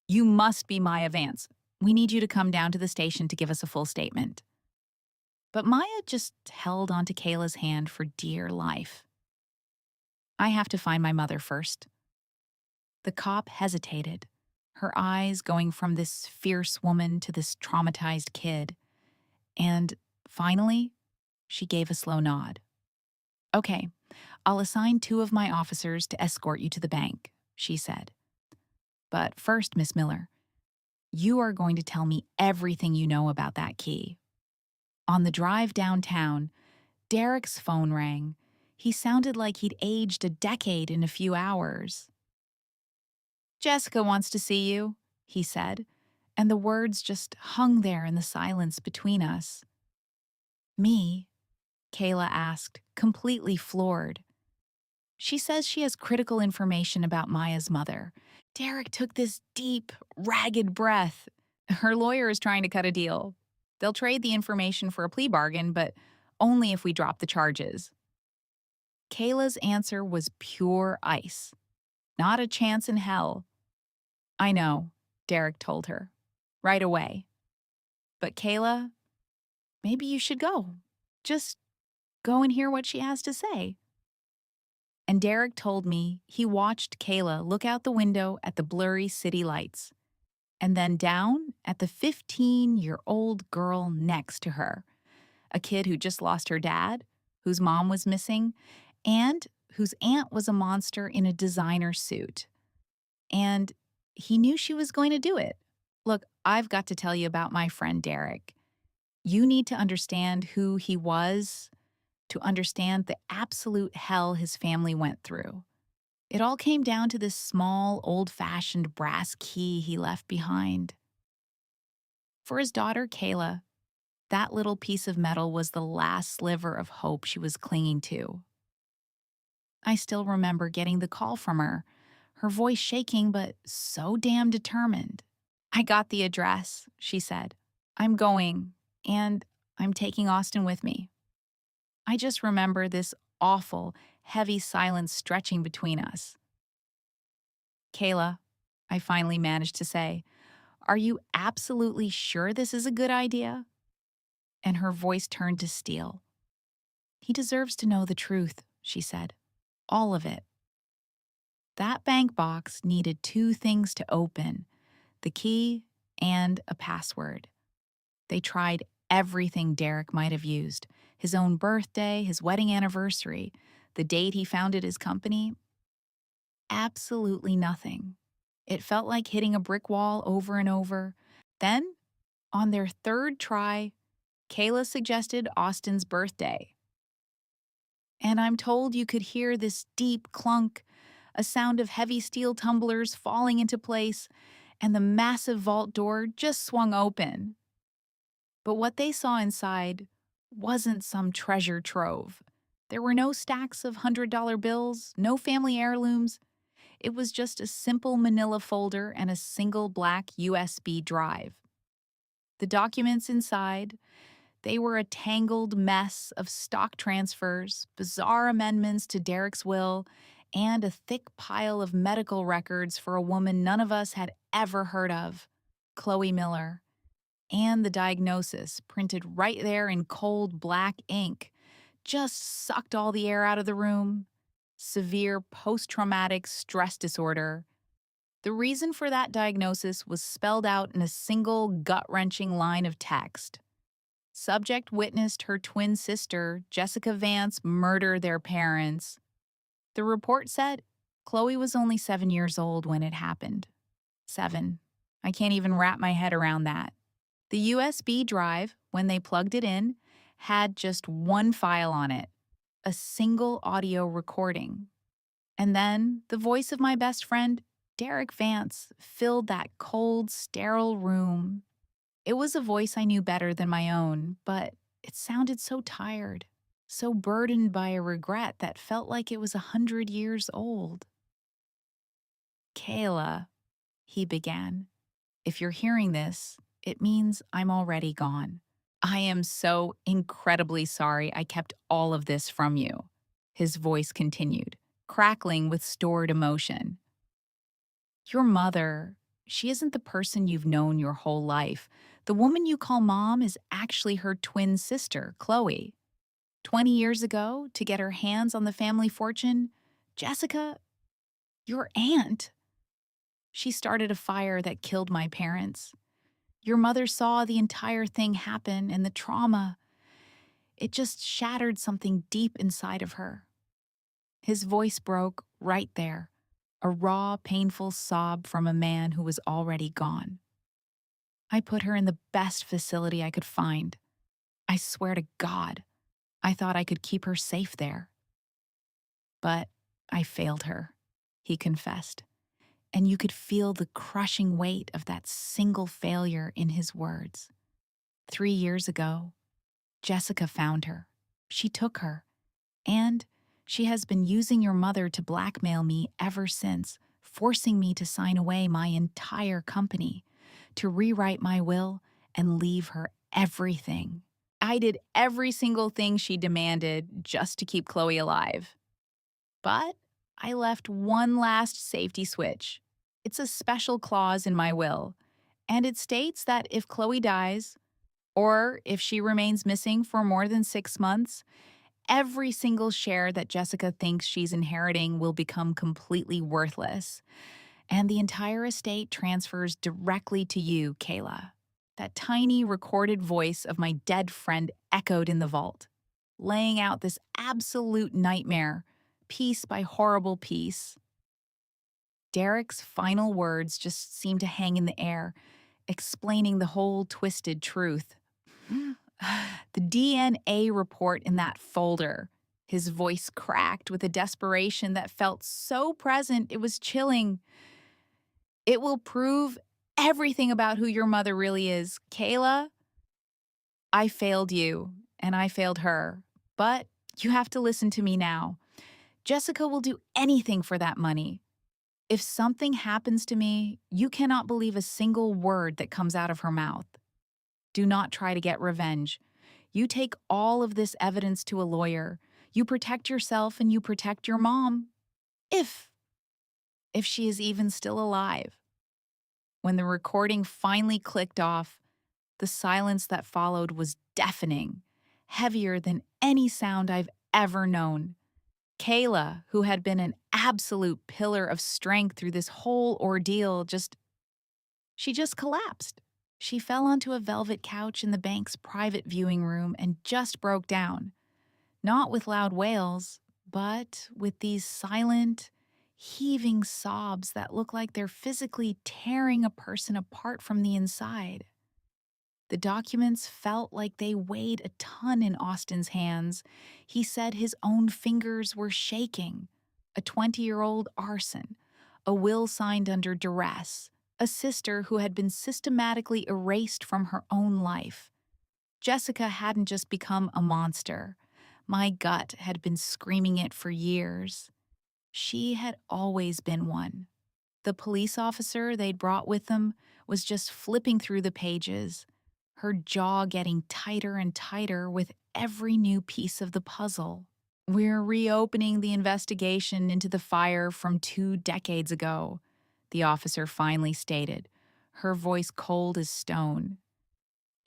You must be Maya Vance. We need you to come down to the station to give us a full statement. But Maya just held onto Kayla's hand for dear life. I have to find my mother first. The cop hesitated, her eyes going from this fierce woman to this traumatized kid. And finally, she gave a slow nod. Okay, I'll assign 2 of my officers to escort you to the bank, she said. But first, Miss Miller, you are going to tell me everything you know about that key. On the drive downtown, Derek's phone rang. He sounded like he'd aged a decade in a few hours. Jessica wants to see you, he said, and the words just hung there in the silence between us. Me? Kayla asked, completely floored. She says she has critical information about Maya's mother. Derek took this deep, ragged breath. Her lawyer is trying to cut a deal. They'll trade the information for a plea bargain, but only if we drop the charges. Kayla's answer was pure ice. Not a chance in hell. I know, Derek told her. Right away. But Kayla, maybe you should go. Just go and hear what she has to say. And Derek told me he watched Kayla look out the window at the blurry city lights, and then down at the 15-year-old girl next to her, a kid who just lost her dad, whose mom was missing, and whose aunt was a monster in a designer suit. And he knew she was going to do it. Look, I've got to tell you about my friend Derek. You need to understand who he was to understand the absolute hell his family went through. It all came down to this small, old-fashioned brass key he left behind. For his daughter, Kayla, that little piece of metal was the last sliver of hope she was clinging to. I still remember getting the call from her voice shaking but so damn determined. I got the address, she said. I'm going, and I'm taking Austin with me. I just remember this awful, heavy silence stretching between us. Kayla, I finally managed to say, are you absolutely sure this is a good idea? And her voice turned to steel. He deserves to know the truth, she said. All of it. That bank box needed 2 things to open, the key and a password. They tried everything Derek might have used, his own birthday, his wedding anniversary, the date he founded his company. Absolutely nothing. It felt like hitting a brick wall over and over. Then, on their 3rd try, Kayla suggested Austin's birthday. And I'm told you could hear this deep clunk, a sound of heavy steel tumblers falling into place, and the massive vault door just swung open. But what they saw inside wasn't some treasure trove. There were no stacks of $100 bills, no family heirlooms. It was just a simple manila folder and a single black USB drive. The documents inside, They were a tangled mess of stock transfers, bizarre amendments to Derek's will, and a thick pile of medical records for a woman none of us had ever heard of, Chloe Miller. And the diagnosis, printed right there in cold black ink, just sucked all the air out of the room. Severe post traumatic stress disorder. The reason for that diagnosis was spelled out in a single gut wrenching line of text. Subject witnessed her twin sister, Jessica Vance, murder their parents. The report said Chloe was only 7 years old when it happened. 7. I can't even wrap my head around that. The USB drive, when they plugged it in, had just one file on it, a single audio recording. And then the voice of my best friend, Derek Vance, filled that cold, sterile room. It was a voice I knew better than my own, but it sounded so tired, so burdened by a regret that felt like it was 100 years old. Kayla, he began, if you're hearing this, it means I'm already gone. I am so incredibly sorry I kept all of this from you. His voice continued, crackling with stored emotion. Your mother, she isn't the person you've known your whole life. The woman you call mom is actually her twin sister, Chloe. 20 years ago, to get her hands on the family fortune, Jessica, your aunt, she started a fire that killed my parents. Your mother saw the entire thing happen and the trauma. It just shattered something deep inside of her. His voice broke right there, a raw, painful sob from a man who was already gone. I put her in the best facility I could find. I swear to God, I thought I could keep her safe there. But I failed her, he confessed, and you could feel the crushing weight of that single failure in his words. 3 years ago, Jessica found her. She took her. And she has been using your mother to blackmail me ever since, forcing me to sign away my entire company, to rewrite my will and leave her everything. I did every single thing she demanded just to keep Chloe alive. But I left one last safety switch. It's a special clause in my will, and it states that if Chloe dies, or if she remains missing for more than 6 months, every single share that Jessica thinks she's inheriting will become completely worthless, and the entire estate transfers directly to you, Kayla. That tiny recorded voice of my dead friend echoed in the vault, laying out this absolute nightmare, piece by horrible piece. Derek's final words just seemed to hang in the air, explaining the whole twisted truth. The DNA report in that folder. His voice cracked with a desperation that felt so present it was chilling. It will prove everything about who your mother really is. Kayla, I failed you, and I failed her. But you have to listen to me now. Jessica will do anything for that money. If something happens to me, you cannot believe a single word that comes out of her mouth. Do not try to get revenge. You take all of this evidence to a lawyer. You protect yourself and you protect your mom. If she is even still alive. When the recording finally clicked off, the silence that followed was deafening, heavier than any sound I've ever known. Kayla, who had been an absolute pillar of strength through this whole ordeal, she just collapsed. She fell onto a velvet couch in the bank's private viewing room and just broke down. Not with loud wails, but with these silent, heaving sobs that look like they're physically tearing a person apart from the inside. The documents felt like they weighed a ton in Austin's hands. He said his own fingers were shaking. A 20-year-old arson, a will signed under duress, a sister who had been systematically erased from her own life. Jessica hadn't just become a monster. My gut had been screaming it for years. She had always been one. The police officer they'd brought with them was just flipping through the pages. her jaw getting tighter and tighter with every new piece of the puzzle. "We're reopening the investigation into the fire from 2 decades ago," the officer finally stated, her voice cold as stone,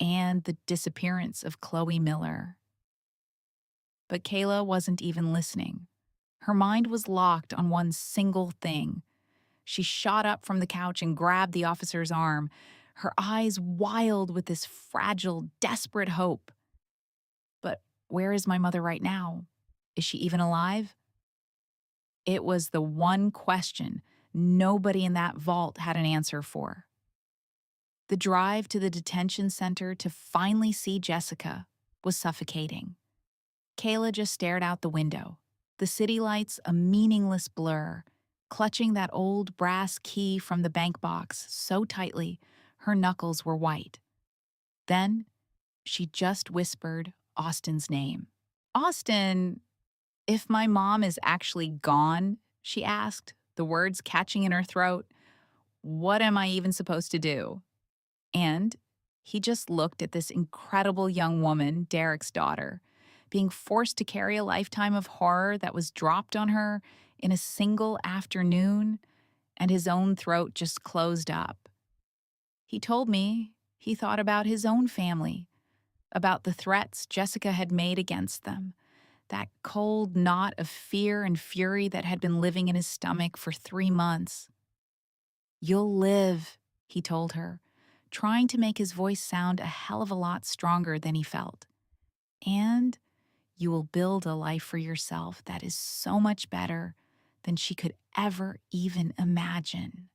"and the disappearance of Chloe Miller." But Kayla wasn't even listening. Her mind was locked on one single thing. She shot up from the couch and grabbed the officer's arm, her eyes wild with this fragile, desperate hope. But where is my mother right now? Is she even alive? It was the one question nobody in that vault had an answer for. The drive to the detention center to finally see Jessica was suffocating. Kayla just stared out the window, the city lights a meaningless blur, clutching that old brass key from the bank box so tightly her knuckles were white. Then she just whispered Austin's name. "Austin, if my mom is actually gone," she asked, the words catching in her throat, "what am I even supposed to do?" And he just looked at this incredible young woman, Derek's daughter, being forced to carry a lifetime of horror that was dropped on her in a single afternoon, and his own throat just closed up. He told me he thought about his own family, about the threats Jessica had made against them, that cold knot of fear and fury that had been living in his stomach for 3 months. "You'll live," he told her, trying to make his voice sound a hell of a lot stronger than he felt. "And you will build a life for yourself that is so much better than she could ever even imagine."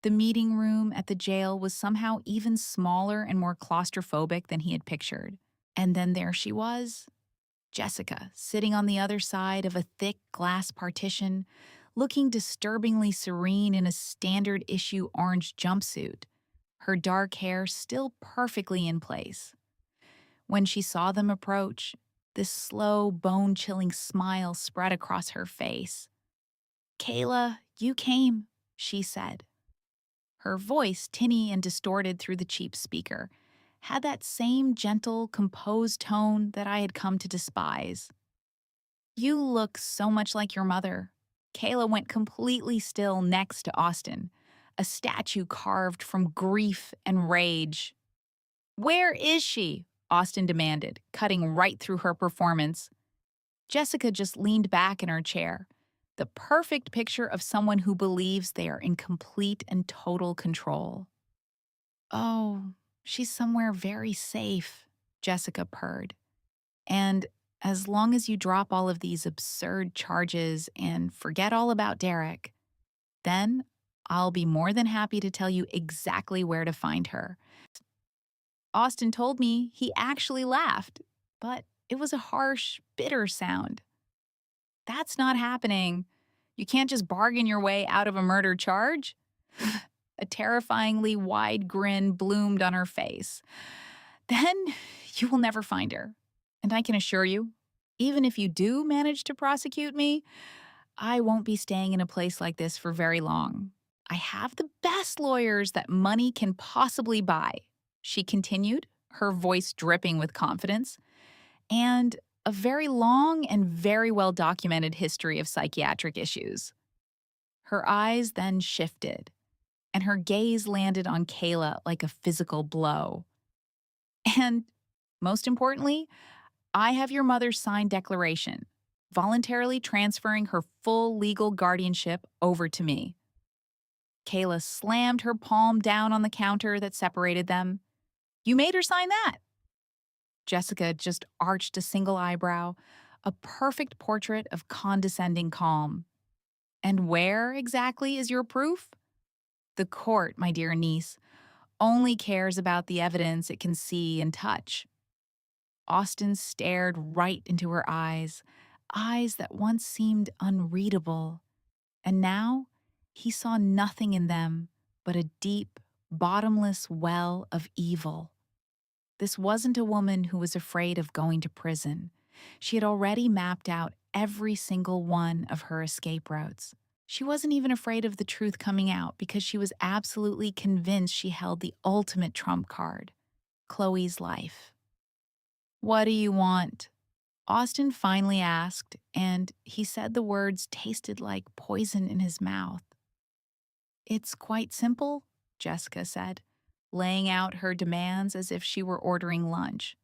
The meeting room at the jail was somehow even smaller and more claustrophobic than he had pictured. And then there she was, Jessica, sitting on the other side of a thick glass partition, looking disturbingly serene in a standard issue orange jumpsuit, her dark hair still perfectly in place. When she saw them approach, this slow, bone-chilling smile spread across her face. "Kayla, you came," she said. Her voice, tinny and distorted through the cheap speaker, had that same gentle, composed tone that I had come to despise. "You look so much like your mother." Kayla went completely still next to Austin, a statue carved from grief and rage. "Where is she?" Austin demanded, cutting right through her performance. Jessica just leaned back in her chair, the perfect picture of someone who believes they are in complete and total control. "Oh, she's somewhere very safe," Jessica purred. "And as long as you drop all of these absurd charges and forget all about Derek, then I'll be more than happy to tell you exactly where to find her." Austin told me he actually laughed, but it was a harsh, bitter sound. "That's not happening. You can't just bargain your way out of a murder charge." A terrifyingly wide grin bloomed on her face. "Then you will never find her. And I can assure you, even if you do manage to prosecute me, I won't be staying in a place like this for very long. I have the best lawyers that money can possibly buy," she continued, her voice dripping with confidence, "and a very long and very well documented history of psychiatric issues." Her eyes then shifted, and her gaze landed on Kayla like a physical blow. "And most importantly, I have your mother's signed declaration, voluntarily transferring her full legal guardianship over to me." Kayla slammed her palm down on the counter that separated them. "You made her sign that?" Jessica just arched a single eyebrow, a perfect portrait of condescending calm. "And where exactly is your proof?" "The court, my dear niece, only cares about the evidence it can see and touch." Austin stared right into her eyes, eyes that once seemed unreadable. And now he saw nothing in them but a deep, bottomless well of evil. This wasn't a woman who was afraid of going to prison. She had already mapped out every single one of her escape routes. She wasn't even afraid of the truth coming out because she was absolutely convinced she held the ultimate trump card. Chloe's life. "What do you want?" Austin finally asked, and he said the words tasted like poison in his mouth. "It's quite simple," Jessica said, laying out her demands as if she were ordering lunch.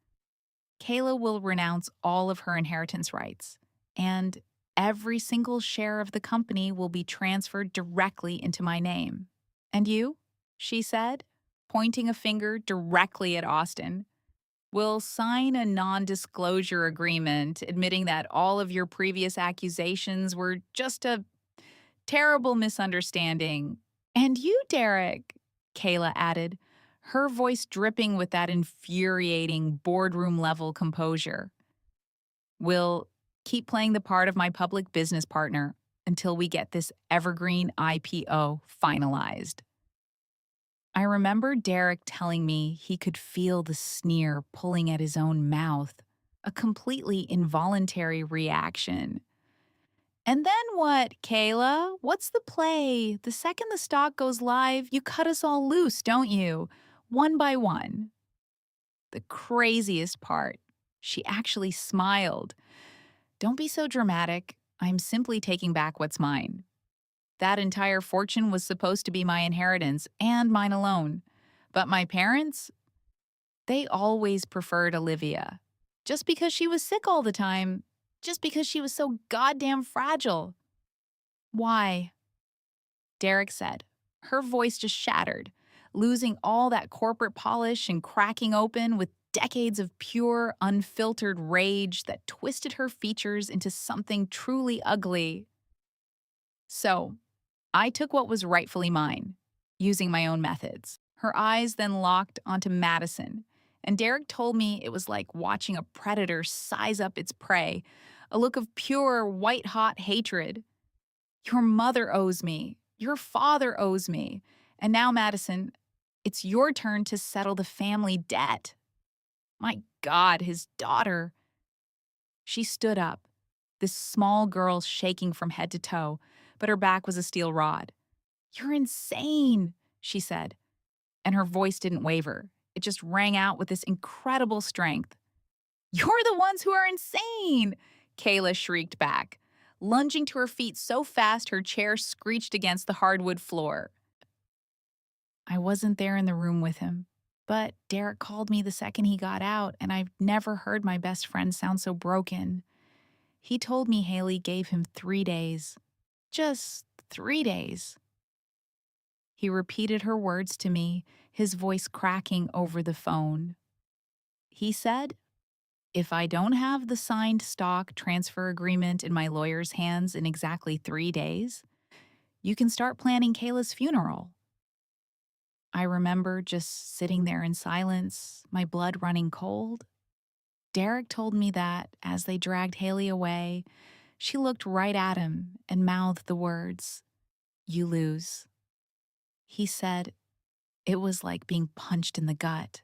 "Kayla will renounce all of her inheritance rights, and every single share of the company will be transferred directly into my name. And you?" she said, pointing a finger directly at Austin. "Will sign a non disclosure agreement admitting that all of your previous accusations were just a terrible misunderstanding. And you, Derek," Kayla added, her voice dripping with that infuriating boardroom level composure, "will keep playing the part of my public business partner until we get this evergreen IPO finalized." I remember Derek telling me he could feel the sneer pulling at his own mouth, a completely involuntary reaction. "And then what, Kayla? What's the play? The second the stock goes live, you cut us all loose, don't you? One by one." The craziest part, she actually smiled. "Don't be so dramatic. I'm simply taking back what's mine. That entire fortune was supposed to be my inheritance and mine alone. But my parents, they always preferred Olivia. Just because she was sick all the time, just because she was so goddamn fragile." "Why?" Derek said. Her voice just shattered, losing all that corporate polish and cracking open with decades of pure, unfiltered rage that twisted her features into something truly ugly. "So, I took what was rightfully mine, using my own methods." Her eyes then locked onto Madison, and Derek told me it was like watching a predator size up its prey, a look of pure, white-hot hatred. "Your mother owes me. Your father owes me. And now, Madison, it's your turn to settle the family debt." My God, his daughter. She stood up, this small girl shaking from head to toe, but her back was a steel rod. "You're insane," she said, and her voice didn't waver. It just rang out with this incredible strength. "You're the ones who are insane!" Kayla shrieked back, lunging to her feet so fast her chair screeched against the hardwood floor. I wasn't there in the room with him, but Derek called me the second he got out, and I've never heard my best friend sound so broken. He told me Haley gave him 3 days. Just 3 days. He repeated her words to me, his voice cracking over the phone. He said, "If I don't have the signed stock transfer agreement in my lawyer's hands in exactly 3 days, you can start planning Kayla's funeral." I remember just sitting there in silence, my blood running cold. Derek told me that as they dragged Haley away, she looked right at him and mouthed the words, "You lose." He said it was like being punched in the gut,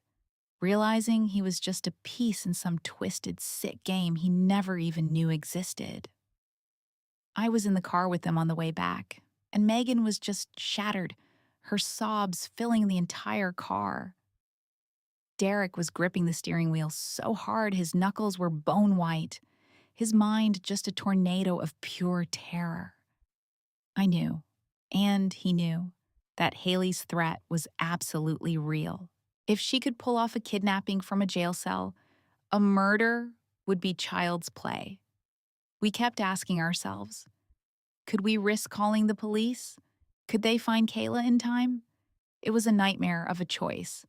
realizing he was just a piece in some twisted, sick game he never even knew existed. I was in the car with them on the way back, and Megan was just shattered, her sobs filling the entire car. Derek was gripping the steering wheel so hard his knuckles were bone white, his mind just a tornado of pure terror. I knew, and he knew, that Haley's threat was absolutely real. If she could pull off a kidnapping from a jail cell, a murder would be child's play. We kept asking ourselves, could we risk calling the police? Could they find Kayla in time? It was a nightmare of a choice,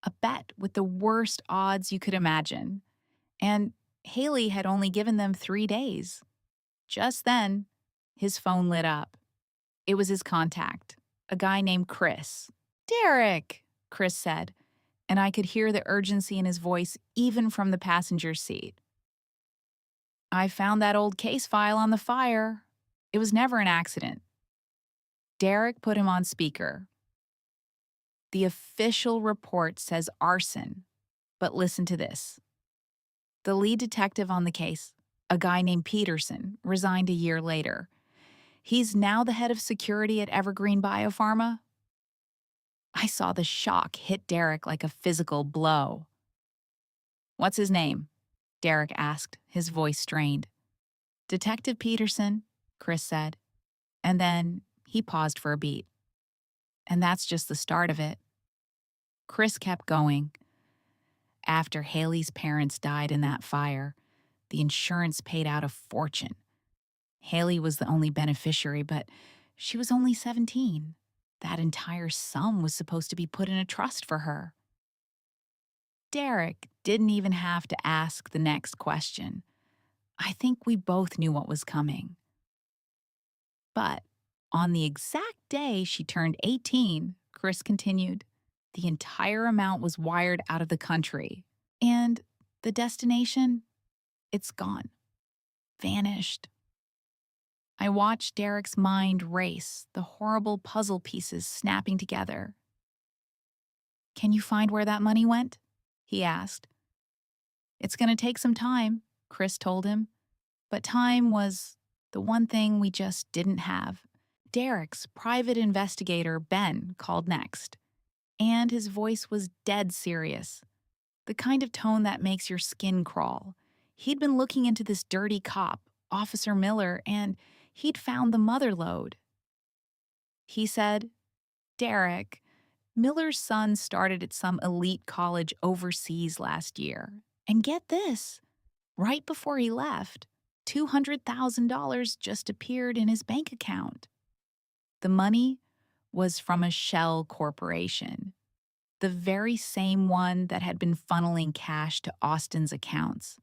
a bet with the worst odds you could imagine. And Haley had only given them 3 days. Just then, his phone lit up. It was his contact, a guy named Chris. "Derek," Chris said, and I could hear the urgency in his voice even from the passenger seat. "I found that old case file on the fire. It was never an accident." Derek put him on speaker. "The official report says arson, but listen to this. The lead detective on the case, a guy named Peterson, resigned a year later. He's now the head of security at Evergreen Biopharma." I saw the shock hit Derek like a physical blow. What's his name? Derek asked, his voice strained. Detective Peterson, Chris said. And then he paused for a beat. And that's just the start of it. Chris kept going. After Haley's parents died in that fire, the insurance paid out a fortune. Haley was the only beneficiary, but she was only 17. That entire sum was supposed to be put in a trust for her. Derek didn't even have to ask the next question. I think we both knew what was coming. But on the exact day she turned 18, Chris continued, the entire amount was wired out of the country. And the destination, it's gone. Vanished. I watched Derek's mind race, the horrible puzzle pieces snapping together. Can you find where that money went? He asked. It's going to take some time, Chris told him. But time was the one thing we just didn't have. Derek's private investigator, Ben, called next. And his voice was dead serious. The kind of tone that makes your skin crawl. He'd been looking into this dirty cop, Officer Miller, and he'd found the mother lode. He said, Derek, Miller's son started at some elite college overseas last year. And get this, right before he left, $200,000 just appeared in his bank account. The money was from a shell corporation, the very same one that had been funneling cash to Austin's accounts.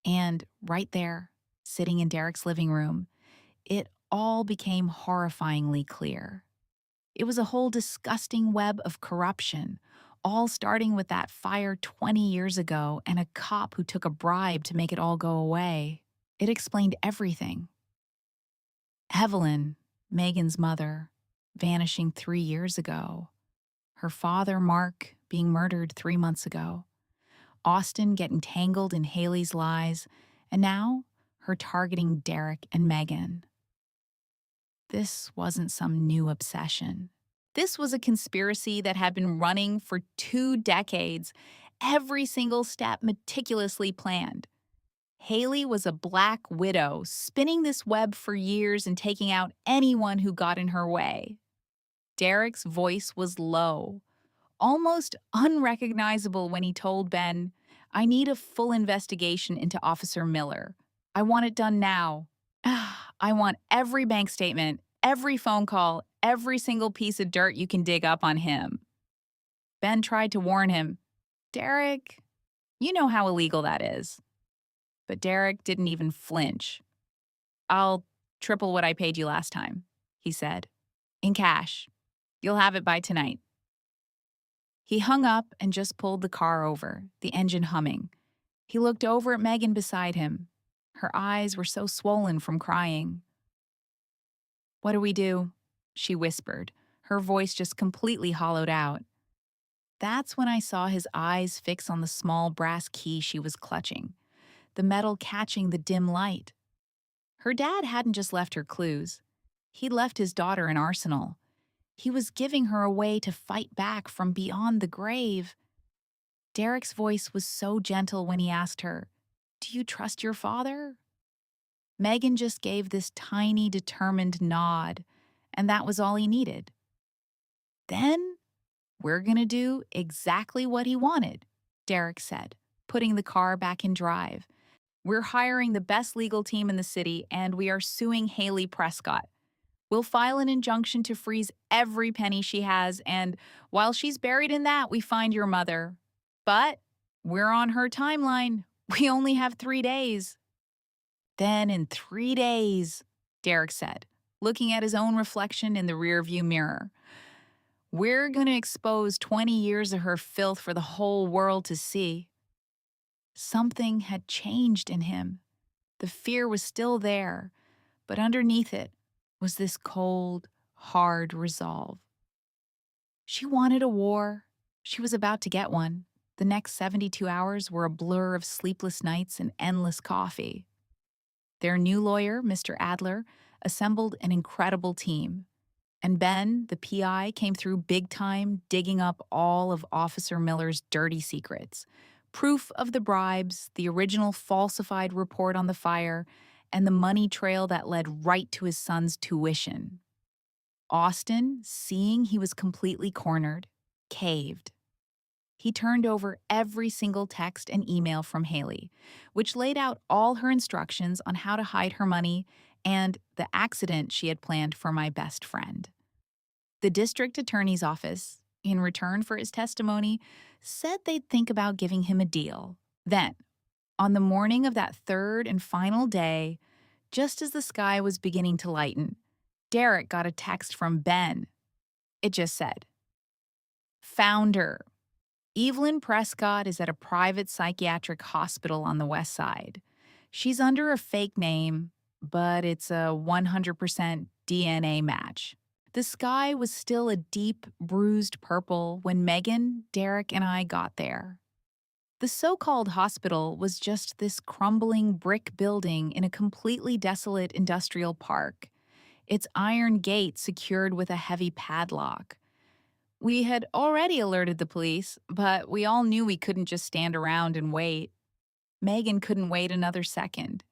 And right there, sitting in Derek's living room, it all became horrifyingly clear. It was a whole disgusting web of corruption, all starting with that fire 20 years ago and a cop who took a bribe to make it all go away. It explained everything. Evelyn, Megan's mother, vanishing 3 years ago. Her father, Mark, being murdered 3 months ago. Austin getting tangled in Haley's lies, and now her targeting Derek and Megan. This wasn't some new obsession. This was a conspiracy that had been running for 2 decades, every single step meticulously planned. Haley was a black widow, spinning this web for years and taking out anyone who got in her way. Derek's voice was low, almost unrecognizable when he told Ben, I need a full investigation into Officer Miller. I want it done now. I want every bank statement, every phone call, every single piece of dirt you can dig up on him. Ben tried to warn him, Derek, you know how illegal that is. But Derek didn't even flinch. I'll triple what I paid you last time, he said. In cash. You'll have it by tonight. He hung up and just pulled the car over, the engine humming. He looked over at Megan beside him. Her eyes were so swollen from crying. What do we do? She whispered, her voice just completely hollowed out. That's when I saw his eyes fix on the small brass key she was clutching, the metal catching the dim light. Her dad hadn't just left her clues. He'd left his daughter an arsenal. He was giving her a way to fight back from beyond the grave. Derek's voice was so gentle when he asked her, Do you trust your father? Megan just gave this tiny, determined nod, and that was all he needed. Then, we're gonna do exactly what he wanted, Derek said, putting the car back in drive. We're hiring the best legal team in the city, and we are suing Haley Prescott. We'll file an injunction to freeze every penny she has, and while she's buried in that, we find your mother. But we're on her timeline. We only have 3 days. Then in 3 days, Derek said, looking at his own reflection in the rearview mirror, we're going to expose 20 years of her filth for the whole world to see. Something had changed in him. The fear was still there, but underneath it was this cold, hard resolve. She wanted a war. She was about to get one. The next 72 hours were a blur of sleepless nights and endless coffee. Their new lawyer, Mr. Adler, assembled an incredible team. And Ben, the PI, came through big time, digging up all of Officer Miller's dirty secrets, Proof of the bribes, the original falsified report on the fire, and the money trail that led right to his son's tuition. Austin, seeing he was completely cornered, caved. He turned over every single text and email from Haley, which laid out all her instructions on how to hide her money and the accident she had planned for my best friend. The district attorney's office, in return for his testimony, said they'd think about giving him a deal. Then, on the morning of that third and final day, just as the sky was beginning to lighten, Derek got a text from Ben. It just said, "Found her. Evelyn Prescott is at a private psychiatric hospital on the west side. She's under a fake name, but it's a 100% DNA match." The sky was still a deep, bruised purple when Megan, Derek, and I got there. The so-called hospital was just this crumbling brick building in a completely desolate industrial park, its iron gate secured with a heavy padlock. We had already alerted the police, but we all knew we couldn't just stand around and wait. Megan couldn't wait another second.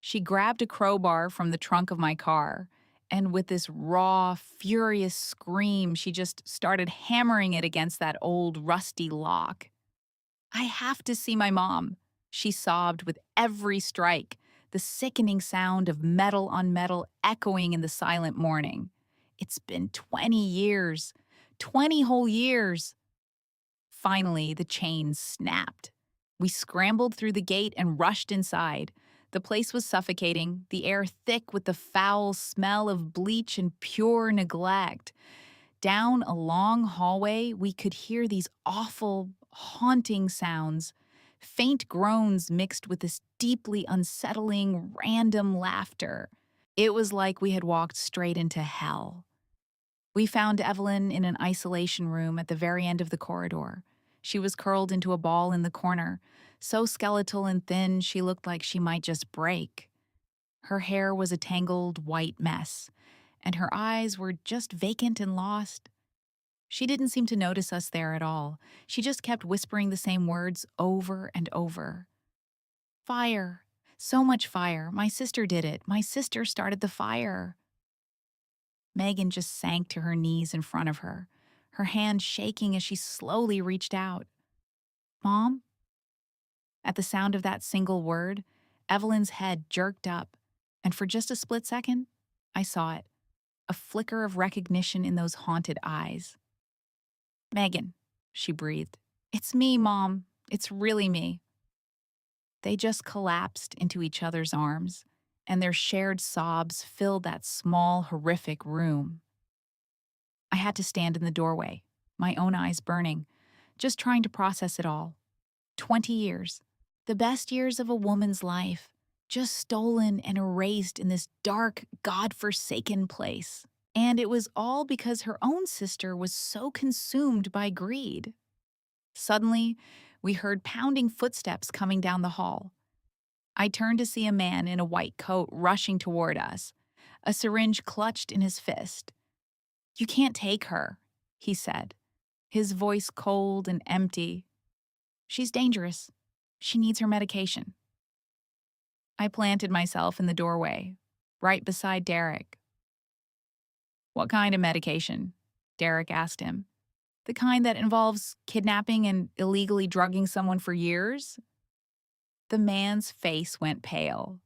She grabbed a crowbar from the trunk of my car, and with this raw, furious scream, she just started hammering it against that old, rusty lock. "I have to see my mom," she sobbed with every strike, the sickening sound of metal on metal echoing in the silent morning. "It's been 20 years. 20 whole years." Finally, the chain snapped. We scrambled through the gate and rushed inside. The place was suffocating, the air thick with the foul smell of bleach and pure neglect. Down a long hallway, we could hear these awful, haunting sounds, faint groans mixed with this deeply unsettling, random laughter. It was like we had walked straight into hell. We found Evelyn in an isolation room at the very end of the corridor. She was curled into a ball in the corner, so skeletal and thin she looked like she might just break. Her hair was a tangled white mess, and her eyes were just vacant and lost. She didn't seem to notice us there at all. She just kept whispering the same words over and over. "Fire. So much fire. My sister did it. My sister started the fire." Megan just sank to her knees in front of her, her hand shaking as she slowly reached out. "Mom?" At the sound of that single word, Evelyn's head jerked up, and for just a split second, I saw it, a flicker of recognition in those haunted eyes. "Megan," she breathed. "It's me, Mom. It's really me." They just collapsed into each other's arms, and their shared sobs filled that small, horrific room. I had to stand in the doorway, my own eyes burning, just trying to process it all. 20 years, the best years of a woman's life, just stolen and erased in this dark, God-forsaken place. And it was all because her own sister was so consumed by greed. Suddenly, we heard pounding footsteps coming down the hall. I turned to see a man in a white coat rushing toward us, a syringe clutched in his fist. "You can't take her," he said, his voice cold and empty. "She's dangerous. She needs her medication." I planted myself in the doorway, right beside Derek. "What kind of medication?" Derek asked him. "The kind that involves kidnapping and illegally drugging someone for years?" The man's face went pale.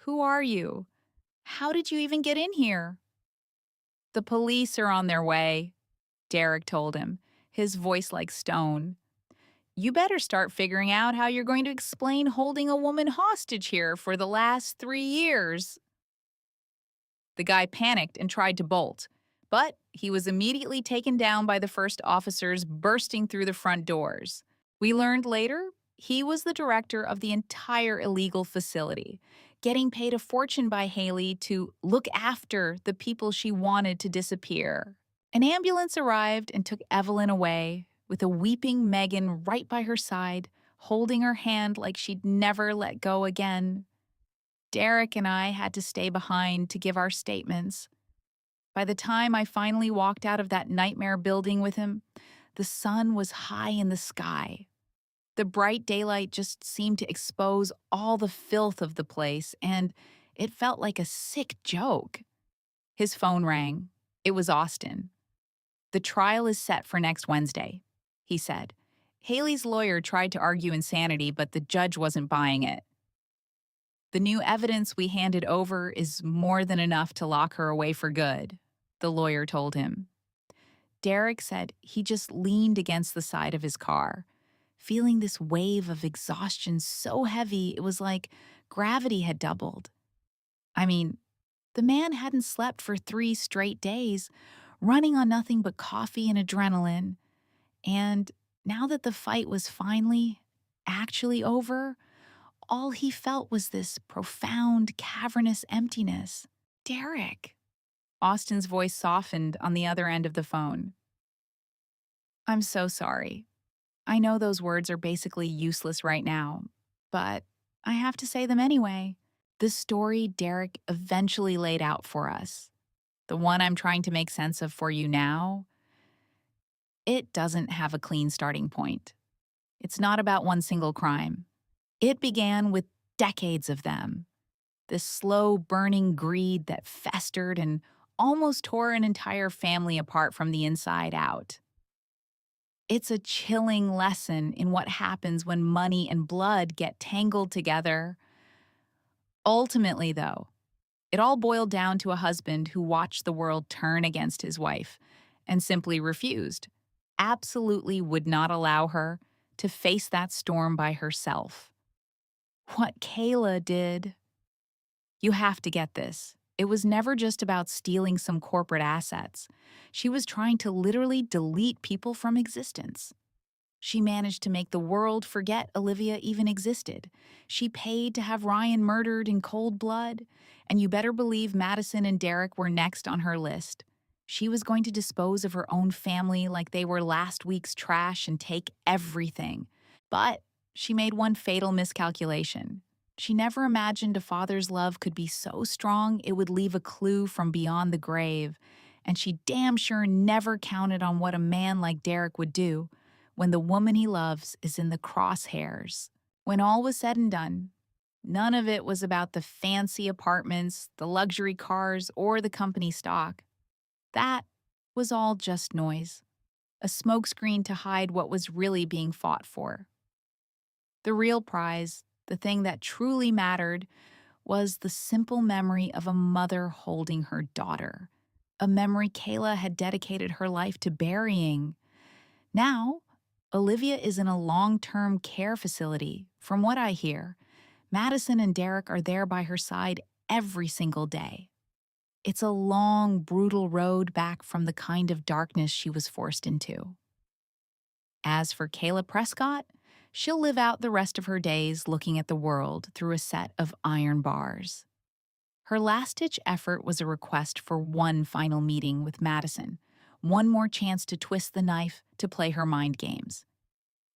"Who are you? How did you even get in here?" "The police are on their way," Derek told him, his voice like stone. "You better start figuring out how you're going to explain holding a woman hostage here for the last 3 years." The guy panicked and tried to bolt, but he was immediately taken down by the first officers bursting through the front doors. We learned later he was the director of the entire illegal facility, getting paid a fortune by Haley to look after the people she wanted to disappear. An ambulance arrived and took Evelyn away, with a weeping Megan right by her side, holding her hand like she'd never let go again. Derek and I had to stay behind to give our statements. By the time I finally walked out of that nightmare building with him, the sun was high in the sky. The bright daylight just seemed to expose all the filth of the place, and it felt like a sick joke. His phone rang. It was Austin. "The trial is set for next Wednesday," he said. "Haley's lawyer tried to argue insanity, but the judge wasn't buying it. The new evidence we handed over is more than enough to lock her away for good," the lawyer told him. Derek said he just leaned against the side of his car, feeling this wave of exhaustion so heavy it was like gravity had doubled. I mean, the man hadn't slept for 3 straight days, running on nothing but coffee and adrenaline. And now that the fight was finally, actually over, all he felt was this profound, cavernous emptiness. "Derek." Austin's voice softened on the other end of the phone. "I'm so sorry. I know those words are basically useless right now, but I have to say them anyway. The story Derek eventually laid out for us, the one I'm trying to make sense of for you now, it doesn't have a clean starting point. It's not about one single crime. It began with decades of them. This slow burning greed that festered and almost tore an entire family apart from the inside out. It's a chilling lesson in what happens when money and blood get tangled together. Ultimately, though, it all boiled down to a husband who watched the world turn against his wife and simply refused, absolutely would not allow her to face that storm by herself. What Kayla did. You have to get this. It was never just about stealing some corporate assets. She was trying to literally delete people from existence. She managed to make the world forget Olivia even existed. She paid to have Ryan murdered in cold blood, and you better believe Madison and Derek were next on her list. She was going to dispose of her own family like they were last week's trash and take everything. But she made one fatal miscalculation. She never imagined a father's love could be so strong it would leave a clue from beyond the grave, and she damn sure never counted on what a man like Derek would do when the woman he loves is in the crosshairs. When all was said and done, none of it was about the fancy apartments, the luxury cars, or the company stock. That was all just noise, a smokescreen to hide what was really being fought for. The real prize, the thing that truly mattered, was the simple memory of a mother holding her daughter, a memory Kayla had dedicated her life to burying. Now, Olivia is in a long-term care facility. From what I hear, Madison and Derek are there by her side every single day. It's a long, brutal road back from the kind of darkness she was forced into. As for Kayla Prescott, she'll live out the rest of her days looking at the world through a set of iron bars. Her last-ditch effort was a request for one final meeting with Madison, one more chance to twist the knife to play her mind games.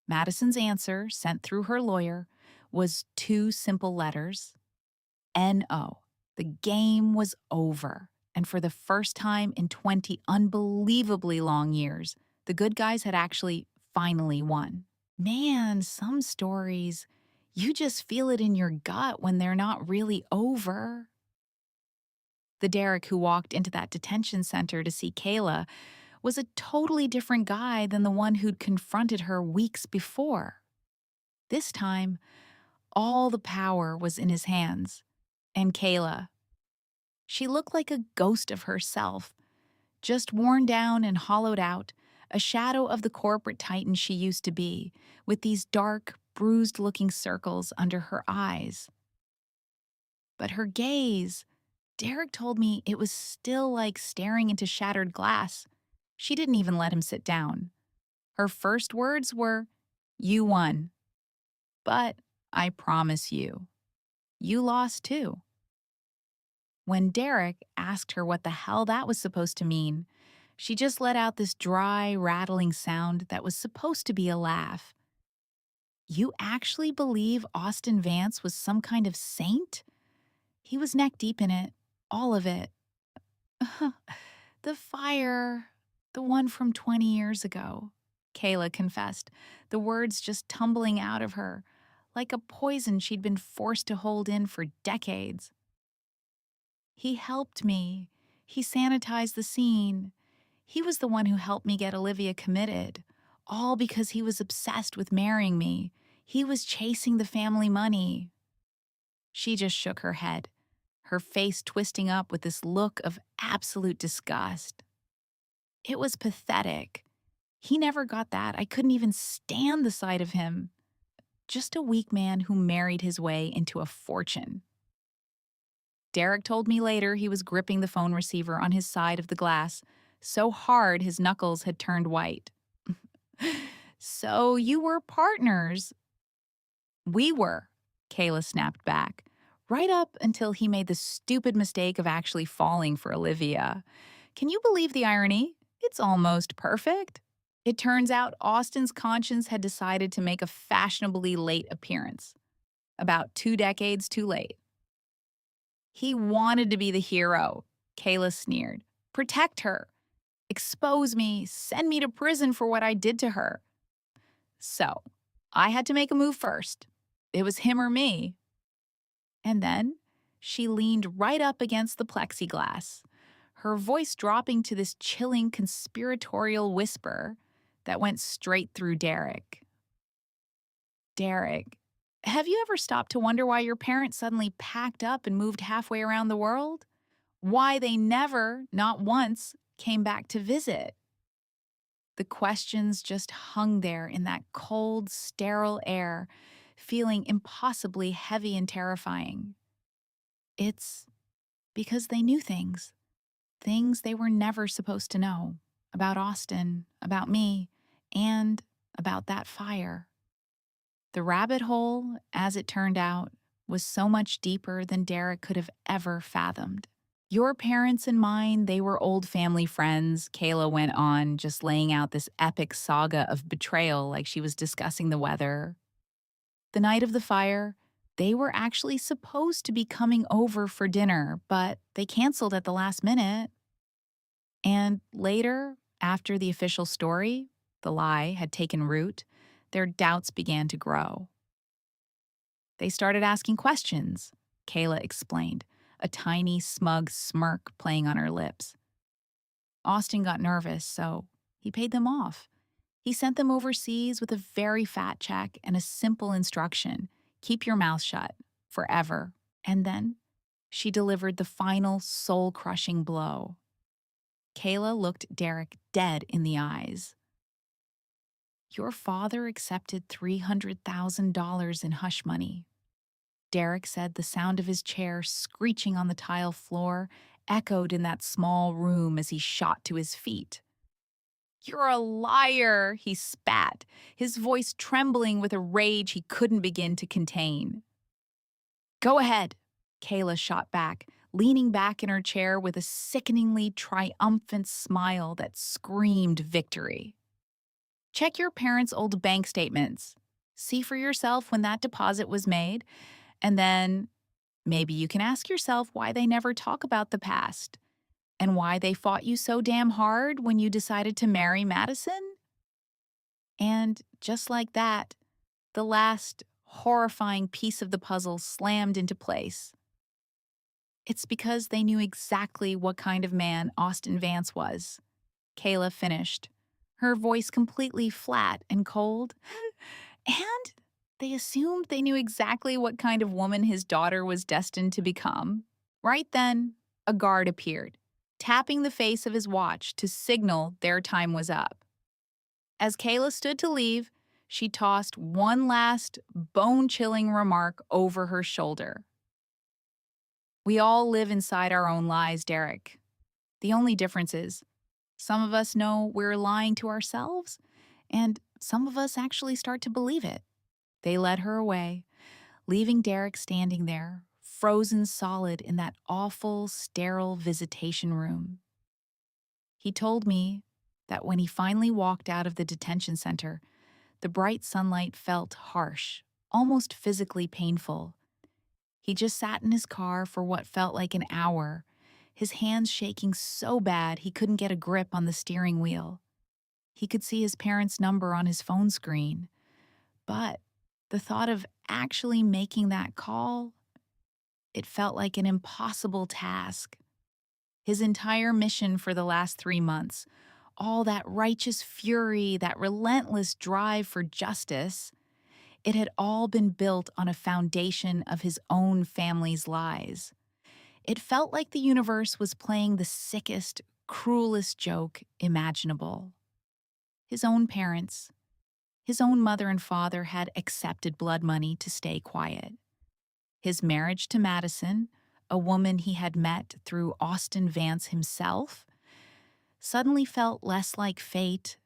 Madison's answer, sent through her lawyer, was 2 simple letters: N-O. The game was over, and for the first time in 20 unbelievably long years, the good guys had actually finally won. Man, some stories, you just feel it in your gut when they're not really over. The Derek who walked into that detention center to see Kayla was a totally different guy than the one who'd confronted her weeks before. This time, all the power was in his hands. And Kayla, she looked like a ghost of herself, just worn down and hollowed out, a shadow of the corporate titan she used to be, with these dark, bruised-looking circles under her eyes. But her gaze, Derek told me it was still like staring into shattered glass. She didn't even let him sit down. Her first words were, "You won. But I promise you, you lost too." When Derek asked her what the hell that was supposed to mean, she just let out this dry, rattling sound that was supposed to be a laugh. "You actually believe Austin Vance was some kind of saint?" He was neck deep in it, all of it. The fire, the one from 20 years ago. Kayla confessed, the words just tumbling out of her, like a poison she'd been forced to hold in for decades. He helped me. He sanitized the scene. He was the one who helped me get Olivia committed, all because he was obsessed with marrying me. He was chasing the family money. She just shook her head, her face twisting up with this look of absolute disgust. It was pathetic. He never got that. I couldn't even stand the sight of him. Just a weak man who married his way into a fortune. Derek told me later he was gripping the phone receiver on his side of the glass, so hard his knuckles had turned white. So you were partners? We were, Kayla snapped back, right up until he made the stupid mistake of actually falling for Olivia. Can you believe the irony? It's almost perfect. It turns out Austin's conscience had decided to make a fashionably late appearance, about 2 decades too late. He wanted to be the hero, Kayla sneered. Protect her. Expose me. Send me to prison for what I did to her. So, I had to make a move first. It was him or me. And then she leaned right up against the plexiglass, her voice dropping to this chilling conspiratorial whisper that went straight through Derek. Derek, have you ever stopped to wonder why your parents suddenly packed up and moved halfway around the world? Why they never, not once, came back to visit? The questions just hung there in that cold, sterile air, feeling impossibly heavy and terrifying. It's because they knew things they were never supposed to know about Austin, about me, and about that fire. The rabbit hole, as it turned out, was so much deeper than Derek could have ever fathomed. Your parents and mine, they were old family friends, Kayla went on, just laying out this epic saga of betrayal like she was discussing the weather. The night of the fire, they were actually supposed to be coming over for dinner, but they canceled at the last minute. And later, after the official story, the lie, had taken root, their doubts began to grow. They started asking questions, Kayla explained, a tiny, smug smirk playing on her lips. Austin got nervous, so he paid them off. He sent them overseas with a very fat check and a simple instruction: keep your mouth shut, forever. And then she delivered the final soul-crushing blow. Kayla looked Derek dead in the eyes. Your father accepted $300,000 in hush money. Derek said, the sound of his chair screeching on the tile floor echoed in that small room as he shot to his feet. You're a liar, he spat, his voice trembling with a rage he couldn't begin to contain. Go ahead, Kayla shot back, leaning back in her chair with a sickeningly triumphant smile that screamed victory. Check your parents' old bank statements. See for yourself when that deposit was made, and then maybe you can ask yourself why they never talk about the past and why they fought you so damn hard when you decided to marry Madison. And just like that, the last horrifying piece of the puzzle slammed into place. It's because they knew exactly what kind of man Austin Vance was. Kayla finished, her voice completely flat and cold. And they assumed they knew exactly what kind of woman his daughter was destined to become. Right then, a guard appeared, tapping the face of his watch to signal their time was up. As Kayla stood to leave, she tossed one last bone-chilling remark over her shoulder. We all live inside our own lies, Derek. The only difference is, some of us know we're lying to ourselves, and some of us actually start to believe it. They led her away, leaving Derek standing there, frozen solid in that awful, sterile visitation room. He told me that when he finally walked out of the detention center, the bright sunlight felt harsh, almost physically painful. He just sat in his car for what felt like an hour, his hands shaking so bad he couldn't get a grip on the steering wheel. He could see his parents' number on his phone screen. But the thought of actually making that call, it felt like an impossible task. His entire mission for the last 3 months, all that righteous fury, that relentless drive for justice, it had all been built on a foundation of his own family's lies. It felt like the universe was playing the sickest, cruelest joke imaginable. His own parents, his own mother and father had accepted blood money to stay quiet. His marriage to Madison, a woman he had met through Austin Vance himself, suddenly felt less like fate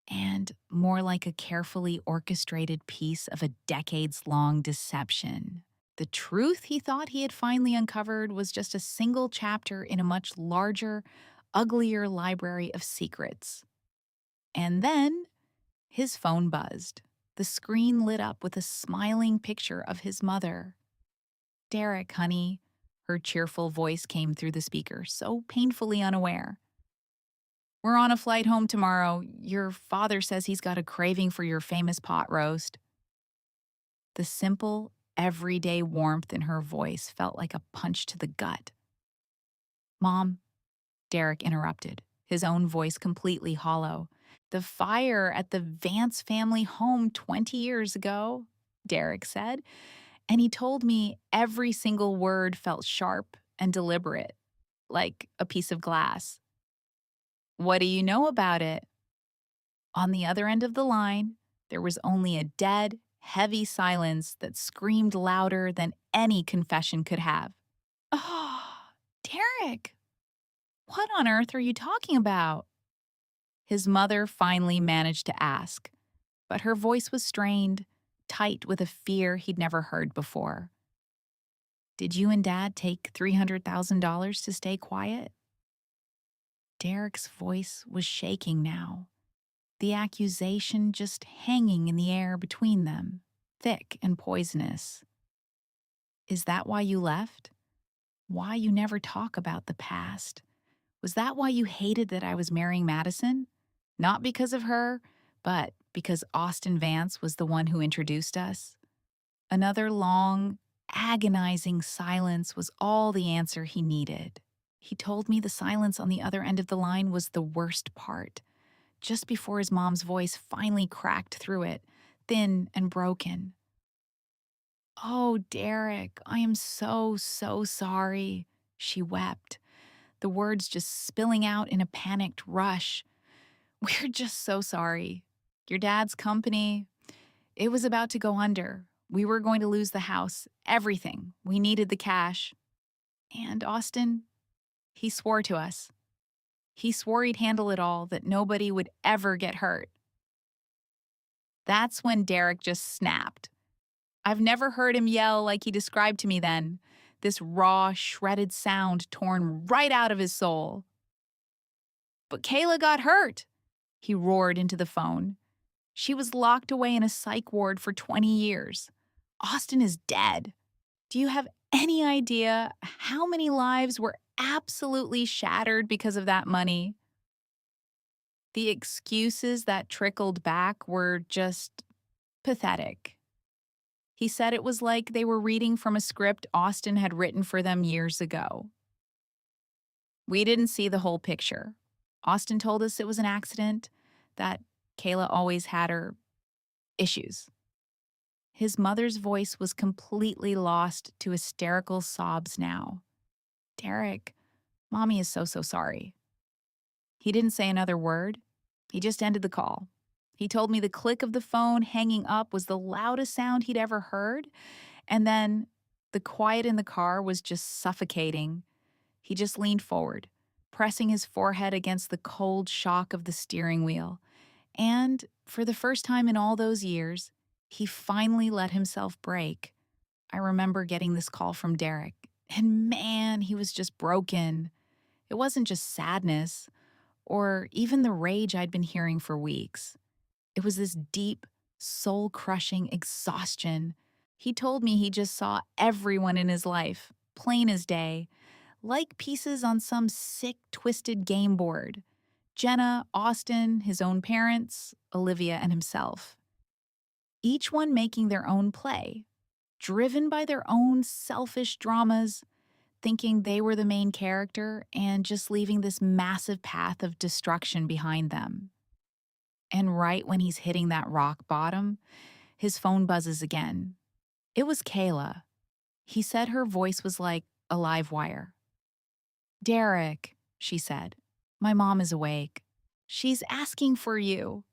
and more like a carefully orchestrated piece of a decades-long deception. The truth he thought he had finally uncovered was just a single chapter in a much larger, uglier library of secrets. And then his phone buzzed. The screen lit up with a smiling picture of his mother. "Derek, honey," her cheerful voice came through the speaker, so painfully unaware. "We're on a flight home tomorrow. Your father says he's got a craving for your famous pot roast." The simple, everyday warmth in her voice felt like a punch to the gut. "Mom," Derek interrupted, his own voice completely hollow. "The fire at the Vance family home 20 years ago," Derek said, and he told me every single word felt sharp and deliberate, like a piece of glass. "What do you know about it?" On the other end of the line, there was only a dead, heavy silence that screamed louder than any confession could have. "Oh, Derek, what on earth are you talking about?" His mother finally managed to ask, but her voice was strained, tight with a fear he'd never heard before. "Did you and Dad take $300,000 to stay quiet?" Derek's voice was shaking now, the accusation just hanging in the air between them, thick and poisonous. "Is that why you left? Why you never talk about the past? Was that why you hated that I was marrying Madison? Not because of her, but because Austin Vance was the one who introduced us?" Another long, agonizing silence was all the answer he needed. He told me the silence on the other end of the line was the worst part, just before his mom's voice finally cracked through it, thin and broken. "Oh, Derek, I am so, so sorry," she wept, the words just spilling out in a panicked rush. "We're just so sorry. Your dad's company, it was about to go under. We were going to lose the house, everything. We needed the cash. And Austin, he swore to us. He swore he'd handle it all, that nobody would ever get hurt." That's when Derek just snapped. I've never heard him yell like he described to me then, this raw, shredded sound torn right out of his soul. "But Kayla got hurt," he roared into the phone. "She was locked away in a psych ward for 20 years. Austin is dead. Do you have any idea how many lives were absolutely shattered because of that money?" The excuses that trickled back were just pathetic. He said it was like they were reading from a script Austin had written for them years ago. We didn't see the whole picture. Austin told us it was an accident, that Kayla always had her issues. His mother's voice was completely lost to hysterical sobs now. "Derek, Mommy is so, so sorry." He didn't say another word. He just ended the call. He told me the click of the phone hanging up was the loudest sound he'd ever heard, and then the quiet in the car was just suffocating. He just leaned forward, pressing his forehead against the cold shock of the steering wheel. And for the first time in all those years, he finally let himself break. I remember getting this call from Derek, and man, he was just broken. It wasn't just sadness or even the rage I'd been hearing for weeks. It was this deep, soul-crushing exhaustion. He told me he just saw everyone in his life, plain as day, like pieces on some sick, twisted game board. Jenna, Austin, his own parents, Olivia, and himself. Each one making their own play, driven by their own selfish dramas, thinking they were the main character and just leaving this massive path of destruction behind them. And right when he's hitting that rock bottom, his phone buzzes again. It was Kayla. He said her voice was like a live wire. "Derek," she said, "my mom is awake. She's asking for you."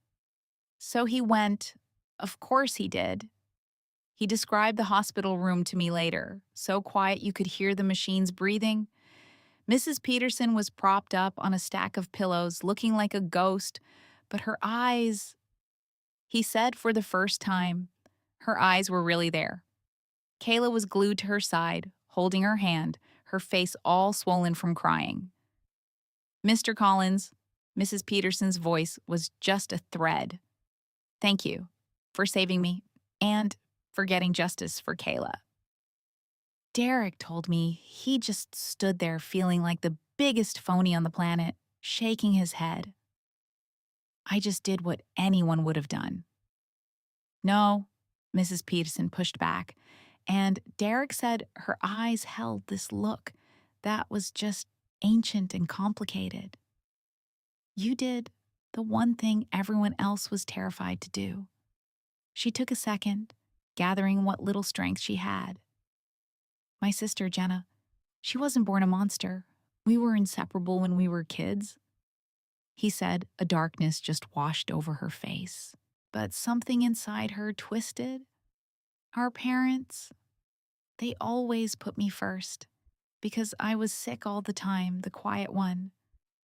So he went. Of course he did. He described the hospital room to me later, so quiet you could hear the machines breathing. Mrs. Peterson was propped up on a stack of pillows, looking like a ghost, but her eyes, he said for the first time, her eyes were really there. Kayla was glued to her side, holding her hand, her face all swollen from crying. "Mr. Collins," Mrs. Peterson's voice was just a thread. "Thank you for saving me and for getting justice for Kayla." Derek told me he just stood there feeling like the biggest phony on the planet, shaking his head. "I just did what anyone would have done." "No," Mrs. Peterson pushed back, and Derek said her eyes held this look that was just ancient and complicated. "You did the one thing everyone else was terrified to do." She took a second, gathering what little strength she had. "My sister, Jenna, she wasn't born a monster. We were inseparable when we were kids." He said a darkness just washed over her face, but something inside her twisted. "Our parents, they always put me first because I was sick all the time, the quiet one.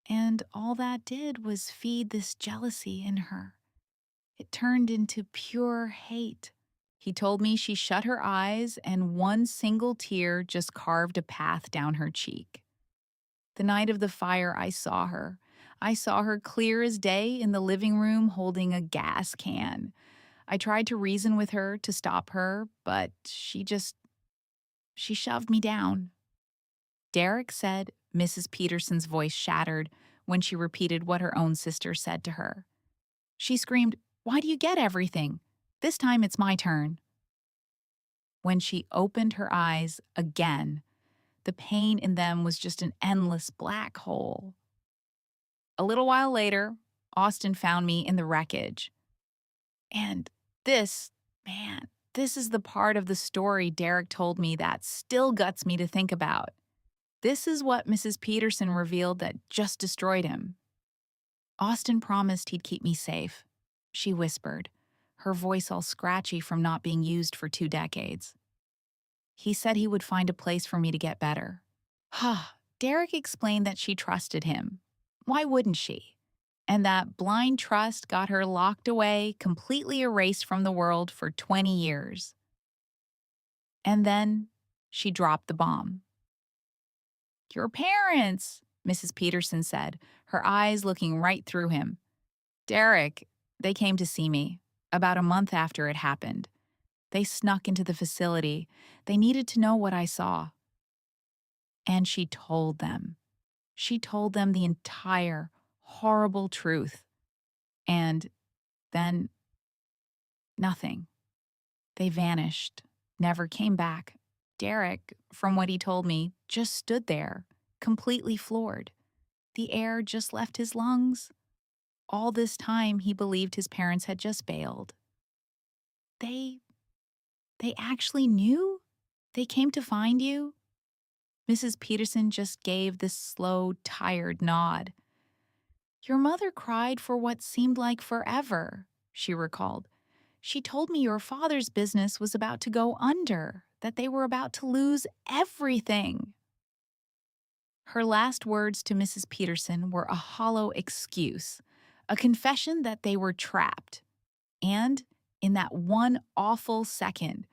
And all that did was feed this jealousy in her. It turned into pure hate." He told me she shut her eyes and one single tear just carved a path down her cheek. "The night of the fire, I saw her. I saw her clear as day in the living room holding a gas can. I tried to reason with her to stop her, but she shoved me down." Derek said Mrs. Peterson's voice shattered when she repeated what her own sister said to her. She screamed, "Why do you get everything? This time it's my turn." When she opened her eyes again, the pain in them was just an endless black hole. A little while later, Austin found me in the wreckage. And this, man, this is the part of the story Derek told me that still guts me to think about. This is what Mrs. Peterson revealed that just destroyed him. "Austin promised he'd keep me safe," she whispered, her voice all scratchy from not being used for 2 decades. "He said he would find a place for me to get better." Derek explained that she trusted him. Why wouldn't she? And that blind trust got her locked away, completely erased from the world for 20 years. And then she dropped the bomb. "Your parents," Mrs. Peterson said, her eyes looking right through him. "Derek, they came to see me about a month after it happened. They snuck into the facility. They needed to know what I saw." And she told them. She told them the entire horrible truth. And then nothing. They vanished, never came back. Derek, from what he told me, just stood there, completely floored. The air just left his lungs. All this time, he believed his parents had just bailed. They actually knew? They came to find you?" Mrs. Peterson just gave this slow, tired nod. "Your mother cried for what seemed like forever," she recalled. "She told me your father's business was about to go under, that they were about to lose everything." Her last words to Mrs. Peterson were a hollow excuse, a confession that they were trapped. And in that one awful second,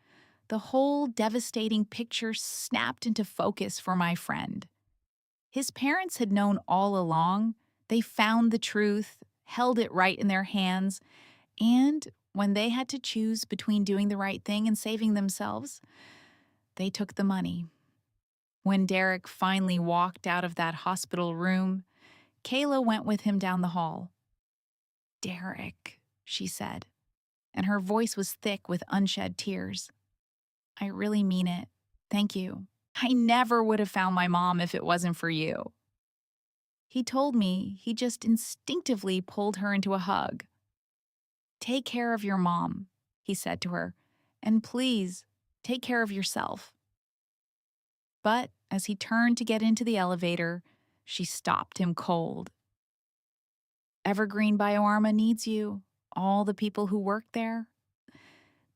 the whole devastating picture snapped into focus for my friend. His parents had known all along. They found the truth, held it right in their hands, and when they had to choose between doing the right thing and saving themselves, they took the money. When Derek finally walked out of that hospital room, Kayla went with him down the hall. "Derek," she said, and her voice was thick with unshed tears. "I really mean it. Thank you. I never would have found my mom if it wasn't for you." He told me he just instinctively pulled her into a hug. "Take care of your mom," he said to her, "and please, take care of yourself." But as he turned to get into the elevator, she stopped him cold. "Evergreen Bioarma needs you. All the people who work there,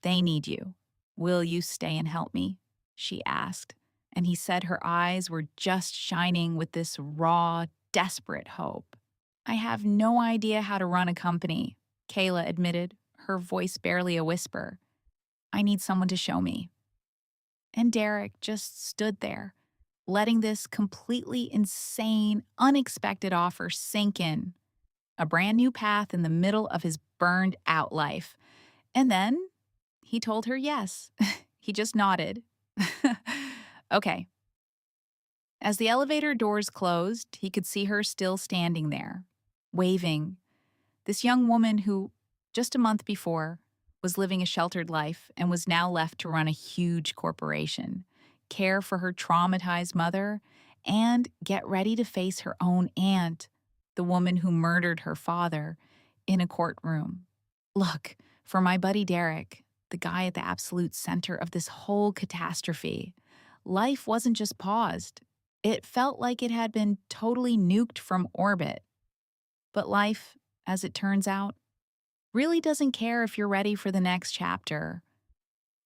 they need you. Will you stay and help me?" she asked, and he said her eyes were just shining with this raw, desperate hope. "I have no idea how to run a company," Kayla admitted, her voice barely a whisper. "I need someone to show me." And Derek just stood there, letting this completely insane, unexpected offer sink in. A brand new path in the middle of his burned out life. And then he told her yes. He just nodded. Okay. As the elevator doors closed, he could see her still standing there, waving. This young woman who, just a month before, was living a sheltered life and was now left to run a huge corporation, care for her traumatized mother, and get ready to face her own aunt, the woman who murdered her father, in a courtroom. Look, for my buddy Derek, the guy at the absolute center of this whole catastrophe, life wasn't just paused. It felt like it had been totally nuked from orbit. But life, as it turns out, really doesn't care if you're ready for the next chapter.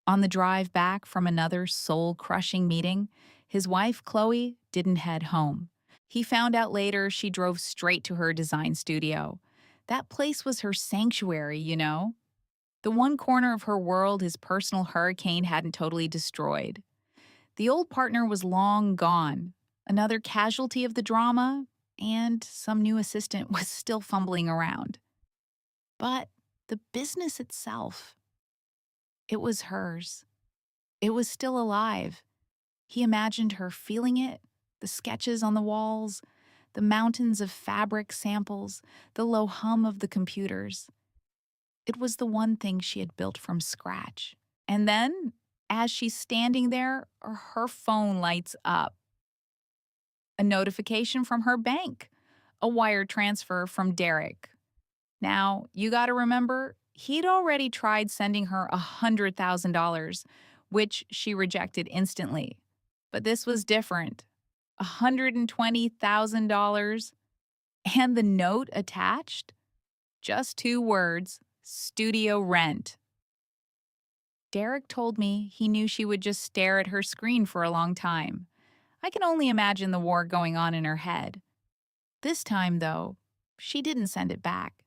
On the drive back from another soul-crushing meeting, his wife, Chloe, didn't head home. He found out later she drove straight to her design studio. That place was her sanctuary, you know? The one corner of her world his personal hurricane hadn't totally destroyed. The old partner was long gone, another casualty of the drama, and some new assistant was still fumbling around. But the business itself, it was hers. It was still alive. He imagined her feeling it, the sketches on the walls, the mountains of fabric samples, the low hum of the computers. It was the one thing she had built from scratch. And then, as she's standing there, her phone lights up. A notification from her bank, a wire transfer from Derek. Now, you gotta remember, he'd already tried sending her $100,000, which she rejected instantly. But this was different. $120,000. And the note attached? Just 2 words, studio rent. Derek told me he knew she would just stare at her screen for a long time. I can only imagine the war going on in her head. This time, though, she didn't send it back.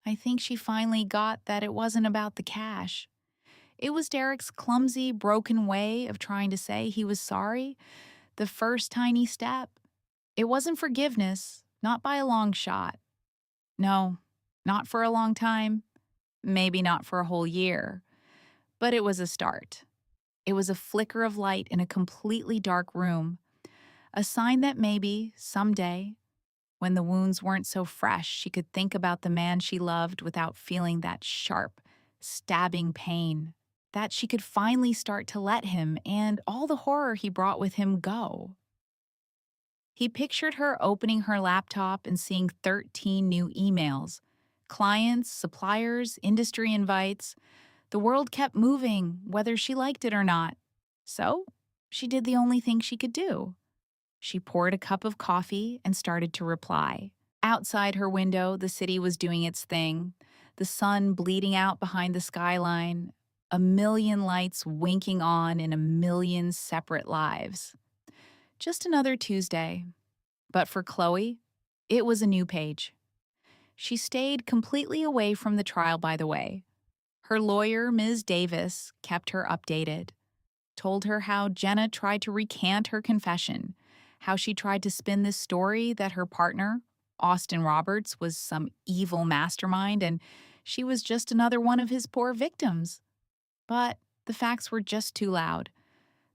I think she finally got that it wasn't about the cash. It was Derek's clumsy, broken way of trying to say he was sorry, the first tiny step. It wasn't forgiveness, not by a long shot. No, not for a long time, maybe not for a whole year. But it was a start. It was a flicker of light in a completely dark room, a sign that maybe, someday, when the wounds weren't so fresh, she could think about the man she loved without feeling that sharp, stabbing pain, that she could finally start to let him and all the horror he brought with him go. He pictured her opening her laptop and seeing 13 new emails. Clients, suppliers, industry invites. The world kept moving, whether she liked it or not. So, she did the only thing she could do. She poured a cup of coffee and started to reply. Outside her window, the city was doing its thing, the sun bleeding out behind the skyline, a million lights winking on in a million separate lives. Just another Tuesday. But for Chloe, it was a new page. She stayed completely away from the trial, by the way. Her lawyer, Ms. Davis, kept her updated, told her how Jenna tried to recant her confession, how she tried to spin this story that her partner, Austin Roberts, was some evil mastermind and she was just another one of his poor victims. But the facts were just too loud.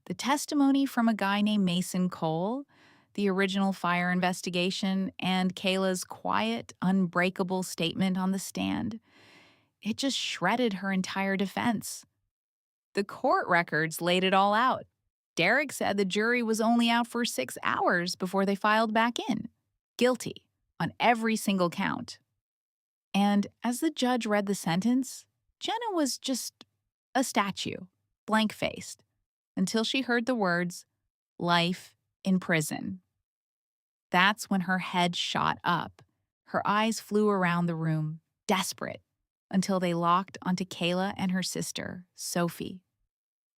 The testimony from a guy named Mason Cole, the original fire investigation, and Kayla's quiet, unbreakable statement on the stand. It just shredded her entire defense. The court records laid it all out. Derek said the jury was only out for 6 hours before they filed back in. Guilty on every single count. And as the judge read the sentence, Jenna was just a statue, blank faced, until she heard the words, life in prison. That's when her head shot up. Her eyes flew around the room, desperate, until they locked onto Kayla and her sister, Sophie.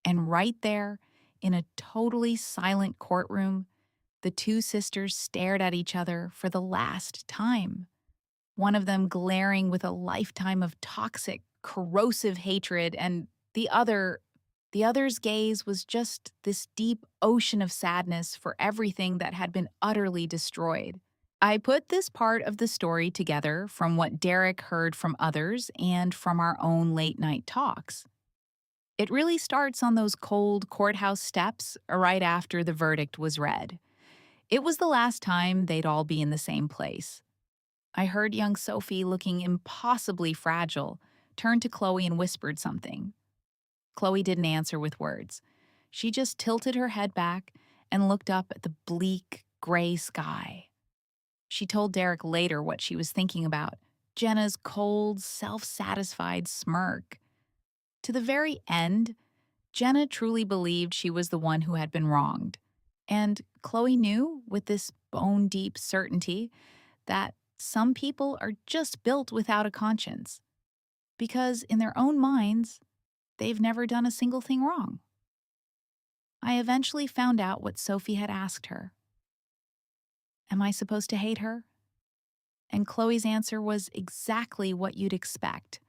And right there, in a totally silent courtroom, the two sisters stared at each other for the last time. One of them glaring with a lifetime of toxic, corrosive hatred, and the other's gaze was just this deep ocean of sadness for everything that had been utterly destroyed. I put this part of the story together from what Derek heard from others and from our own late night talks. It really starts on those cold courthouse steps right after the verdict was read. It was the last time they'd all be in the same place. I heard young Sophie, looking impossibly fragile, turn to Chloe and whispered something. Chloe didn't answer with words. She just tilted her head back and looked up at the bleak, gray sky. She told Derek later what she was thinking about: Jenna's cold, self-satisfied smirk. To the very end, Jenna truly believed she was the one who had been wronged. And Chloe knew, with this bone-deep certainty, that some people are just built without a conscience, because in their own minds, they've never done a single thing wrong. I eventually found out what Sophie had asked her. Am I supposed to hate her? And Chloe's answer was exactly what you'd expect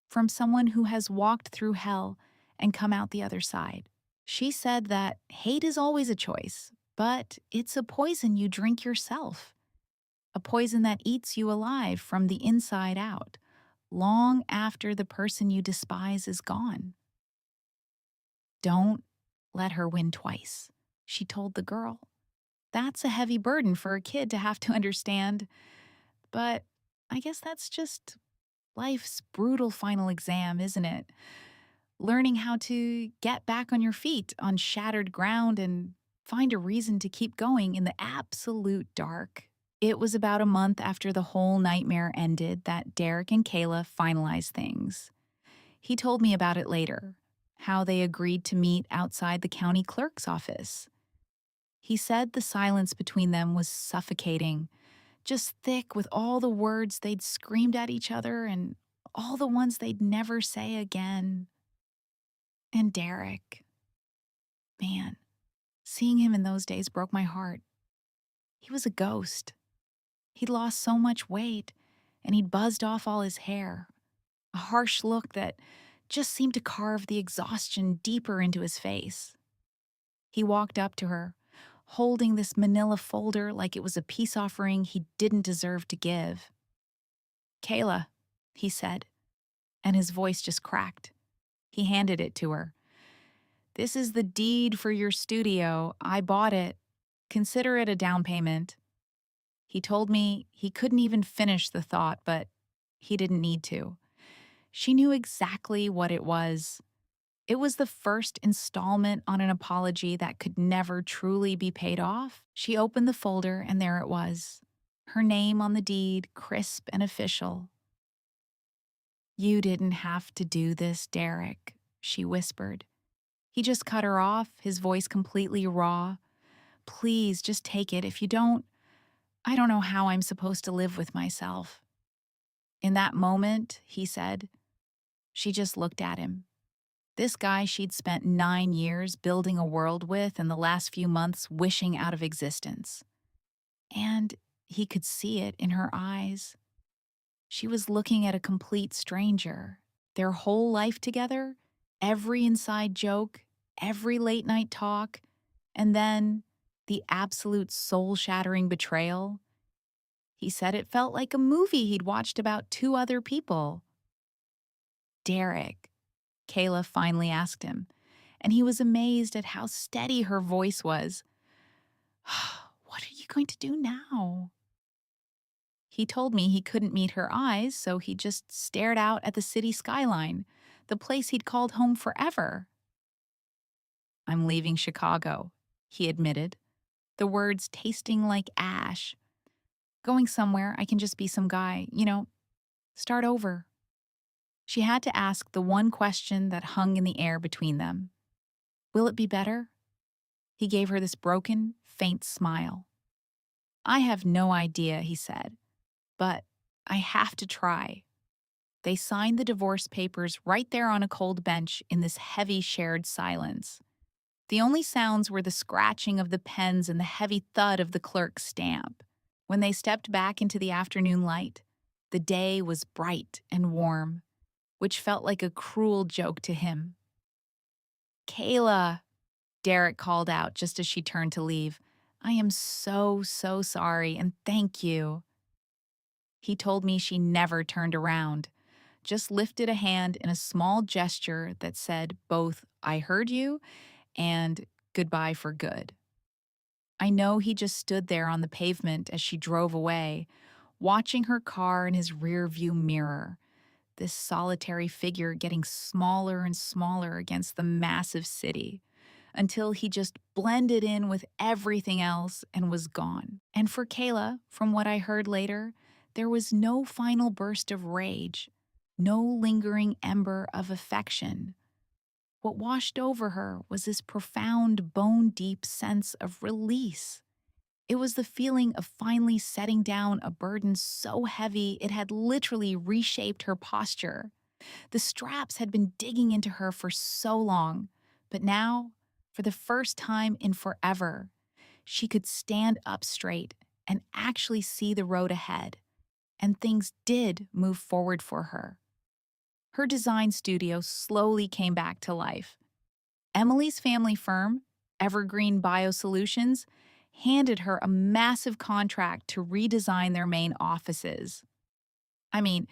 from someone who has walked through hell and come out the other side. She said that hate is always a choice, but it's a poison you drink yourself. A poison that eats you alive from the inside out, long after the person you despise is gone. Don't let her win twice, she told the girl. That's a heavy burden for a kid to have to understand, but I guess that's just life's brutal final exam, isn't it? Learning how to get back on your feet on shattered ground and find a reason to keep going in the absolute dark. It was about a month after the whole nightmare ended that Derek and Kayla finalized things. He told me about it later, how they agreed to meet outside the county clerk's office. He said the silence between them was suffocating, just thick with all the words they'd screamed at each other and all the ones they'd never say again. And Derek, man, seeing him in those days broke my heart. He was a ghost. He'd lost so much weight, and he'd buzzed off all his hair, a harsh look that just seemed to carve the exhaustion deeper into his face. He walked up to her, holding this manila folder like it was a peace offering he didn't deserve to give. Kayla, he said, and his voice just cracked. He handed it to her. This is the deed for your studio. I bought it. Consider it a down payment. He told me he couldn't even finish the thought, but he didn't need to. She knew exactly what it was. It was the first installment on an apology that could never truly be paid off. She opened the folder, and there it was. Her name on the deed, crisp and official. You didn't have to do this, Derek, she whispered. He just cut her off, his voice completely raw. Please, just take it. If you don't, I don't know how I'm supposed to live with myself. In that moment, he said, she just looked at him. This guy she'd spent 9 years building a world with and the last few months wishing out of existence. And he could see it in her eyes. She was looking at a complete stranger. Their whole life together, every inside joke, every late night talk, and then the absolute soul-shattering betrayal. He said it felt like a movie he'd watched about 2 other people. Derek, Kayla finally asked him, and he was amazed at how steady her voice was. What are you going to do now? He told me he couldn't meet her eyes, so he just stared out at the city skyline, the place he'd called home forever. I'm leaving Chicago, he admitted, the words tasting like ash. Going somewhere I can just be some guy, start over. She had to ask the one question that hung in the air between them. Will it be better? He gave her this broken, faint smile. I have no idea, he said, but I have to try. They signed the divorce papers right there on a cold bench in this heavy shared silence. The only sounds were the scratching of the pens and the heavy thud of the clerk's stamp. When they stepped back into the afternoon light, the day was bright and warm, which felt like a cruel joke to him. Kayla, Derek called out just as she turned to leave. I am so, so sorry, and thank you. He told me she never turned around, just lifted a hand in a small gesture that said both, I heard you, and goodbye for good. I know he just stood there on the pavement as she drove away, watching her car in his rearview mirror, this solitary figure getting smaller and smaller against the massive city, until he just blended in with everything else and was gone. And for Kayla, from what I heard later, there was no final burst of rage, no lingering ember of affection. What washed over her was this profound, bone-deep sense of release. It was the feeling of finally setting down a burden so heavy it had literally reshaped her posture. The straps had been digging into her for so long, but now, for the first time in forever, she could stand up straight and actually see the road ahead, and things did move forward for her. Her design studio slowly came back to life. Emily's family firm, Evergreen Biosolutions, handed her a massive contract to redesign their main offices. I mean,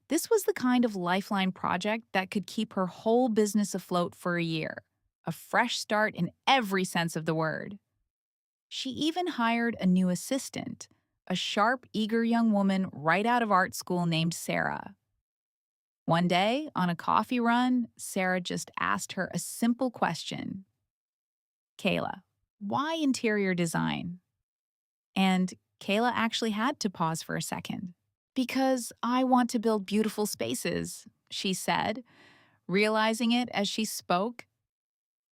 this was the kind of lifeline project that could keep her whole business afloat for a year, a fresh start in every sense of the word. She even hired a new assistant, a sharp, eager young woman right out of art school named Sarah. One day, on a coffee run, Sarah just asked her a simple question. Kayla, why interior design? And Kayla actually had to pause for a second. Because I want to build beautiful spaces, she said, realizing it as she spoke.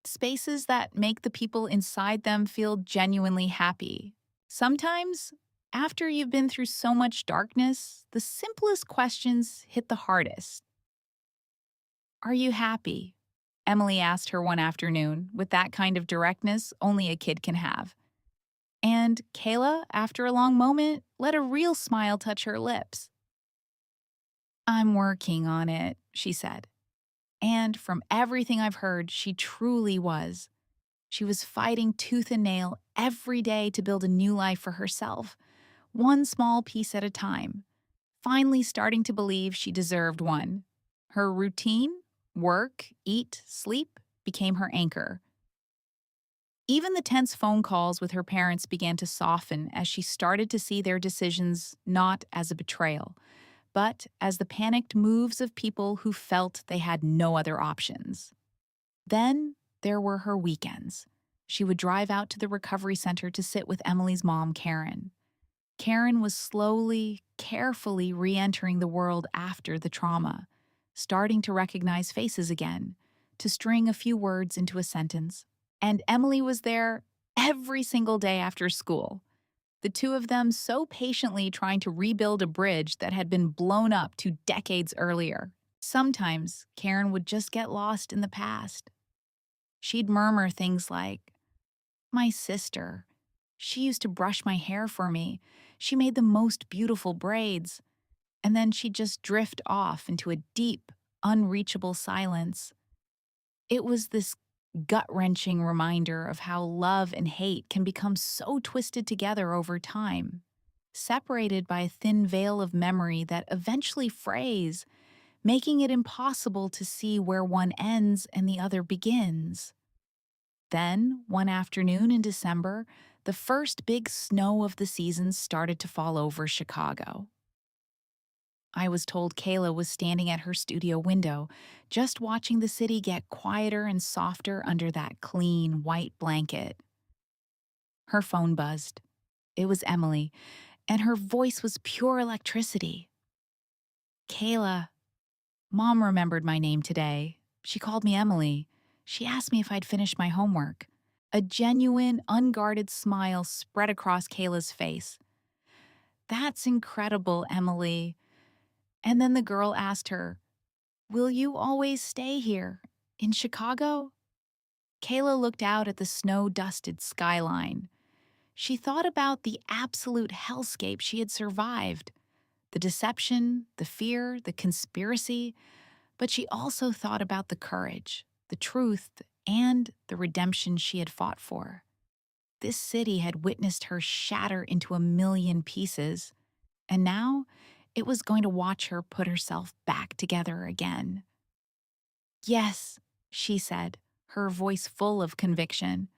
Spaces that make the people inside them feel genuinely happy. Sometimes, after you've been through so much darkness, the simplest questions hit the hardest. Are you happy? Emily asked her one afternoon, with that kind of directness only a kid can have. And Kayla, after a long moment, let a real smile touch her lips. I'm working on it, she said. And from everything I've heard, she truly was. She was fighting tooth and nail every day to build a new life for herself, one small piece at a time, finally starting to believe she deserved one. Her routine, work, eat, sleep, became her anchor. Even the tense phone calls with her parents began to soften as she started to see their decisions not as a betrayal, but as the panicked moves of people who felt they had no other options. Then there were her weekends. She would drive out to the recovery center to sit with Emily's mom, Karen. Karen was slowly, carefully re-entering the world after the trauma, starting to recognize faces again, to string a few words into a sentence. And Emily was there every single day after school, the two of them so patiently trying to rebuild a bridge that had been blown up 2 decades earlier. Sometimes Karen would just get lost in the past. She'd murmur things like, my sister. She used to brush my hair for me. She made the most beautiful braids. And then she'd just drift off into a deep, unreachable silence. It was this gut-wrenching reminder of how love and hate can become so twisted together over time, separated by a thin veil of memory that eventually frays, making it impossible to see where one ends and the other begins. Then, one afternoon in December, The first big snow of the season started to fall over Chicago. I was told Kayla was standing at her studio window, just watching the city get quieter and softer under that clean, white blanket. Her phone buzzed. It was Emily, and her voice was pure electricity. Kayla, Mom remembered my name today. She called me Emily. She asked me if I'd finished my homework. A genuine, unguarded smile spread across Kayla's face. That's incredible, Emily. And then the girl asked her, Will you always stay here, in Chicago? Kayla looked out at the snow-dusted skyline. She thought about the absolute hellscape she had survived, the deception, the fear, the conspiracy, but she also thought about the courage, the truth, and the redemption she had fought for. This city had witnessed her shatter into a million pieces, and now it was going to watch her put herself back together again. Yes, she said, her voice full of conviction.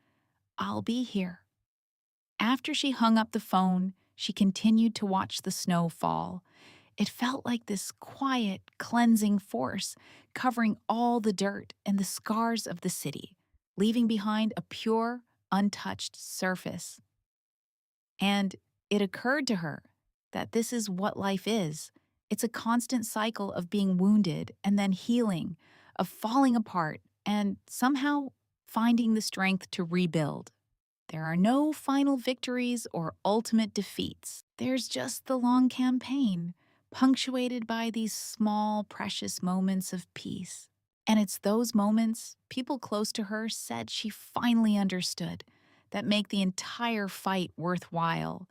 I'll be here. After she hung up the phone, she continued to watch the snow fall. It felt like this quiet, cleansing force, covering all the dirt and the scars of the city, leaving behind a pure, untouched surface. And it occurred to her that this is what life is. It's a constant cycle of being wounded and then healing, of falling apart and somehow finding the strength to rebuild. There are no final victories or ultimate defeats. There's just the long campaign, punctuated by these small, precious moments of peace. And it's those moments, people close to her said she finally understood, that make the entire fight worthwhile.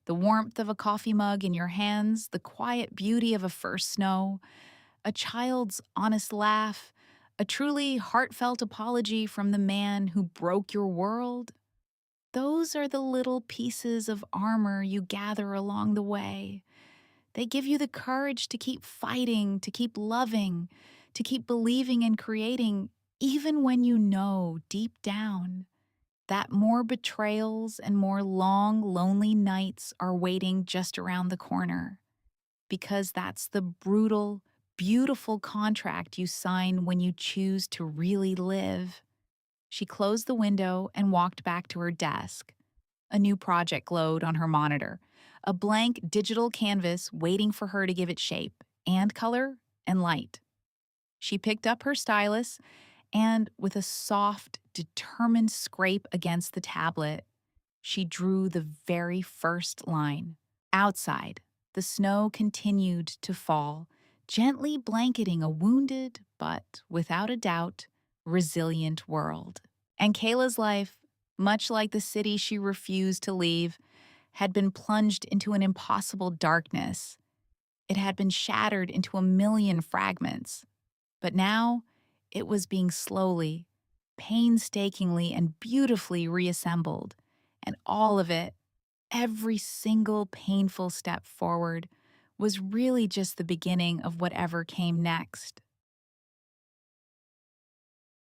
The warmth of a coffee mug in your hands, the quiet beauty of a first snow, a child's honest laugh, a truly heartfelt apology from the man who broke your world. Those are the little pieces of armor you gather along the way. They give you the courage to keep fighting, to keep loving, to keep believing and creating, even when you know deep down that more betrayals and more long, lonely nights are waiting just around the corner. Because that's the brutal, beautiful contract you sign when you choose to really live. She closed the window and walked back to her desk. A new project glowed on her monitor, a blank digital canvas waiting for her to give it shape and color and light. She picked up her stylus and, with a soft, determined scrape against the tablet, she drew the very first line. Outside, the snow continued to fall, gently blanketing a wounded, but, without a doubt, resilient world. And Kayla's life, much like the city she refused to leave, had been plunged into an impossible darkness. It had been shattered into a million fragments. But now, it was being slowly, painstakingly, and beautifully reassembled. And all of it, every single painful step forward, was really just the beginning of whatever came next.